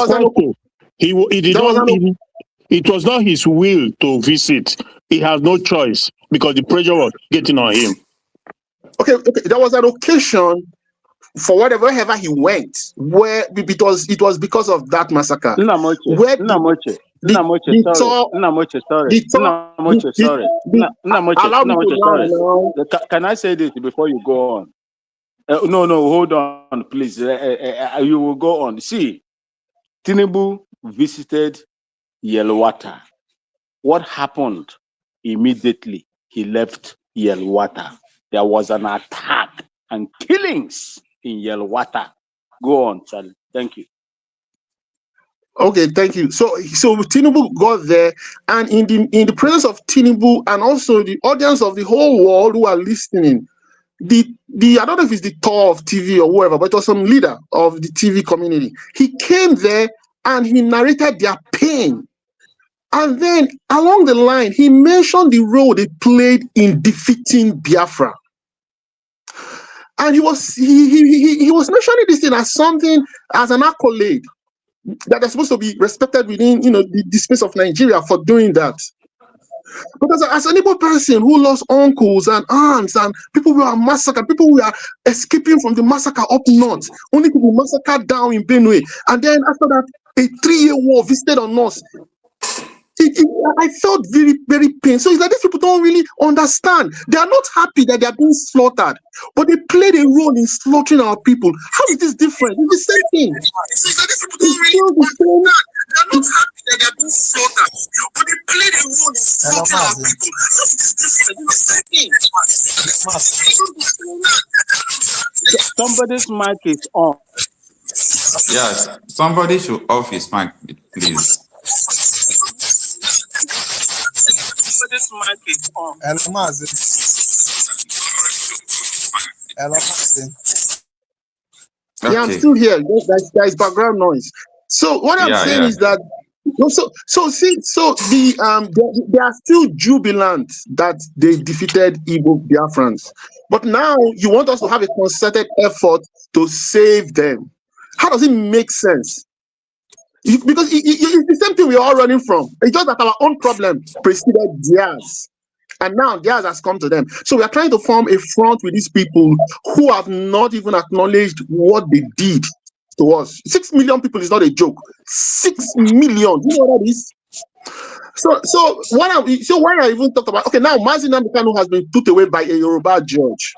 it was not his will to visit. He has no choice because the pressure was getting on him. Okay. There was an occasion for wherever he went, where it was because of that maccacre. Can I say this before you go on? No, hold on, please. You will go on. See, Tinubu visited Yelwata. What happened immediately? He left Yelwata. There was an attack and killings in Yelwata. Go on, Charlie. Thank you. Okay, thank you. So Tinubu got there, and in the presence of Tinubu and also the audience of the whole world who are listening, I don't know if it's the tour of TV or whoever, but it was some leader of the TV community. He came there and he narrated their pain. And then along the line, he mentioned the role they played in defeating Biafra. And he was mentioning this thing as something, as an accolade that is supposed to be respected within the space of Nigeria for doing that. Because as an Igbo person who lost uncles and aunts and people who are massacred, people who are escaping from the massacre up north, only to be massacred down in Benue, and then after that, a 3-year war visited on us. I felt very, very pained. So it's like these people don't really understand. They are not happy that they are being slaughtered, but they played a role in slaughtering our people. How is this different? It's the same thing. It's like these people don't really understand. They are not happy that they are being slaughtered, but they played a role in slaughtering our people. How is this different? It's the same thing. Somebody's mic is on. Yes, somebody should off his mic, please. Somebody's mic is on. Okay. Yeah, I'm still here. There's background noise. So what I'm saying is that they are still jubilant that they defeated Igbo Biafrans. But now you want us to have a concerted effort to save them. How does it make sense? Because it's the same thing we're all running from. It's just that our own problem preceded theirs. And now theirs has come to them. So we are trying to form a front with these people who have not even acknowledged what they did to us. 6 million people is not a joke. 6 million. You know what that is? So when I even talked about, okay, now Nnamdi Kanu has been put away by a Yoruba judge.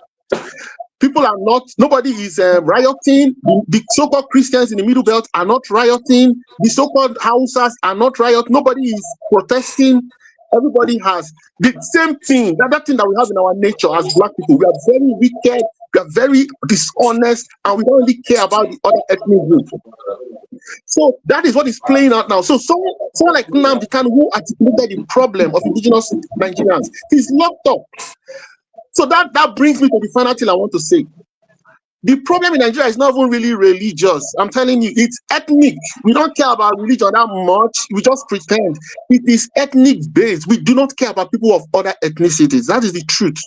People are not, nobody is rioting. The so-called Christians in the Middle Belt are not rioting. The so-called Hausas are not rioting. Nobody is protesting. Everybody has the same thing, that thing that we have in our nature as Black people. We are very wicked, we are very dishonest, and we don't really care about the other ethnic group. So that is what is playing out now. So someone like Nnamdi Kanu, who articulated the problem of indigenous Nigerians, he's locked up. So that brings me to the final thing I want to say. The problem in Nigeria is not even really religious. I'm telling you, it's ethnic. We don't care about religion that much. We just pretend. It is ethnic based. We do not care about people of other ethnicities. That is the truth.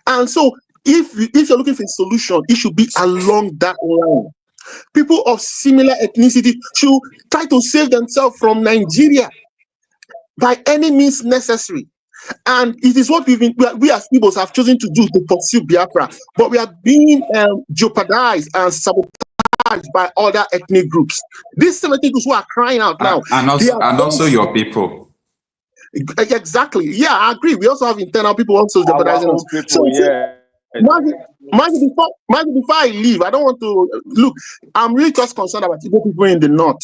And so if you're looking for a solution, it should be along that line. People of similar ethnicity should try to save themselves from Nigeria by any means necessary. And it is what we as Igbos have chosen to do, to pursue Biafra. But we are being jeopardized and sabotaged by other ethnic groups. These same ethnic groups who are crying out now. And also your people. Exactly. Yeah, I agree. We also have internal people also jeopardizing us. So, yeah. Maggie, before I leave, I don't want to look. I'm really just concerned about people in the north.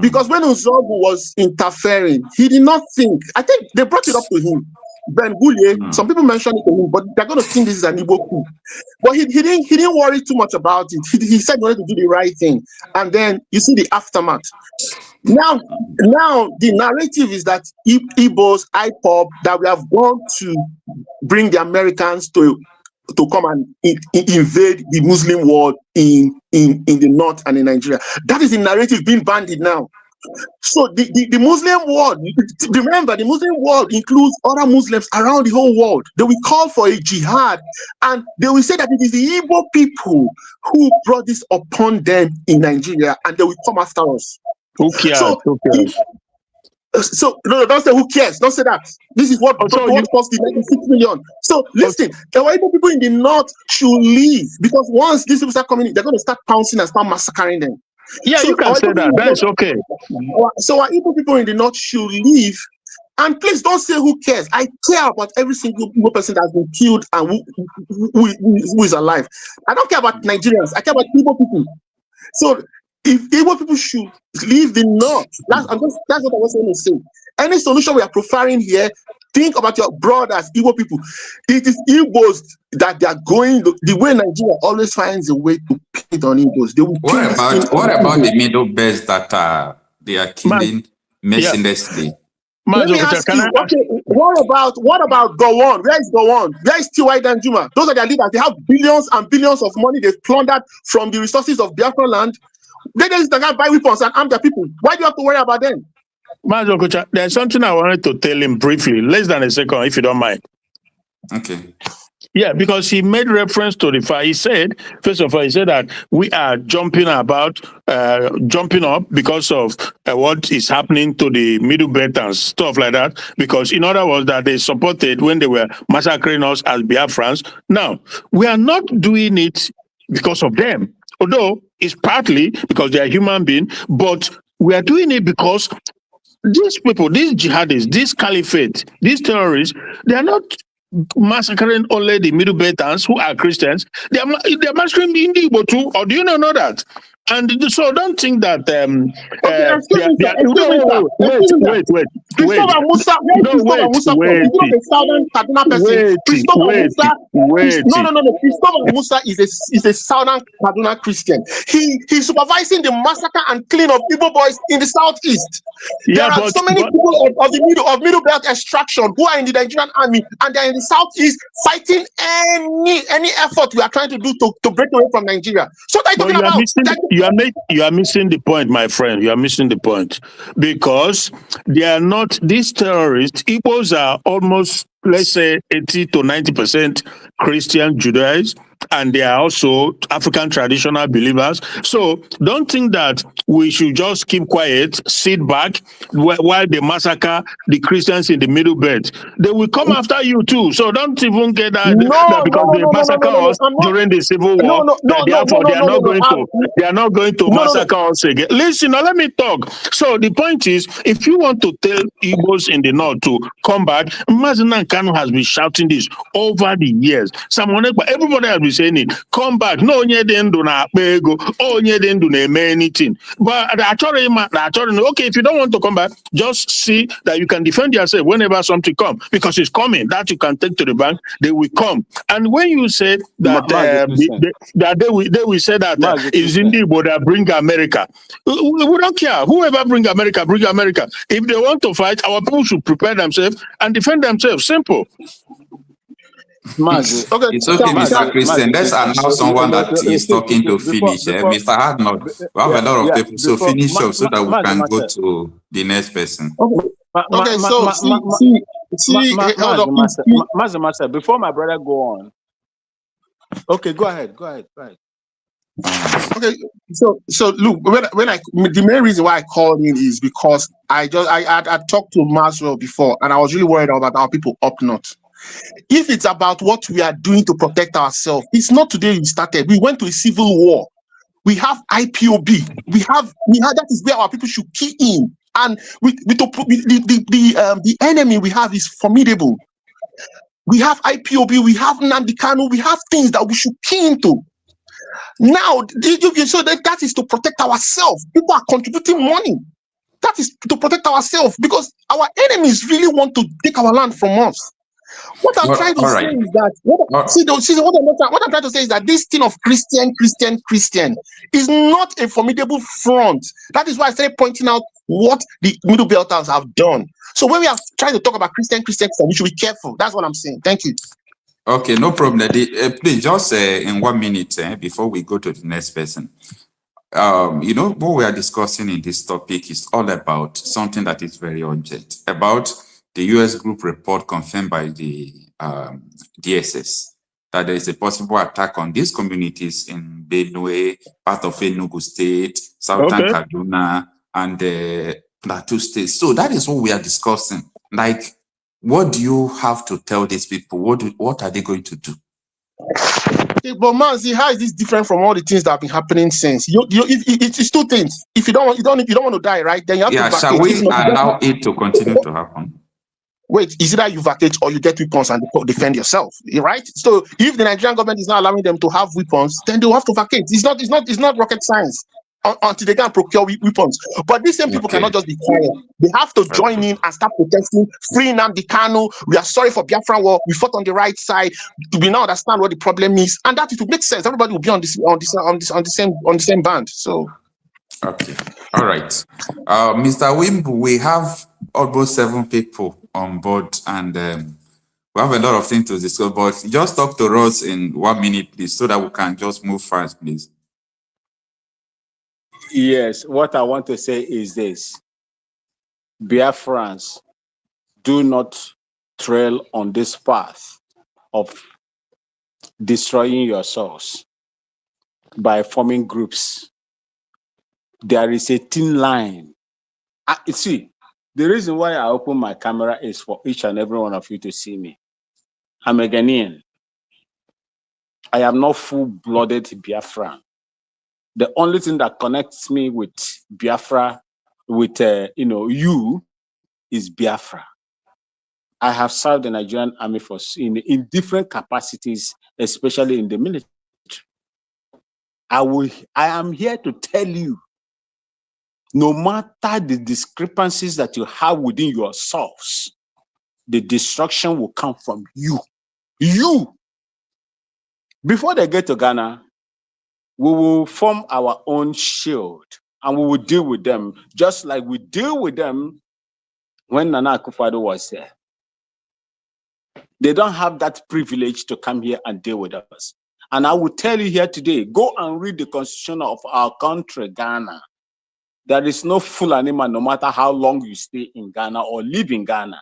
Because when Uzogu was interfering, he did not think. I think they brought it up to him. Ben Goulier, some people mentioned it to him, but they're going to think this is an Igbo coup. But he didn't worry too much about it. He said he wanted to do the right thing. And then you see the aftermath. Now the narrative is that Igbos, IPOB, that we have gone to bring the Americans to come and invade the Muslim world in the north and in Nigeria. That is the narrative being bandied now. So the Muslim world, remember, the Muslim world includes other Muslims around the whole world. They will call for a jihad, and they will say that it is the Igbo people who brought this upon them in Nigeria, and they will come after us. Who cares? So no, don't say who cares. Don't say that. This is what cost the 96 million. So listen, the white people in the north should leave, because once these people start coming in, they're going to start pouncing and start massacring them. Yeah, so you can say that. That's okay. So our Igbo people in the north should leave. And please don't say who cares. I care about every single person that has been killed and who is alive. I don't care about Nigerians. I care about Igbo people. So if Igbo people should leave the north, that's what I was going to say. Any solution we are profiling here, think about your brothers, Igbo people. It is Igbos that they are going the way Nigeria always finds a way to pit on Igbos. They will what about the Middle Belt that they are killing mercilessly? Let me ask you, okay, what about Gowon? Where is Gowon? Where is T.Y. Danjuma? Those are their leaders. They have billions and billions of money they've plundered from the resources of Biafra land. They just buy weapons and arm their people. Why do you have to worry about them? There's something I wanted to tell him briefly, less than a second, if you don't mind. Okay. Yeah, because he made reference to the fact. He said, first of all, he said that we are jumping up because of what is happening to the Middle Belt and stuff like that. Because in other words, that they supported when they were massacring us as Biafrans. Now, we are not doing it because of them, although it's partly because they are human beings, but we are doing it because these people, these jihadists, this caliphate, these terrorists, they are not massacring only the Middle Beltans who are Christians. They are massacring the Igbo too. Or do you not know that? And so don't think that Christopher Musa is a southern Kaduna Christian. He's supervising the massacre and killing of Igbo boys in the southeast. There are so many people of the Middle Belt extraction who are in the Nigerian army, and they're in the southeast fighting any effort we are trying to do to break away from Nigeria. So they're talking about you are missing the point, my friend. You are missing the point, because they are not these terrorists. Igbos are almost, let's say, 80 to 90% Christian Judaizers, and they are also African traditional believers. So don't think that we should just keep quiet, sit back while they massacre the Christians in the Middle Belt. They will come after you too. So don't even get that because they massacre us during the Civil War. Therefore, they are not going to massacre us again. Listen, now let me talk. So the point is, if you want to tell Igbos in the north to come back, Mazen Kanu has been shouting this over the years. Everybody has been be saying it. Come back. No, onye dị ndụ na-akpa ego. Onye dị ndụ na-eme anything. But okay, if you don't want to come back, just see that you can defend yourself whenever something comes, because it's coming. That you can take to the bank. They will come. And when you said that they will say that it's indeed that bring America. We don't care. Whoever bring America, bring America. If they want to fight, our people should prepare themselves and defend themselves. Simple. Okay, it's okay, Mr. Christian. Let's allow someone that is talking to finish. Mr. Hardnott, we have a lot of people, so finish up so that we can go to the next person. Okay, Master, before my brother go on. Okay, go ahead. Okay, so look, the main reason why I called in is because I talked to Maswell before, and I was really worried about our people up north. If it's about what we are doing to protect ourselves, it's not today we started. We went to a civil war. We have IPOB. We have that is where our people should key in, and the enemy we have is formidable. We have IPOB. We have Nnamdi Kanu. We have things that we should key into. Now, so that is to protect ourselves. People are contributing money. That is to protect ourselves, because our enemies really want to take our land from us. What I'm trying to say is that what I'm trying to say is that this thing of Christian is not a formidable front. That is why I started pointing out what the Middle Belters have done. So when we are trying to talk about Christian, we should be careful. That's what I'm saying. Thank you. Okay, no problem. Please, just in 1 minute before we go to the next person. You know, what we are discussing in this topic is all about something that is very urgent, about the US group report confirmed by the DSS that there is a possible attack on these communities in Benue, part of Enugu State, Southern Kaduna, and Plateau State. So that is what we are discussing. Like, what do you have to tell these people? What are they going to do? Okay, but man, see, how is this different from all the things that have been happening since? It's two things. If you don't want to die, right? Then you have to vacate. Shall we allow it to continue to happen? Wait, is it that you vacate or you get weapons and defend yourself, right? So if the Nigerian government is not allowing them to have weapons, then they'll have to vacate. It's not rocket science until they can procure weapons. But these same people cannot just be quiet. They have to join in and start protesting. Free Nnamdi Kanu. We are sorry for Biafran war. We fought on the right side. We now understand what the problem is, and that it will make sense. Everybody will be on the same band. So. Okay. All right. Mr. Wimbu, we have almost 7 people on board, and we have a lot of things to discuss, but just talk to us in 1 minute, please, so that we can just move fast, please. Yes, what I want to say is this. Biafrans, do not trail on this path of destroying yourselves by forming groups. There is a thin line. See, the reason why I open my camera is for each and every one of you to see me. I'm a Ghanaian. I am not full-blooded Biafran. The only thing that connects me with Biafra, with you, is Biafra. I have served the Nigerian Army Force in different capacities, especially in the military. I am here to tell you, no matter the discrepancies that you have within yourselves, the destruction will come from you. You. Before they get to Ghana, we will form our own shield and we will deal with them just like we deal with them when Nana Akufo-Addo was there. They don't have that privilege to come here and deal with us. And I will tell you here today, go and read the constitution of our country, Ghana. There is no full animal, no matter how long you stay in Ghana or live in Ghana,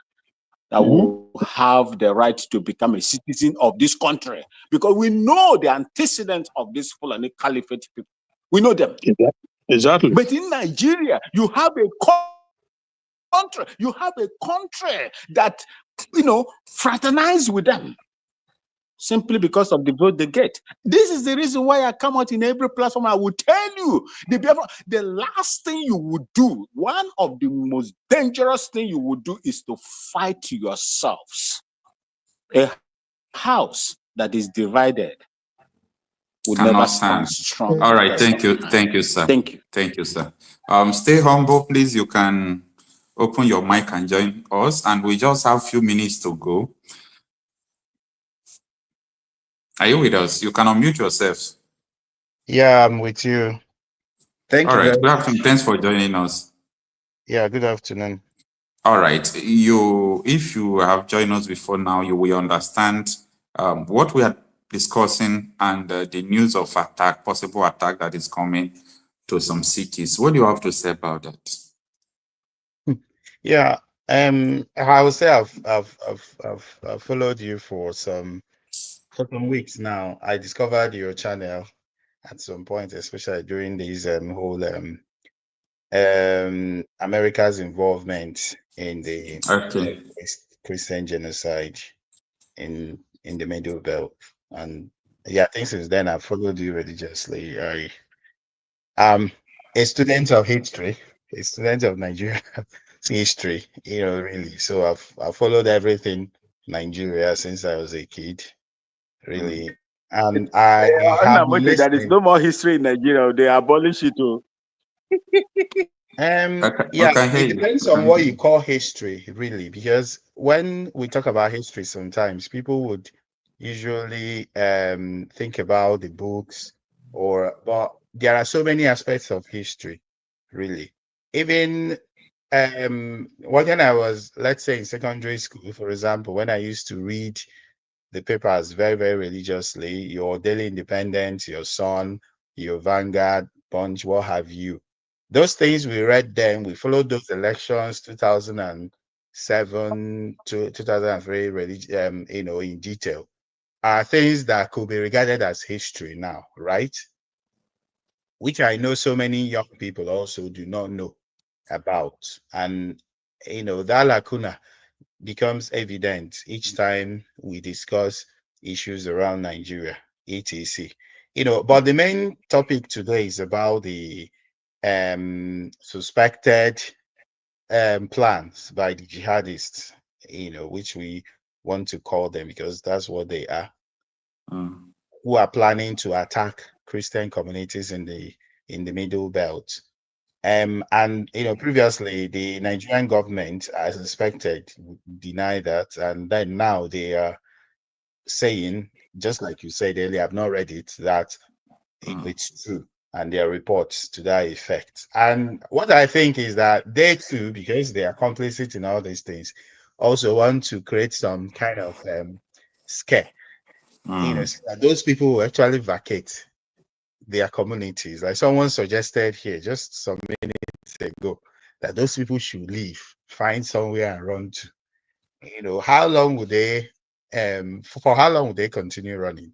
that will have the right to become a citizen of this country. Because we know the antecedents of this Fulani Caliphate people. We know them. Exactly. But in Nigeria, you have a country. You have a country that, fraternize with them. Simply because of the vote they get. This is the reason why I come out in every platform. I will tell you, the last thing you would do, one of the most dangerous things you would do is to fight yourselves. A house that is divided would Cannot never stand. stand strong. All right, Yes. thank you, sir. Thank you. Thank you, sir. Stay humble, please. You can open your mic and join us, and we just have a few minutes to go. Are you with us? You can unmute yourselves. Yeah, I'm with you. Thank All you right. very Good much. afternoon. Thanks for joining us. Yeah, good afternoon. All right. If you have joined us before now, you will understand what we are discussing and the news of possible attack that is coming to some cities. What do you have to say about that? Yeah, I would say I've followed you for some weeks now. I discovered your channel at some point, especially during this whole America's involvement in the Christian genocide in the Middle Belt. And yeah, I think since then I've followed you religiously. I'm a student of history, a student of Nigeria history, really. So I've followed everything Nigeria since I was a kid, really. And I have been There is listening. no more history in Nigeria. They abolish it too. Yeah, it depends on what you call history, really, because when we talk about history, sometimes people would usually think about the books, but there are so many aspects of history, really. Even when I was, let's say, in secondary school, for example, when I used to read the papers very, very religiously, your Daily Independent, your Sun, your Vanguard, Punch, what have you. Those things we read then, we followed those elections, 2007 to 2003, in detail, are things that could be regarded as history now, right? Which I know so many young people also do not know about. And, that lacuna becomes evident each time we discuss issues around Nigeria, etc. But the main topic today is about the suspected plans by the jihadists, which we want to call them because that's what they are, who are planning to attack Christian communities in the Middle Belt. And previously the Nigerian government, as expected, denied that, and then now they are saying, just like you said earlier, I've not read it, that it's true, and there are reports to that effect. And what I think is that they too, because they are complicit in all these things, also want to create some kind of scare, so that those people will actually vacate their communities. Like someone suggested here just some minutes ago that those people should leave, find somewhere and run to. How long would they for how long would they continue running?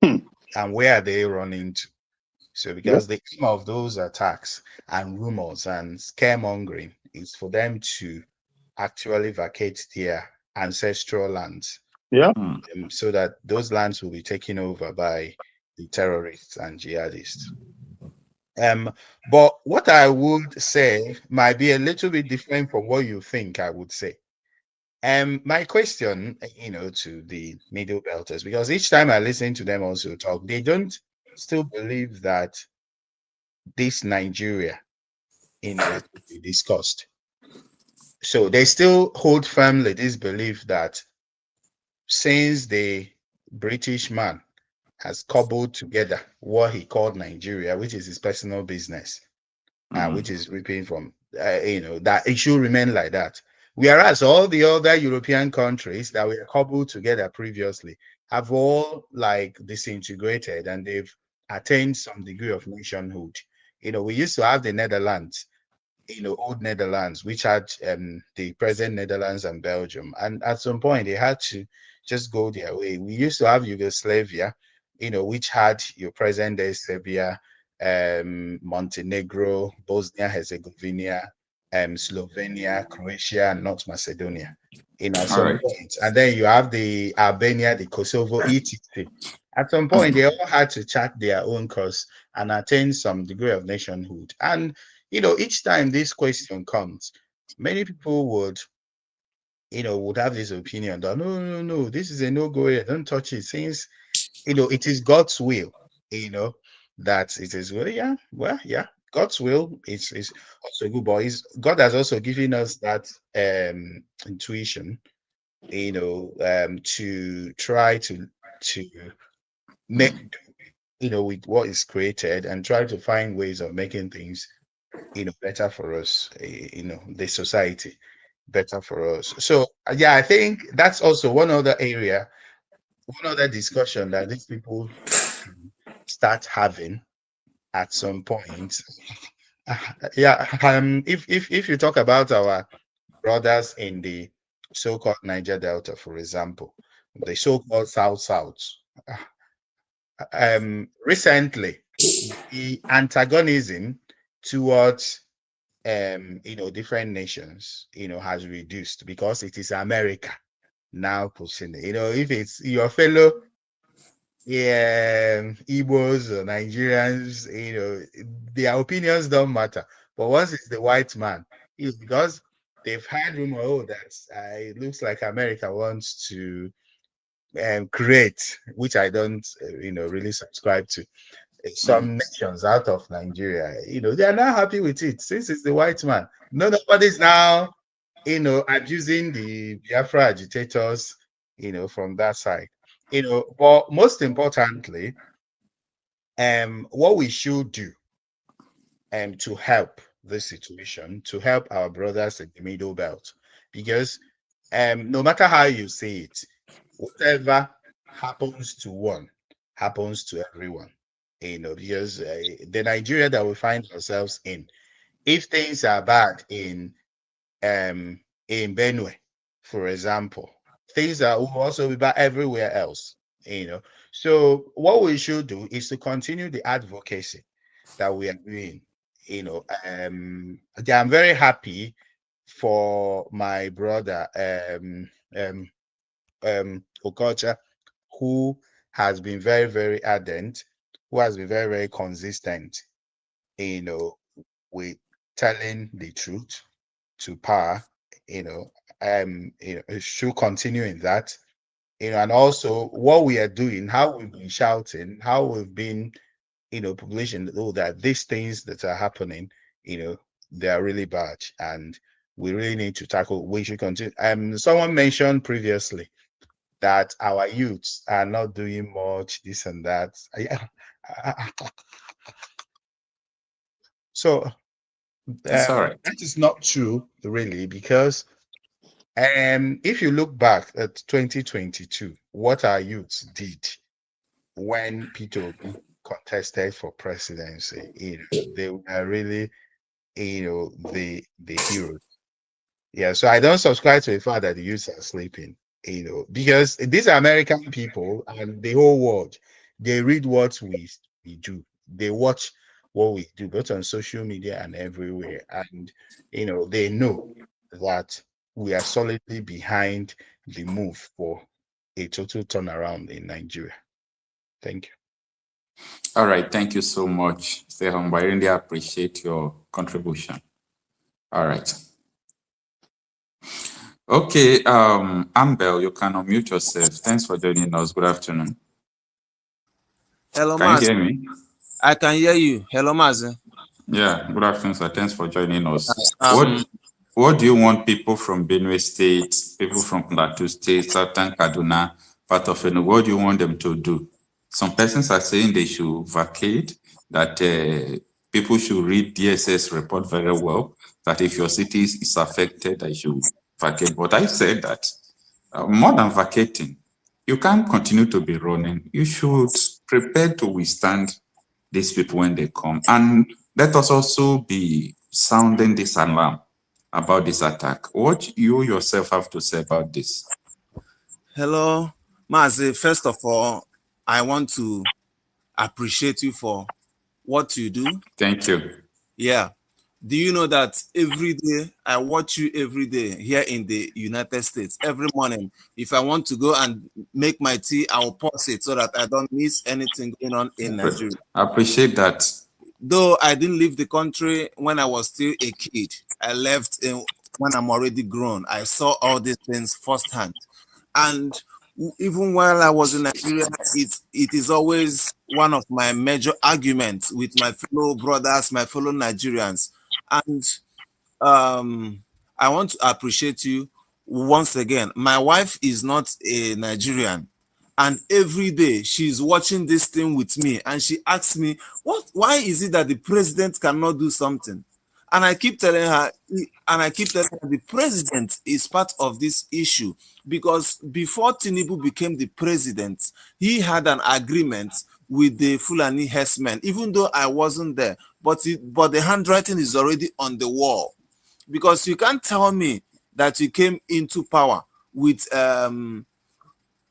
And where are they running to? So because the aim of those attacks and rumors and scaremongering is for them to actually vacate their ancestral lands. Yeah. So that those lands will be taken over by the terrorists and jihadists. But what I would say might be a little bit different from what you think I would say. My question, to the Middle Belters, because each time I listen to them also talk, they don't still believe that this Nigeria, will be discussed. So they still hold firmly this belief that since the British man has cobbled together what he called Nigeria, which is his personal business, which is reaping from, that it should remain like that. Whereas all the other European countries that were cobbled together previously have all disintegrated and they've attained some degree of nationhood. We used to have the Netherlands, old Netherlands, which had the present Netherlands and Belgium. And at some point, they had to just go their way. We used to have Yugoslavia, which had your present day Serbia, Montenegro, Bosnia-Herzegovina, Slovenia, Croatia, and North Macedonia. At some point. And then you have the Albania, the Kosovo, etc. At some point, they all had to chart their own course and attain some degree of nationhood. And each time this question comes, many people would have this opinion that no, this is a no-go here, don't touch it, since it is God's will that it is God's will is also good, but God has also given us that intuition, to try to make with what is created and try to find ways of making things better for us, the society better for us. So yeah, I think that's also one other discussion that these people start having at some point. Yeah, if you talk about our brothers in the so-called Niger Delta, for example, the so-called South, recently the antagonism towards different nations has reduced because it is America now pushing it. If it's your fellow Igbos or Nigerians, their opinions don't matter. But once it's the white man, it's because they've had rumor that it looks like America wants to create, which I don't really subscribe to. Some nations out of Nigeria, they are not happy with it since it's the white man. Nobody's now abusing the Biafra agitators from that side. But most importantly, what we should do to help this situation, to help our brothers in the middle belt, because no matter how you say it, whatever happens to one happens to everyone. Because the Nigeria that we find ourselves in, if things are bad in Benue, for example, things will also be bad everywhere else. So what we should do is to continue the advocacy that we are doing. I'm very happy for my brother Okocha, who has been very, very ardent, who has been very, very consistent, with telling the truth to power. Should continue in that. And also what we are doing, how we've been shouting, how we've been, publishing that these things that are happening, they are really bad, and we really need to tackle. We should continue. Someone mentioned previously that our youths are not doing much, this and that. So That's all right. that is not true, really, because if you look back at 2022, what our youths did when Peter Obi contested for presidency, they were really, the heroes. Yeah, so I don't subscribe to the fact that the youths are sleeping, because these are American people and the whole world. They read what we do. They watch what we do, both on social media and everywhere. And, they know that we are solidly behind the move for a total turnaround in Nigeria. Thank you. All right. Thank you so much, Stehon. I really appreciate your contribution. All right. Okay, Ambel, you can unmute yourself. Thanks for joining us. Good afternoon. Hello, can Maz. You hear me? I can hear you. Hello, Maz. Yeah, good afternoon, sir. Thanks for joining us. What do you want people from Benue State, people from Plateau State, Southern Kaduna, part of Enugu, what do you want them to do? Some persons are saying they should vacate, that people should read DSS report very well, that if your city is affected, they should vacate. But I said that more than vacating, you can't continue to be running. You should prepare to withstand these people when they come. And let us also be sounding this alarm about this attack. What you yourself have to say about this? Hello, Mazi. First of all, I want to appreciate you for what you do. Thank you. Yeah. Do you know that every day I watch you every day here in the United States, every morning? If I want to go and make my tea, I will pause it so that I don't miss anything going on in Nigeria. I appreciate that. Though I didn't leave the country when I was still a kid, I left when I'm already grown. I saw all these things firsthand. And even while I was in Nigeria, it is always one of my major arguments with my fellow brothers, my fellow Nigerians. And I want to appreciate you once again. My wife is not a Nigerian, and every day she's watching this thing with me, and she asks me, why is it that the president cannot do something? And I keep telling her, the president is part of this issue, because before Tinubu became the president, he had an agreement with the Fulani herdsmen, even though I wasn't there, but the handwriting is already on the wall. Because you can't tell me that you came into power with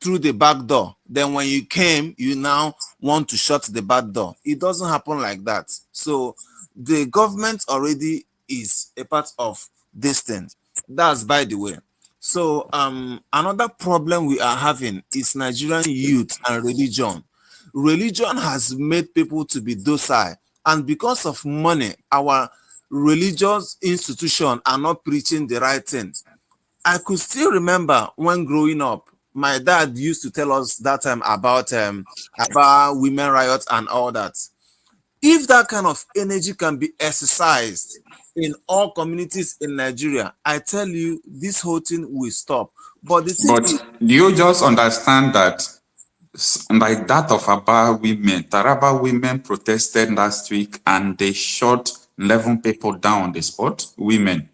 through the back door, then when you came, you now want to shut the back door. It doesn't happen like that. So the government already is a part of this thing. That's by the way. So another problem we are having is Nigerian youth and religion. Religion has made people to be docile, and because of money, our religious institutions are not preaching the right thing. I could still remember when growing up, my dad used to tell us that time about women riots and all that. If that kind of energy can be exercised in all communities in Nigeria, I tell you, this whole thing will stop. But do you just understand that, like that of Aba women, Taraba women protested last week and they shot 11 people down on the spot? Women,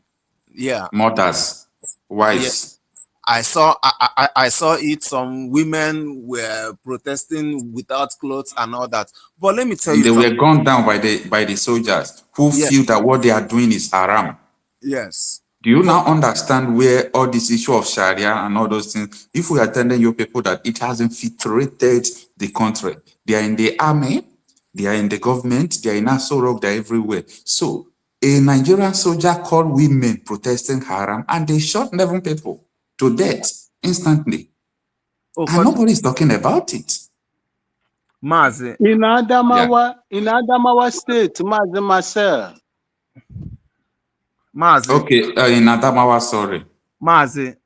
yeah, mothers, wives. I saw it. Some women were protesting without clothes and all that. But let me tell you, they were gunned down by the soldiers who feel that what they are doing is haram. Yes. Do you now understand where all this issue of Sharia and all those things? If we are telling you people that it has infiltrated the country, they are in the army, they are in the government, they are in Aso, they are everywhere. So a Nigerian soldier called women protesting haram, and they shot 11 people to death instantly. And nobody is talking about it. Mazi. In Adamawa State, Mazi Marcel. Mazi. Okay, in Adamawa, sorry. Mazi,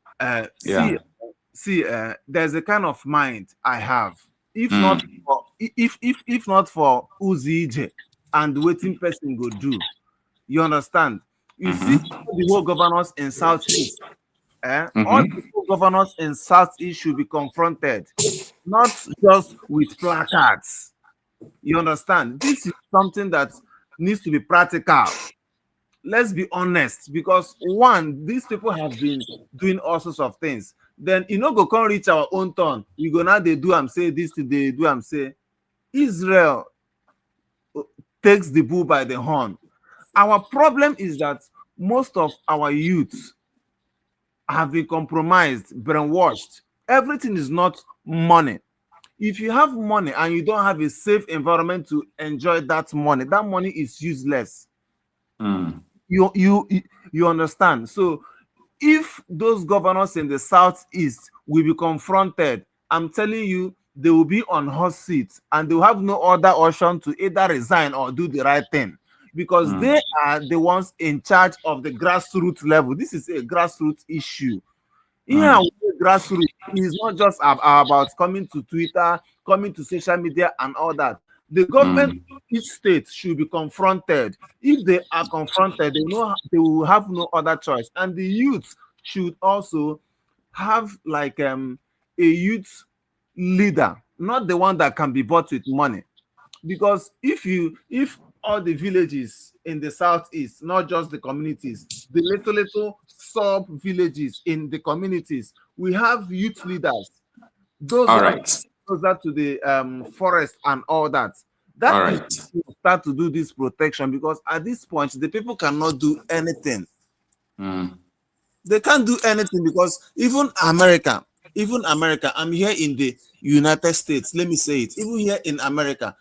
there's a kind of mind I have. If not for Uzije and waiting person go do, you understand? You see the whole governors in Southeast. All the governors in Southeast should be confronted, not just with placards. You understand? This is something that needs to be practical. Let's be honest, because one, these people have been doing all sorts of things. Then go come reach our own turn. We go now, they do and say this, they do and say. Israel takes the bull by the horn. Our problem is that most of our youth have been compromised, brainwashed. Everything is not money. If you have money and you don't have a safe environment to enjoy that money is useless. You understand? So if those governors in the Southeast will be confronted, I'm telling you, they will be on hot seats and they will have no other option to either resign or do the right thing, because they are the ones in charge of the grassroots level. This is a grassroots issue. Grassroots is not just about coming to Twitter, coming to social media and all that. The government, each state should be confronted. If they are confronted, they will have no other choice. And the youth should also have like a youth leader, not the one that can be bought with money. Because if all the villages in the Southeast, not just the communities, the little sub villages in the communities, we have youth leaders. Those closer to the forest and all that. That is to start to do this protection, because at this point the people cannot do anything. They can't do anything because even America, I'm here in the United States, let me say it, even here in America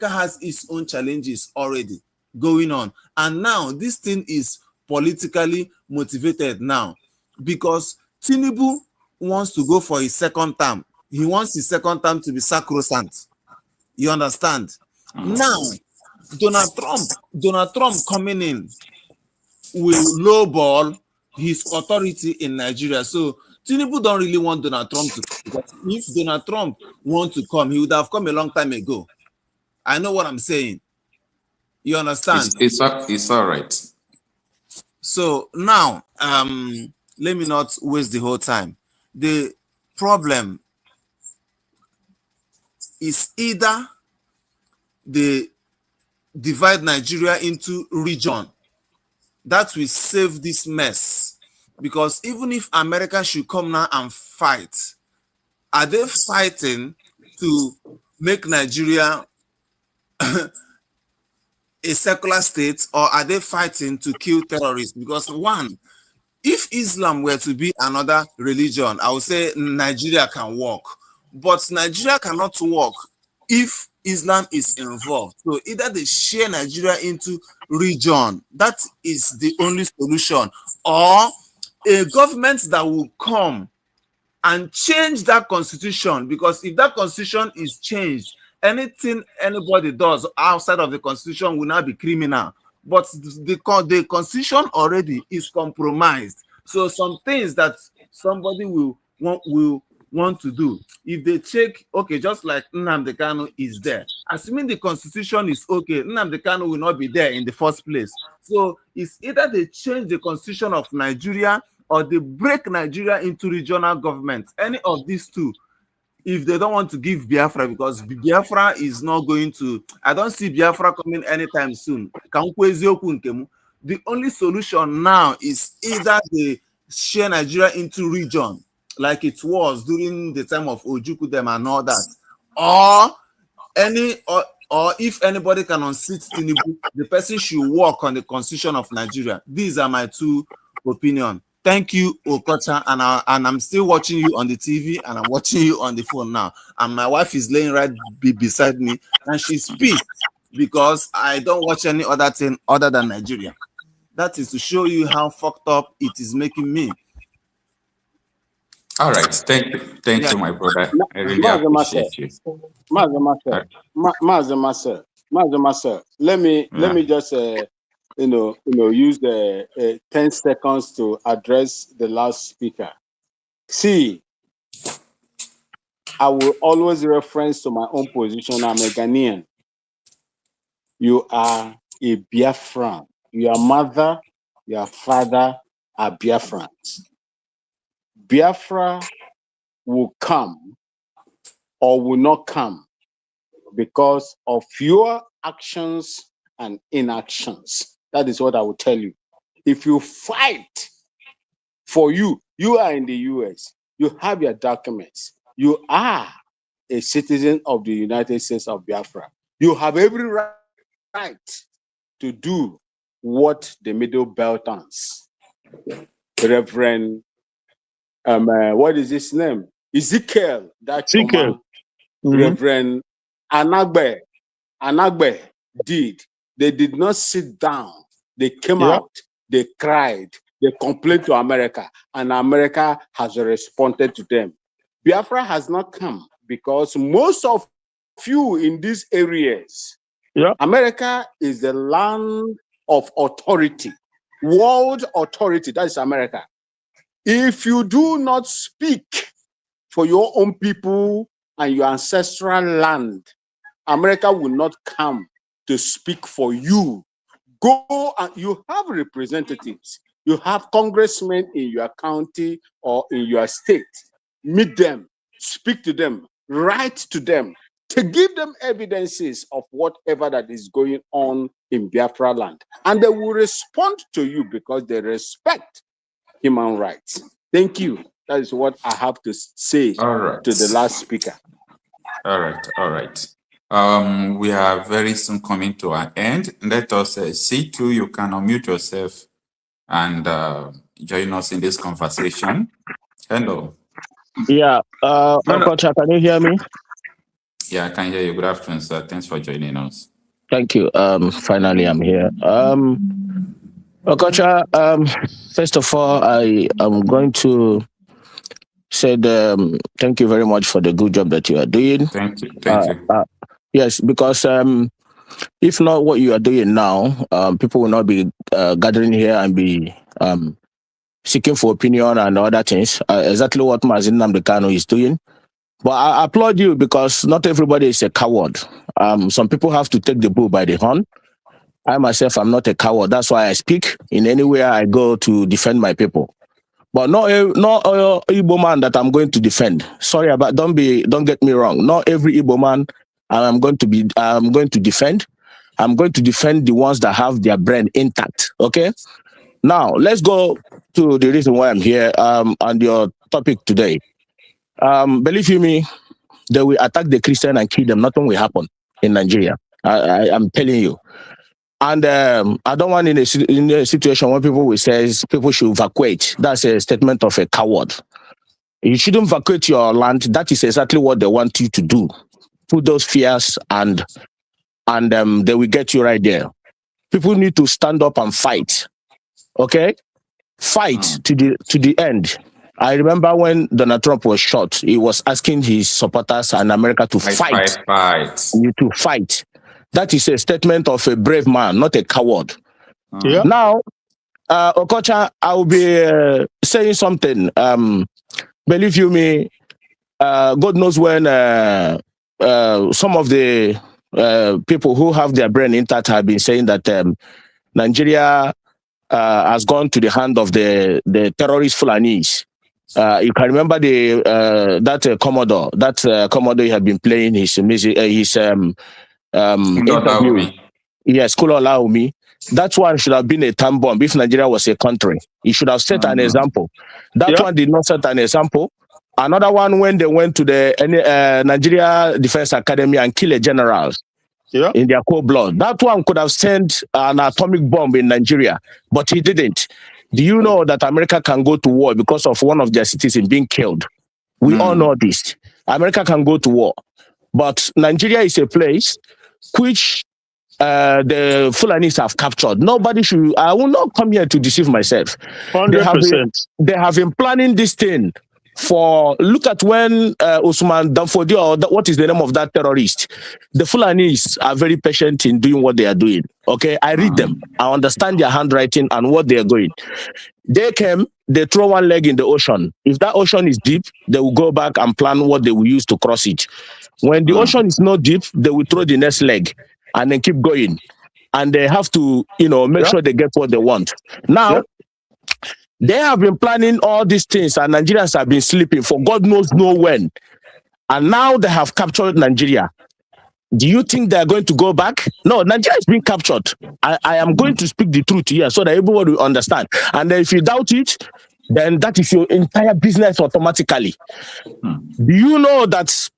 has its own challenges already going on. And now this thing is politically motivated now, because Tinubu wants to go for his second term. He wants his second term to be sacrosanct. You understand? Now, Donald Trump coming in will lowball his authority in Nigeria. So Tinubu don't really want Donald Trump to come, because if Donald Trump want to come, he would have come a long time ago. I know what I'm saying. You understand? It's all right. So now, let me not waste the whole time. The problem is either they divide Nigeria into region. That will save this mess. Because even if America should come now and fight, are they fighting to make Nigeria a secular state, or are they fighting to kill terrorists? Because one, if Islam were to be another religion, I would say Nigeria can work. But Nigeria cannot work if Islam is involved. So either they share Nigeria into region, that is the only solution, or a government that will come and change that constitution. Because if that constitution is changed, anything anybody does outside of the constitution will not be criminal. But the constitution already is compromised. So some things that somebody will want to do, if they check, okay, just like Nnamdi Kanu is there, assuming the constitution is okay, Nnamdi Kanu will not be there in the first place. So it's either they change the constitution of Nigeria or they break Nigeria into regional governments. Any of these two, if they don't want to give Biafra, because Biafra is not going to, I don't see Biafra coming anytime soon. The only solution now is either they share Nigeria into region, like it was during the time of Ojukwu and all that, or if anybody can unseat Tinubu, the person should work on the constitution of Nigeria. These are my two opinions. Thank you, Okocha, and I'm still watching you on the TV, and I'm watching you on the phone now. And my wife is laying right beside me, and she's pissed because I don't watch any other thing other than Nigeria. That is to show you how fucked up it is making me. All right, thank you, my brother. I really appreciate you. Master, let me just use the 10 seconds to address the last speaker. See, I will always reference to my own position. I'm a Ghanaian. You are a Biafran. Your mother, your father are Biafrans. Biafra will come or will not come because of your actions and inactions. That is what I will tell you. If you fight for you are in the US, you have your documents, you are a citizen of the United States of Biafra. You have every right to do what the Middle Beltons, Reverend, what is his name? Ezekiel, that Choma, Reverend Anagbe did. They did not sit down. They came out, they cried, they complained to America, and America has responded to them. Biafra has not come because most of you in these areas, America is the land of authority, world authority. That is America. If you do not speak for your own people and your ancestral land, America will not come to speak for you. Go and you have representatives. You have congressmen in your county or in your state. Meet them, speak to them, write to them, to give them evidences of whatever that is going on in Biafra land. And they will respond to you because they respect human rights. Thank you. That is what I have to say to the last speaker. All right. We are very soon coming to an end. Let us see to you can unmute yourself and join us in this conversation. Hello. Yeah. Okocha, can you hear me? Yeah, I can hear you. Good afternoon, sir. Thanks for joining us. Thank you. Finally, I'm here. Okocha, first of all, I am going to say thank you very much for the good job that you are doing. Thank you. Yes, because if not what you are doing now, people will not be gathering here and be seeking for opinion and other things. Exactly what Mazin Nnamdi Kanu is doing. But I applaud you because not everybody is a coward. Some people have to take the bull by the horn. I myself am not a coward. That's why I speak in anywhere I go to defend my people. But not Igbo man that I'm going to defend. Sorry about. Don't get me wrong. Not every Igbo man I'm going to defend. I'm going to defend the ones that have their brain intact. Okay. Now let's go to the reason why I'm here. And your topic today. Believe you me, they will attack the Christian and kill them. Nothing will happen in Nigeria. I'm telling you. And I don't want in a situation where people will say people should evacuate. That's a statement of a coward. You shouldn't vacate your land. That is exactly what they want you to do. Put those fears and they will get you right there. People need to stand up and fight. Okay? Fight to the end. I remember when Donald Trump was shot, he was asking his supporters and America to fight. To fight. That is a statement of a brave man, not a coward. Yeah. Now, Okocha, I will be saying something. Believe you me, God knows when some of the people who have their brain intact have been saying that Nigeria has gone to the hand of the terrorist Fulanis. You can remember that Commodore. That Commodore had been playing his music, interview. Yes, Kula Olaomi. That one should have been a time bomb if Nigeria was a country. He should have set an example. That one did not set an example. Another one when they went to the Nigeria Defense Academy and killed a general in their cold blood. That one could have sent an atomic bomb in Nigeria, but he didn't. Do you know that America can go to war because of one of their citizens being killed? We all know this. America can go to war. But Nigeria is a place which the Fulanis have captured. Nobody should. I will not come here to deceive myself. 100%. They have been planning this thing for. Look at when Usman Danfodio, or what is the name of that terrorist? The Fulanis are very patient in doing what they are doing. Okay, I read them. I understand their handwriting and what they are going. They came. They throw one leg in the ocean. If that ocean is deep, they will go back and plan what they will use to cross it. When the ocean is not deep, they will throw the next leg and then keep going. And they have to, make sure they get what they want. Now, they have been planning all these things and Nigerians have been sleeping for God knows no when. And now they have captured Nigeria. Do you think they're going to go back? No, Nigeria is being captured. I am going to speak the truth here so that everyone will understand. And if you doubt it, then that is your entire business automatically. Do you know that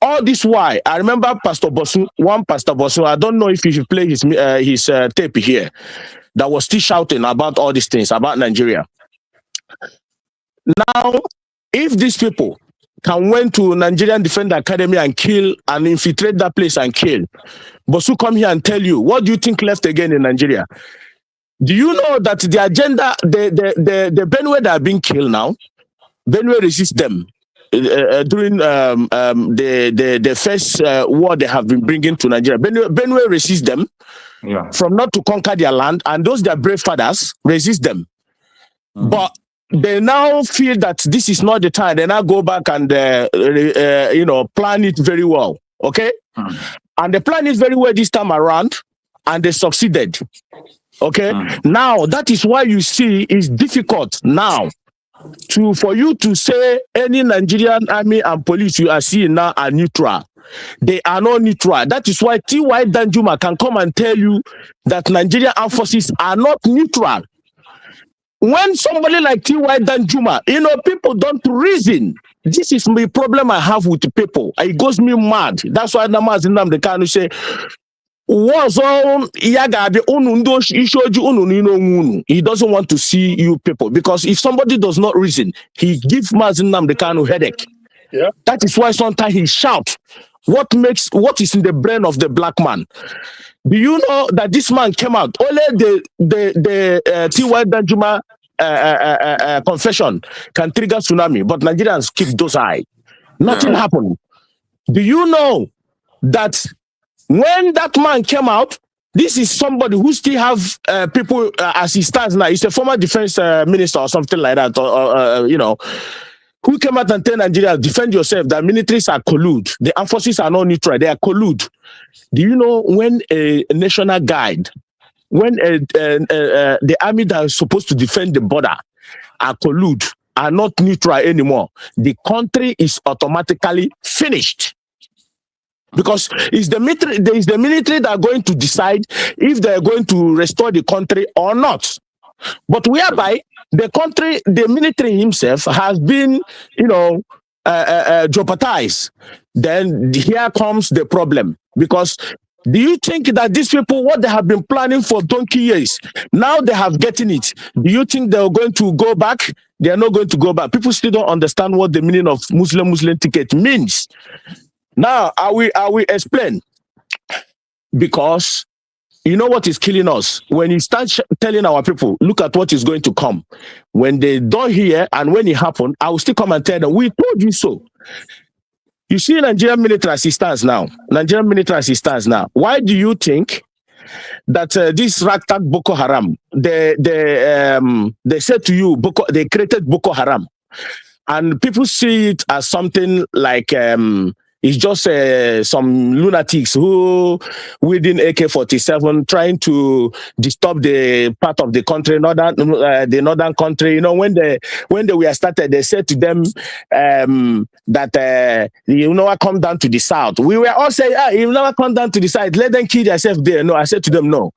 all this why? I remember Pastor Bosu, I don't know if you should play his tape here, that was still shouting about all these things, about Nigeria. Now, if these people can went to Nigerian Defense Academy and kill and infiltrate that place and kill, Bosu come here and tell you, what do you think left again in Nigeria? Do you know that the agenda, the Benue that are being killed now, Benue resist them during the first war they have been bringing to Nigeria. Benue resist them from not to conquer their land, and those their brave fathers resist them. But they now feel that this is not the time. They now go back and plan it very well. Okay, and they plan it very well this time around, and they succeeded. Okay, now that is why you see it's difficult now for you to say any Nigerian army and police you are seeing now are neutral. They are not neutral. That is why T.Y. Danjuma can come and tell you that Nigerian armed forces are not neutral. When somebody like T.Y. Danjuma, people don't reason. This is the problem I have with the people. It goes me mad. That's why Nnamdi Kanu say, he doesn't want to see you people, because if somebody does not reason, he gives Nnamdi Kanu headache. Yeah. That is why sometimes he shout. What is in the brain of the black man? Do you know that this man came out? Only the T.Y. Danjuma confession can trigger tsunami, but Nigerians keep those eyes. Nothing happened. Do you know that when that man came out, This is somebody who still have people as he stands now. He's a former defense minister or something like that, or you know, who came out and tell Nigeria, defend yourself, that militaries are collude. The armed forces are not neutral, they are collude. Do you know when a national guard, when the army that is supposed to defend the border are collude, are not neutral anymore, the country is automatically finished? Because it's the military, there is the military that are going to decide if they're going to restore the country or not. But whereby the country, the military himself has been, you know, jeopardized, then here comes the problem. Because do you think that these people, what they have been planning for donkey years, now they have getting it? Do you think they're going to go back? They are not going to go back. People still don't understand what the meaning of Muslim ticket means. Now, I will explain. Because you know what is killing us? When you start telling our people, look at what is going to come. When they don't hear, and when it happened, I will still come and tell them, we told you so. You see Nigerian military assistance now. Nigerian military assistance now. Why do you think that this ragtag Boko Haram, they said to you, they created Boko Haram. And people see it as something like it's just some lunatics who within AK-47 trying to disturb the part of the country, the northern country. You know, when they were started, they said to them that you know, come down to the south. We were all saying, you never come down to the south, let them kill themselves there. No, I said to them, no.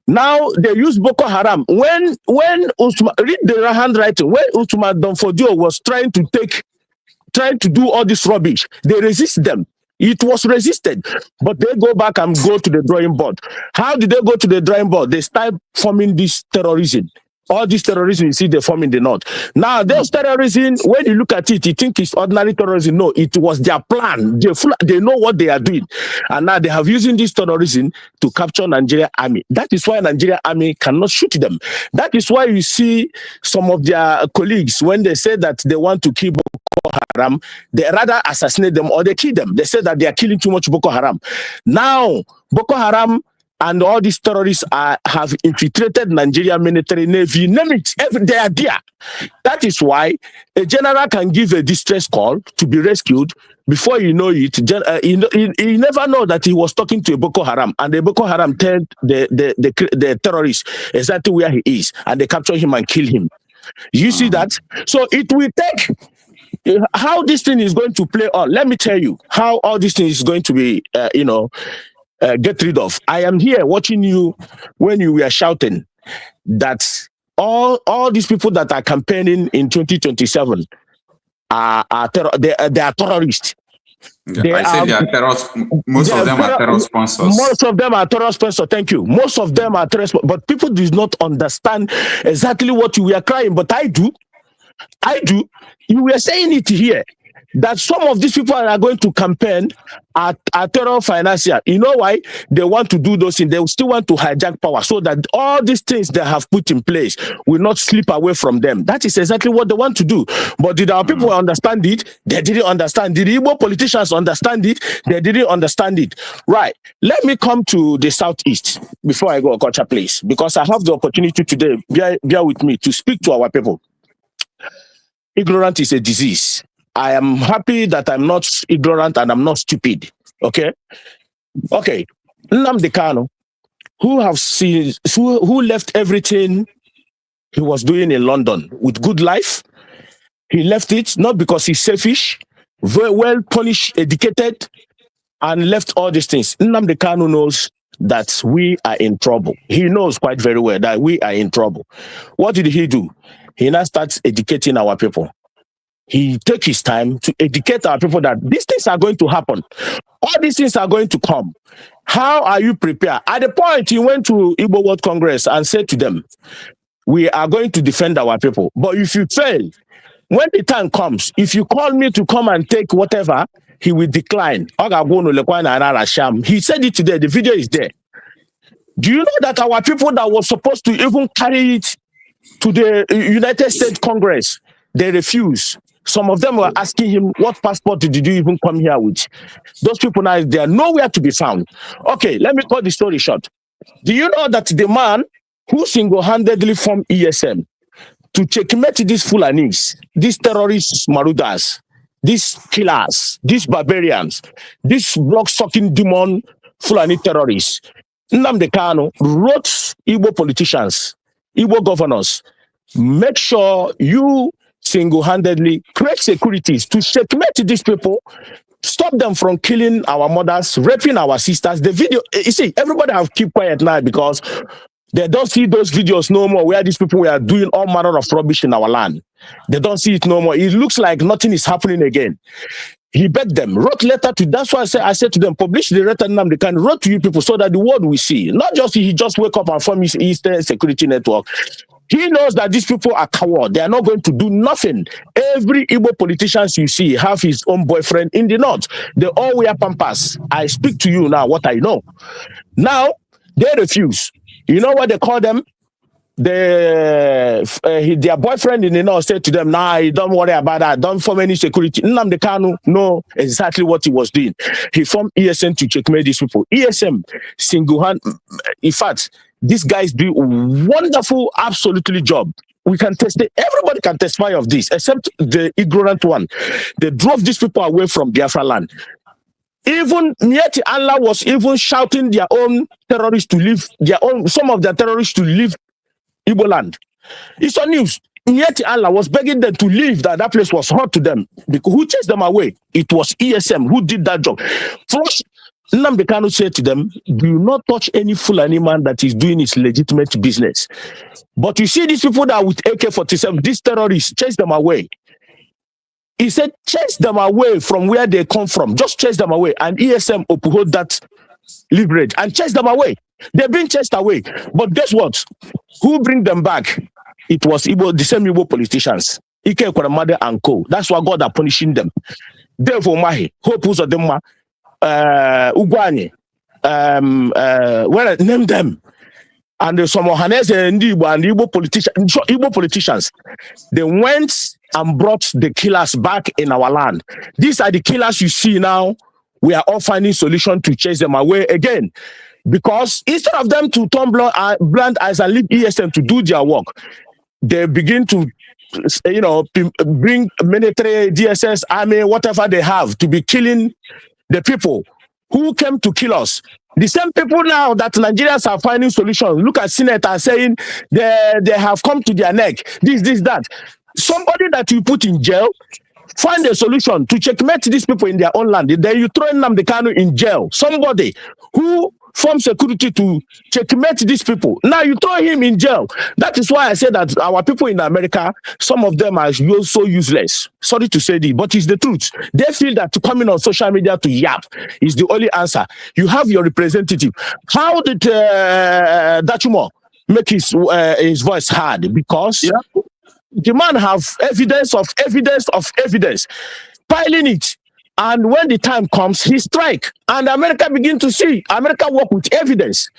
Now they use Boko Haram. When Usman, read the handwriting, when Usman Donfodio was trying to do all this rubbish, they resist them. It was resisted, but they go back and go to the drawing board. How did they go to the drawing board? They start forming this terrorism. All this terrorism, you see, they form in the north. Now, those terrorism, when you look at it, you think it's ordinary terrorism. No, it was their plan. They know what they are doing. And now they have using this terrorism to capture Nigerian army. That is why Nigerian army cannot shoot them. That is why you see some of their colleagues, when they say that they want to kill Boko Haram, they rather assassinate them or they kill them. They say that they are killing too much Boko Haram. Now, Boko Haram and all these terrorists have infiltrated Nigerian military, navy, name it, they are there. That is why a general can give a distress call to be rescued. Before you know it, he never know that he was talking to a Boko Haram, and the Boko Haram tell the terrorists exactly where he is, and they capture him and kill him. You see that? So it will take how this thing is going to play on. Let me tell you how all this thing is going to be, get rid of. I am here watching you when you were shouting that all these people that are campaigning in 2027 are terrorists. Yeah, I said they are terrorists. Most of them are terror sponsors. Most of them are terror sponsors. Thank you. Most of them are terror sponsors. But people do not understand exactly what you were crying. But I do. You were saying it here, that some of these people are going to campaign are terror financier. You know why? They want to do those things. They still want to hijack power so that all these things they have put in place will not slip away from them. That is exactly what they want to do. But did our people understand it? They didn't understand. Did the Igbo politicians understand it? They didn't understand it. Right. Let me come to the southeast before I go, Kocha, please, because I have the opportunity today, bear with me, to speak to our people. Ignorance is a disease. I am happy that I'm not ignorant and I'm not stupid. Okay? Okay. Nnamdi Kanu, who left everything he was doing in London with good life. He left it not because he's selfish, very well polished, educated, and left all these things. Nnamdi Kanu knows that we are in trouble. He knows quite very well that we are in trouble. What did he do? He now starts educating our people. He takes his time to educate our people that these things are going to happen. All these things are going to come. How are you prepared? At the point, he went to Igbo World Congress and said to them, we are going to defend our people. But if you fail, when the time comes, if you call me to come and take whatever, he will decline. He said it today. The video is there. Do you know that our people that were supposed to even carry it to the United States Congress, they refuse? Some of them were asking him, what passport did you even come here with? Those people now, they are nowhere to be found. Okay, let me cut the story short. Do you know that the man who single-handedly formed ESM to checkmate these Fulanis, these terrorist marauders, these killers, these barbarians, these blood-sucking demon Fulani terrorists, Nnamdi Kanu wrote Igbo politicians, Igbo governors, make sure you single-handedly create securities to checkmate these people, stop them from killing our mothers, raping our sisters. The video, you see, everybody have keep quiet now because they don't see those videos no more where these people were doing all manner of rubbish in our land. They don't see it no more. It looks like nothing is happening again. He begged them, wrote letter to, that's why I said to them, publish the letter Nnamdi Kanu, wrote to you people so that the world will see. Not just he just wake up and form his Eastern Security Network. He knows that these people are cowards. They are not going to do nothing. Every Igbo politicians you see have his own boyfriend in the north. They all wear pampas. I speak to you now what I know. Now, they refuse. You know what they call them? Their boyfriend in the north said to them, nah, don't worry about that. Don't form any security. Nnamdi Kanu know exactly what he was doing. He formed ESM to checkmate these people. ESM, single-hand, in fact, these guys do a wonderful, absolutely job. We can test it. Everybody can testify of this, except the ignorant one. They drove these people away from Biafra land. Even Mieti Allah was even shouting their own terrorists to leave, some of their terrorists to leave Igbo land. It's on news. Mieti Allah was begging them to leave, that place was hot to them. Because who chased them away? It was ESM who did that job. First, Nnamdi Kanu said to them, do not touch any Fulani man that is doing his legitimate business. But you see these people that are with AK-47, these terrorists, chase them away. He said, chase them away from where they come from. Just chase them away. And ESM uphold that leverage and chase them away. They've been chased away. But guess what? Who bring them back? It was Igbo, the same Igbo politicians. Ike Ekpa and co. That's why God are punishing them. Therefore, Mahi, Hope Uzodema, Ugwani, name them. And some Ohanes and Igbo politicians, they went and brought the killers back in our land. These are the killers you see now. We are all finding solution to chase them away again. Because instead of them to turn blind eyes and leave ESM to do their work, they begin to, bring military, DSS, army, whatever they have to be killing the people who came to kill us. The same people now that Nigerians are finding solutions. Look at senators saying they have come to their neck. This, that. Somebody that you put in jail, find a solution to checkmate these people in their own land. Then you throw Nnamdi Kanu in jail. Somebody who forms security to checkmate these people. Now you throw him in jail. That is why I said that our people in America, some of them are so useless. Sorry to say this, but it's the truth. They feel that coming on social media to yap is the only answer. You have your representative. How did Dachumo make his voice heard? Because the man have evidence of evidence, piling it. And when the time comes, he strike. And America begin to see. America work with evidence.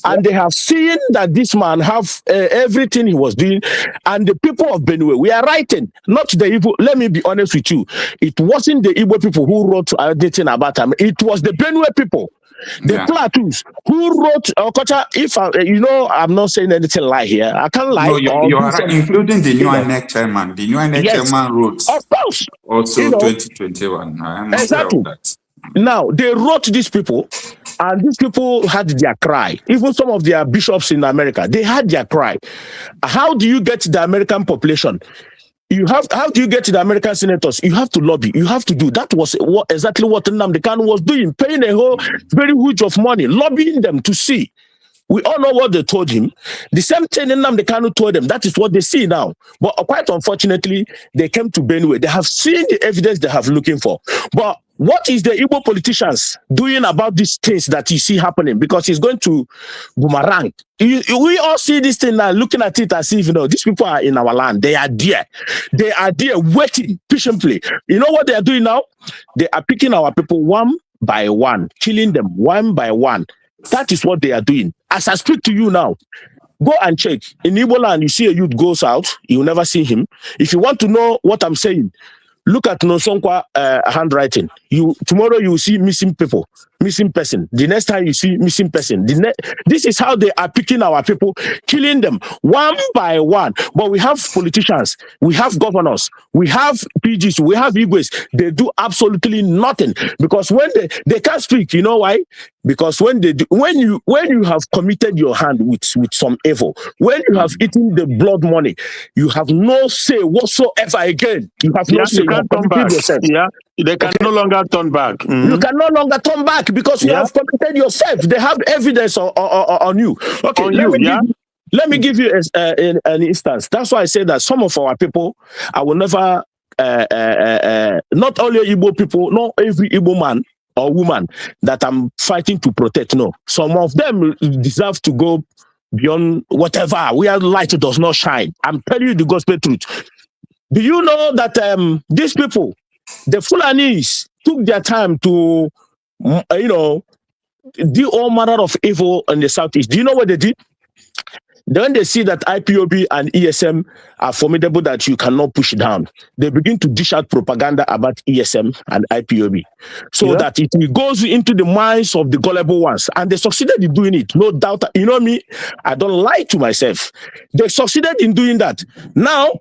And they have seen that this man have everything he was doing. And the people of Benue, we are writing, not the Igbo. Let me be honest with you. It wasn't the Igbo people who wrote anything about him. It was the Benue people. The Plateaus who wrote Okocha, if I'm not saying anything lie here. I can't lie. No, you are including the new INEC chairman. The new INEC chairman wrote. Of course. Also 2021. I am exactly. aware of that. Now they wrote these people, and these people had their cry. Even some of their bishops in America, they had their cry. How do you get the American population? How do you get to the American senators? You have to lobby. You have to do. That was exactly what Nnamdi Kanu was doing, paying a whole very huge of money, lobbying them to see. We all know what they told him. The same thing Nnamdi Kanu told them. That is what they see now. But quite unfortunately, they came to Benue. They have seen the evidence they have looking for. But what is the Igbo politicians doing about these things that you see happening? Because it's going to boomerang. We all see this thing now, looking at it as if, these people are in our land. They are there. They are there waiting patiently. You know what they are doing now? They are picking our people one by one, killing them one by one. That is what they are doing. As I speak to you now, go and check. In Igbo land, you see a youth goes out, you will never see him. If you want to know what I'm saying, look at Nosonkwa handwriting. Tomorrow you will see missing people. missing person. The next time you see missing person, this is how they are picking our people, killing them one by one. But we have politicians, we have governors, we have PGs, we have Igwes. They do absolutely nothing because when they can't speak, you know why? Because when you have committed your hand with some evil, when you have eaten the blood money, you have no say whatsoever again. You have no say. You can't turn back. Yeah, they can no longer turn back. You can no longer turn back because you have committed yourself. They have evidence on you. Okay, let me give you an instance. That's why I say that some of our people, I will never, not only Igbo people, not every Igbo man or woman that I'm fighting to protect. No, some of them deserve to go beyond whatever where light does not shine. I'm telling you the gospel truth. Do you know that these people, the Fulanis, took their time to, do all manner of evil in the southeast? Do you know what they did? Then they see that IPOB and ESM are formidable that you cannot push down. They begin to dish out propaganda about ESM and IPOB so that it goes into the minds of the gullible ones. And they succeeded in doing it, no doubt. You know me, I don't lie to myself. They succeeded in doing that. Now,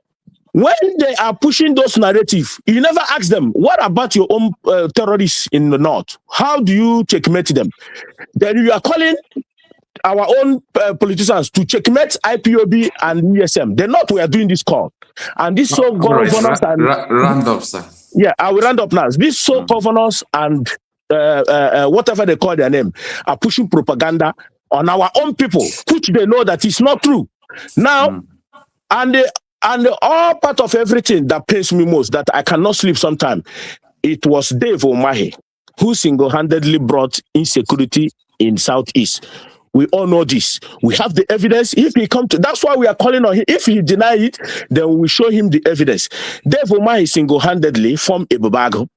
when they are pushing those narratives, you never ask them, what about your own terrorists in the north? How do you checkmate them? Then you are calling our own politicians to checkmate IPOB and ESM. They're not, we are doing this call. And these governors and... Round up, sir. Yeah, I will round up now. These governors and whatever they call their name are pushing propaganda on our own people, which they know that is not true. Now, and all part of everything that pains me most, that I cannot sleep sometime, it was Dave Umahi who single-handedly brought insecurity in Southeast. We all know this. We have the evidence. If he come to, that's why we are calling on him. If he deny it, then we will show him the evidence. Dave Umahi single-handedly formed Ebuka.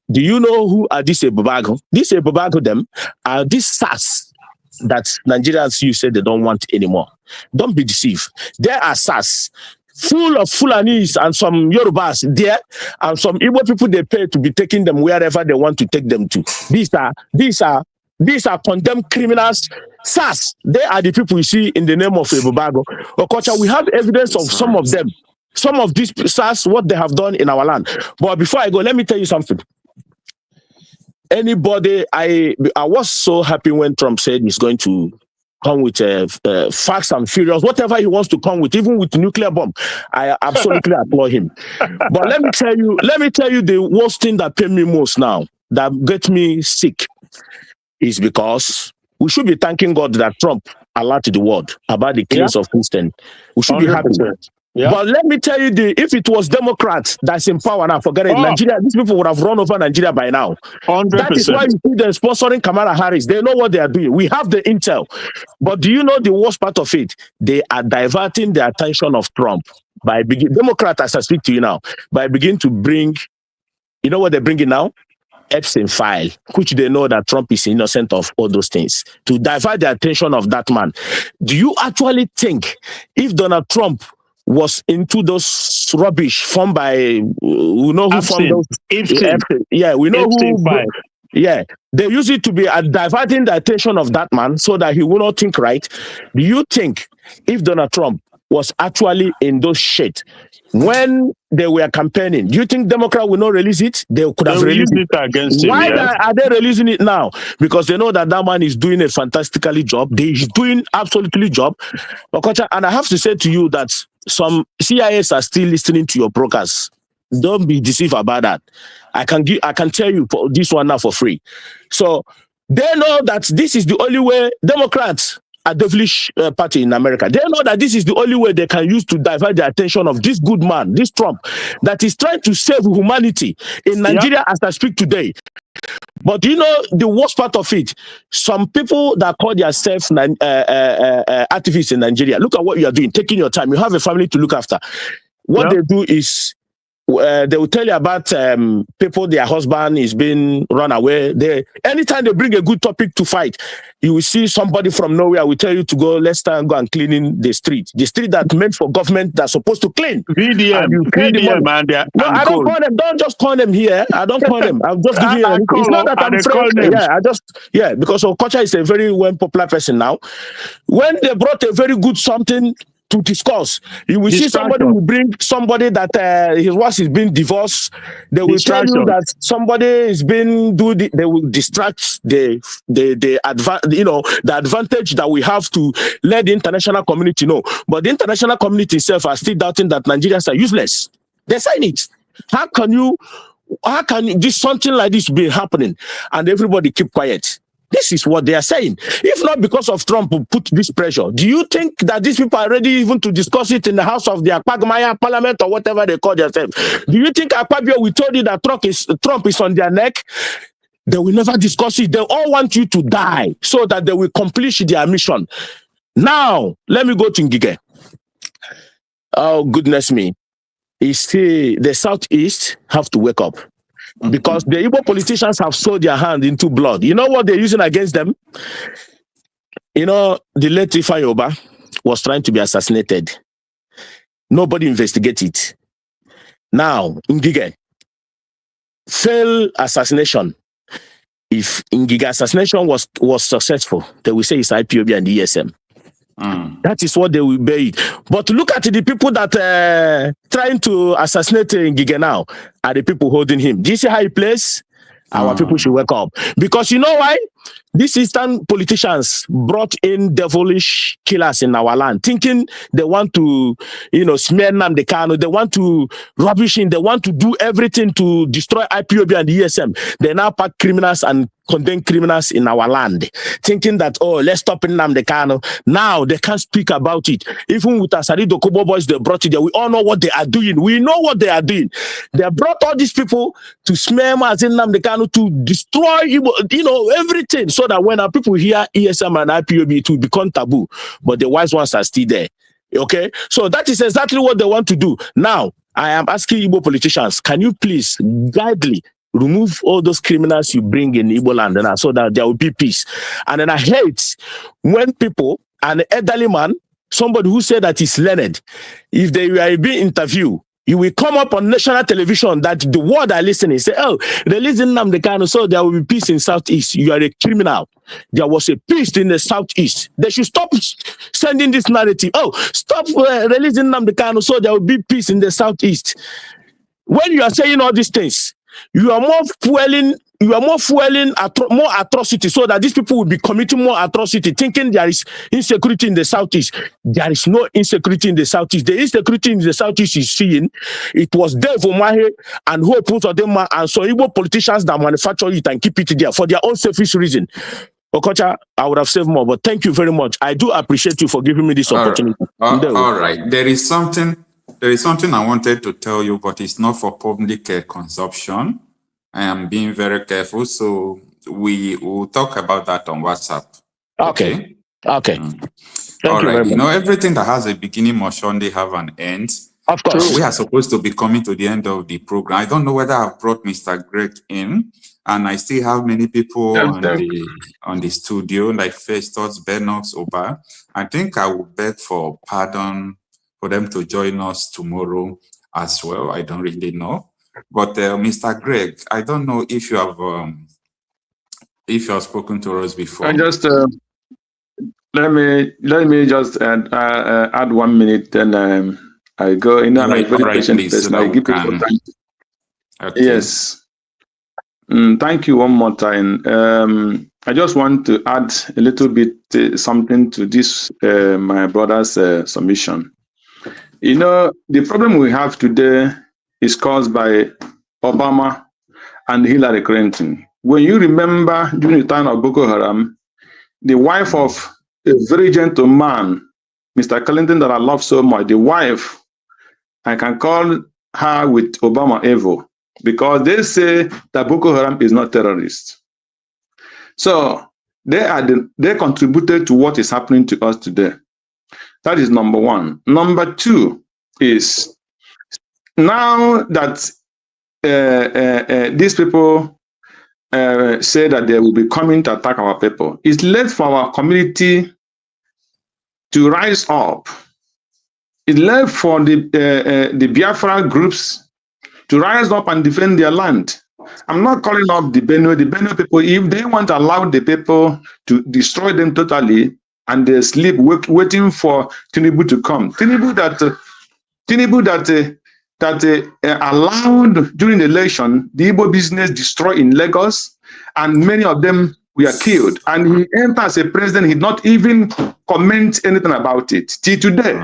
Do you know who are these Ebuka? These Ebuka them are these SARS that Nigerians you say they don't want anymore. Don't be deceived. There are SARS full of Fulanis and some Yorubas there, and some Igbo people they pay to be taking them wherever they want to take them to. These are condemned criminals. SARS, they are the people you see in the name of Ebuka. Okocha, we have evidence of some of them. Some of these SARS, what they have done in our land. But before I go, let me tell you something. Anybody, I was so happy when Trump said he's going to come with facts and furious, whatever he wants to come with, even with nuclear bomb. I absolutely applaud him. But let me tell you the worst thing that pains me most now, that gets me sick, is because we should be thanking God that Trump alerted the world about the killings of Christians. We should be happy. Yeah. But let me tell you, if it was Democrats that's in power now, forget it. Nigeria, these people would have run over Nigeria by now. 100%. That is why you see them sponsoring Kamala Harris. They know what they are doing. We have the intel. But do you know the worst part of it? They are diverting the attention of Trump by Democrats, as I speak to you now, by beginning to bring, you know what they're bringing now? Epstein file, which they know that Trump is innocent of all those things, to divert the attention of that man. Do you actually think if Donald Trump was into those rubbish formed by, we know who formed those? Epstein. Yeah, we know Epstein who. File. Yeah, they use it to be diverting the attention of that man so that he will not think right. Do you think if Donald Trump was actually in those shit when they were campaigning, do you think Democrats will not release it? They could have released it against him. Why are they releasing it now? Because they know that that man is doing a fantastically job. He's doing absolutely job. And I have to say to you that some CIS are still listening to your brokers. Don't be deceived about that. I can tell you for this one now for free. So they know that this is the only way. Democrats, a devilish party in America, they know that this is the only way they can use to divert the attention of this good man, this Trump, that is trying to save humanity in Nigeria as I speak today. But do you know the worst part of it? Some people that call themselves activists in Nigeria, look at what you are doing, taking your time. You have a family to look after. What they do is they will tell you about people, their husband is being run away. Anytime they bring a good topic to fight, you will see somebody from nowhere will tell you to go, let's start and go and cleaning the street that meant for government that's supposed to clean. VDM, And you pay the money. No, I don't call them. Don't just call them here. I don't call them. I'm just giving you. It's not that I'm afraid. Because Okocha is a very well popular person now. When they brought a very good something to discuss, you will see somebody will bring somebody that his wife is being divorced. They will tell you that somebody is being they will distract the advantage that we have to let the international community know. But the international community itself are still doubting that Nigerians are useless. They're saying it. How can this something like this be happening and everybody keep quiet? This is what they are saying. If not because of Trump who put this pressure, do you think that these people are ready even to discuss it in the house of the Akpagmaya parliament or whatever they call themselves? Do you think Akpabio, we told you that Trump is on their neck? They will never discuss it. They all want you to die so that they will complete their mission. Now, let me go to Ngige. Oh, goodness me. The Southeast have to wake up. Because the Igbo politicians have sold their hand into blood. You know what they're using against them? You know, the late Ifeanyi Oba was trying to be assassinated. Nobody investigated it. Now, Ngige, failed assassination. If Ngige assassination was successful, they will say it's IPOB and the ESM. That is what they will bear it. But look at the people that trying to assassinate Ngige now are the people holding him. Do you see how he plays? Our people should wake up. Because you know why? These Eastern politicians brought in devilish killers in our land, thinking they want to, smear Nnamdi Kanu. They want to rubbish him. They want to do everything to destroy IPOB and the ESM. They now pack criminals and condemn criminals in our land, thinking that, let's stop Nnamdi Kanu. Now they can't speak about it. Even with Asari Dokubo boys, they brought it there. We all know what they are doing. We know what they are doing. They brought all these people to smear Nnamdi Kanu, to destroy, everything, so that when our people hear ESM and IPOB, it will become taboo. But the wise ones are still there. Okay? So that is exactly what they want to do. Now, I am asking Igbo politicians, can you please guidely remove all those criminals you bring in Igbo land so that there will be peace? And then I hate when people, an elderly man, somebody who said that he's learned, if they were being interviewed, you will come up on national television that the world are listening, say, release Nnamdi Kanu so there will be peace in Southeast. You are a criminal. There was a peace in the Southeast. They should stop sending this narrative. Stop releasing Nnamdi Kanu so there will be peace in the Southeast. When you are saying all these things, you are more fueling more atrocity, so that these people will be committing more atrocity, thinking there is insecurity in the Southeast. There is no insecurity in the Southeast. The insecurity in the Southeast is seeing. It was Dave Omahe and Hope Uzodinma and some Igbo politicians that manufacture it and keep it there for their own selfish reason. Okocha, I would have saved more, but thank you very much. I do appreciate you for giving me this opportunity. All right. There is something I wanted to tell you, but it's not for public consumption. I am being very careful, so we will talk about that on WhatsApp. Okay. All right. Everything that has a beginning must surely have an end. Of course. We are supposed to be coming to the end of the program. I don't know whether I've brought Mr. Greg in, and I still have many people on the studio, like Festus, Benox, Oba. I think I will beg for pardon for them to join us tomorrow as well. I don't really know. But Mr. Greg, I don't know if you have spoken to us before. I just let me just add 1 minute, then I go in. I'm a very patient person. I give people time. Okay. Yes. Thank you one more time. I just want to add a little bit something to this my brother's submission. The problem we have today is caused by Obama and Hillary Clinton. When you remember during the time of Boko Haram, the wife of a very gentleman, Mr. Clinton, that I love so much, the wife, I can call her with Obama evil, because they say that Boko Haram is not terrorist. So they contributed to what is happening to us today. That is number one. Number two is now that these people say that they will be coming to attack our people, it's late for our community to rise up. It's left for the Biafra groups to rise up and defend their land. I'm not calling up the Benue people. If they want to allow the people to destroy them totally and they sleep waiting for Tinubu to come. Tinubu that allowed during the election the Igbo business destroyed in Lagos, and many of them were killed. And he entered as a president, he did not even comment anything about it till today.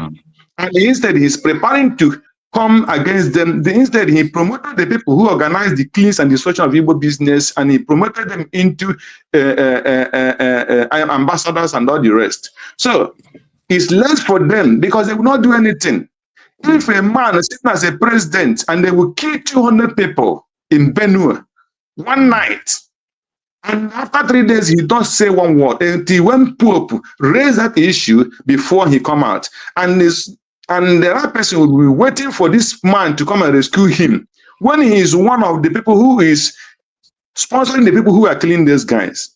And instead, he's preparing to come against them. Instead, he promoted the people who organized the cleans and destruction of Igbo business, and he promoted them into ambassadors and all the rest. So it's less for them because they will not do anything. If a man is sitting as a president and they will kill 200 people in Benue one night, and after 3 days, he don't say one word until when Pope raise that issue before he come out. And the right person will be waiting for this man to come and rescue him when he is one of the people who is sponsoring the people who are killing these guys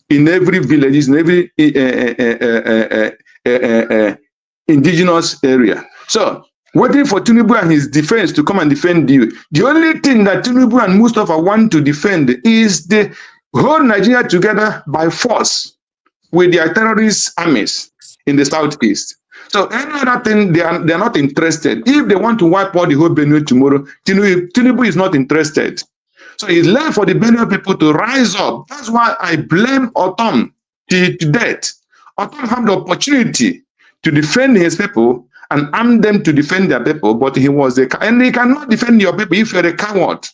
in every village, in every indigenous area. So waiting for Tinubu and his defense to come and defend you. The only thing that Tinubu and Mustafa want to defend is the whole Nigeria together by force with their terrorist armies in the southeast. So any other thing, they are not interested. If they want to wipe out the whole Benue tomorrow, Tinubu is not interested. So it's left for the Benue people to rise up. That's why I blame Otom to death. Otom had the opportunity to defend his people and arm them to defend their people, but he was and he cannot defend your people if you're a coward.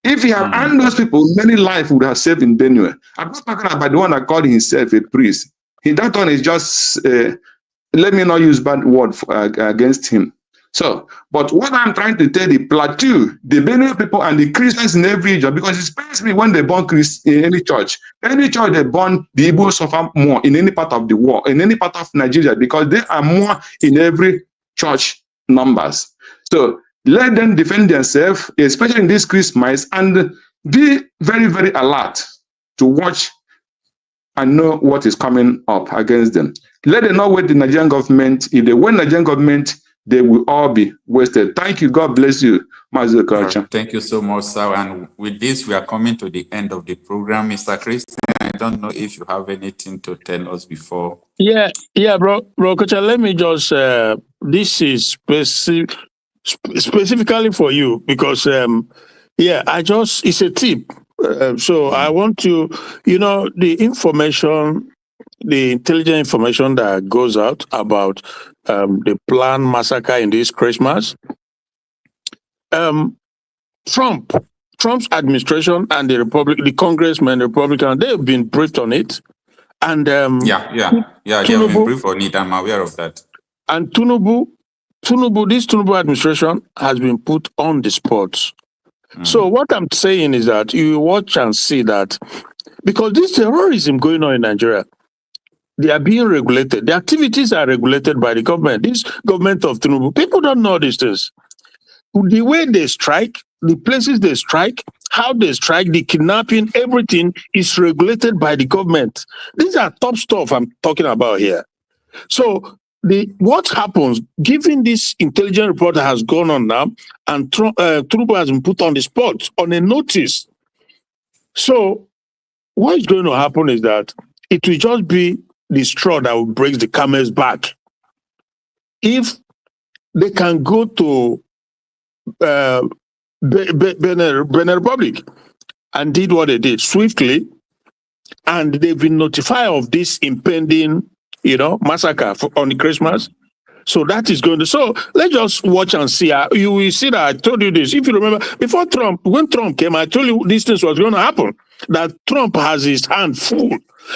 If he had armed those people, many lives would have saved in Benue. I'm not talking about the one that called himself a priest. That one is just, let me not use bad word against him. So, but what I'm trying to tell the plateau, the Benue people and the Christians in every region, because it pains me when they burn in any church they burn, the Igbo suffer more in any part of the world, in any part of Nigeria, because they are more in every church numbers. So let them defend themselves, especially in this Christmas, and be very, very alert to watch and know what is coming up against them. Let them not wait the Nigerian government. If they win Nigerian government, they will all be wasted. Thank you. God bless you, Master Culture. Thank you so much, sir. And with this, we are coming to the end of the program. Mr. Christian, I don't know if you have anything to tell us before. Yeah, bro, Kocha, let me just, this is specifically for you because, it's a tip. So I want to, the information, the intelligent information that goes out about the planned massacre in this Christmas. Trump's administration and the congressmen, Republican, they've been briefed on it. And they have been briefed on it. I'm aware of that. And this Tinubu administration has been put on the spot. So what I'm saying is that you watch and see that because this terrorism going on in Nigeria, they are being regulated. The activities are regulated by the government. This government of Tinubu, people don't know these things. The way they strike, the places they strike, how they strike, the kidnapping, everything is regulated by the government. These are top stuff I'm talking about here. So what happens, given this intelligence report that has gone on now, and Tinubu has been put on the spot on a notice. So what is going to happen is that it will just be the straw that will break the camel's back. If they can go to Benin Republic and did what they did swiftly, and they've been notified of this impending, massacre on the Christmas. So that is going to. So let's just watch and see. You will see that I told you this. If you remember, before Trump, when Trump came, I told you these things was going to happen. That Trump has his hand full.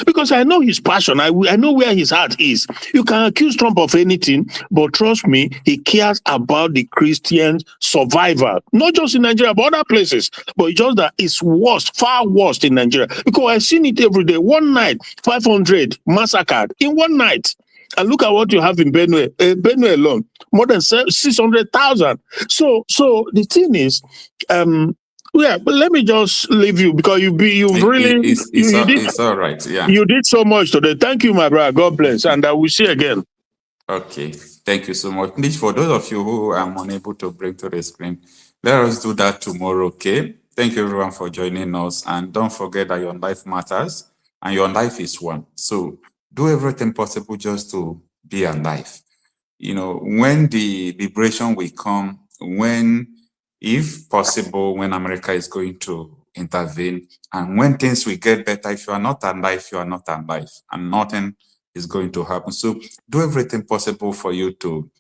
Because I know his passion. I know where his heart is. You can accuse Trump of anything, but trust me, he cares about the Christian survival. Not just in Nigeria, but other places. But it's just that it's worse, far worse in Nigeria. Because I've seen it every day. One night, 500 massacred in one night. And look at what you have in Benue. Benue alone, more than 600,000. So the thing is, yeah, but let me just leave you because It's all right. Yeah. You did so much today. Thank you, my brother. God bless. And I will see you again. Okay. Thank you so much. Please, for those of you who I'm unable to bring to the screen, let us do that tomorrow, okay? Thank you, everyone, for joining us. And don't forget that your life matters and your life is one. So do everything possible just to be alive. You know, when the liberation will come, if possible, when America is going to intervene, and when things will get better, if you are not alive, you are not alive, and nothing is going to happen. So do everything possible for you to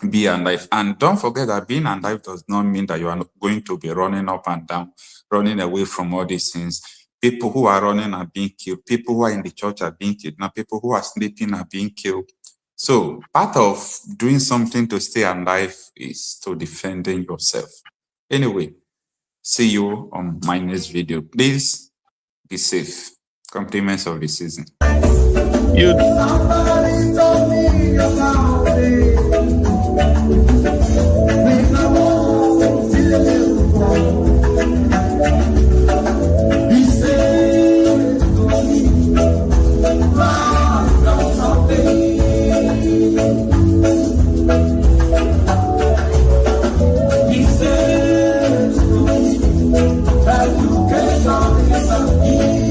be alive. And don't forget that being alive does not mean that you are going to be running up and down, running away from all these things. People who are running are being killed. People who are in the church are being killed. Now, people who are sleeping are being killed. So part of doing something to stay alive is to defending yourself. Anyway, see you on my next video. Please be safe. Compliments of the season. Education is a key.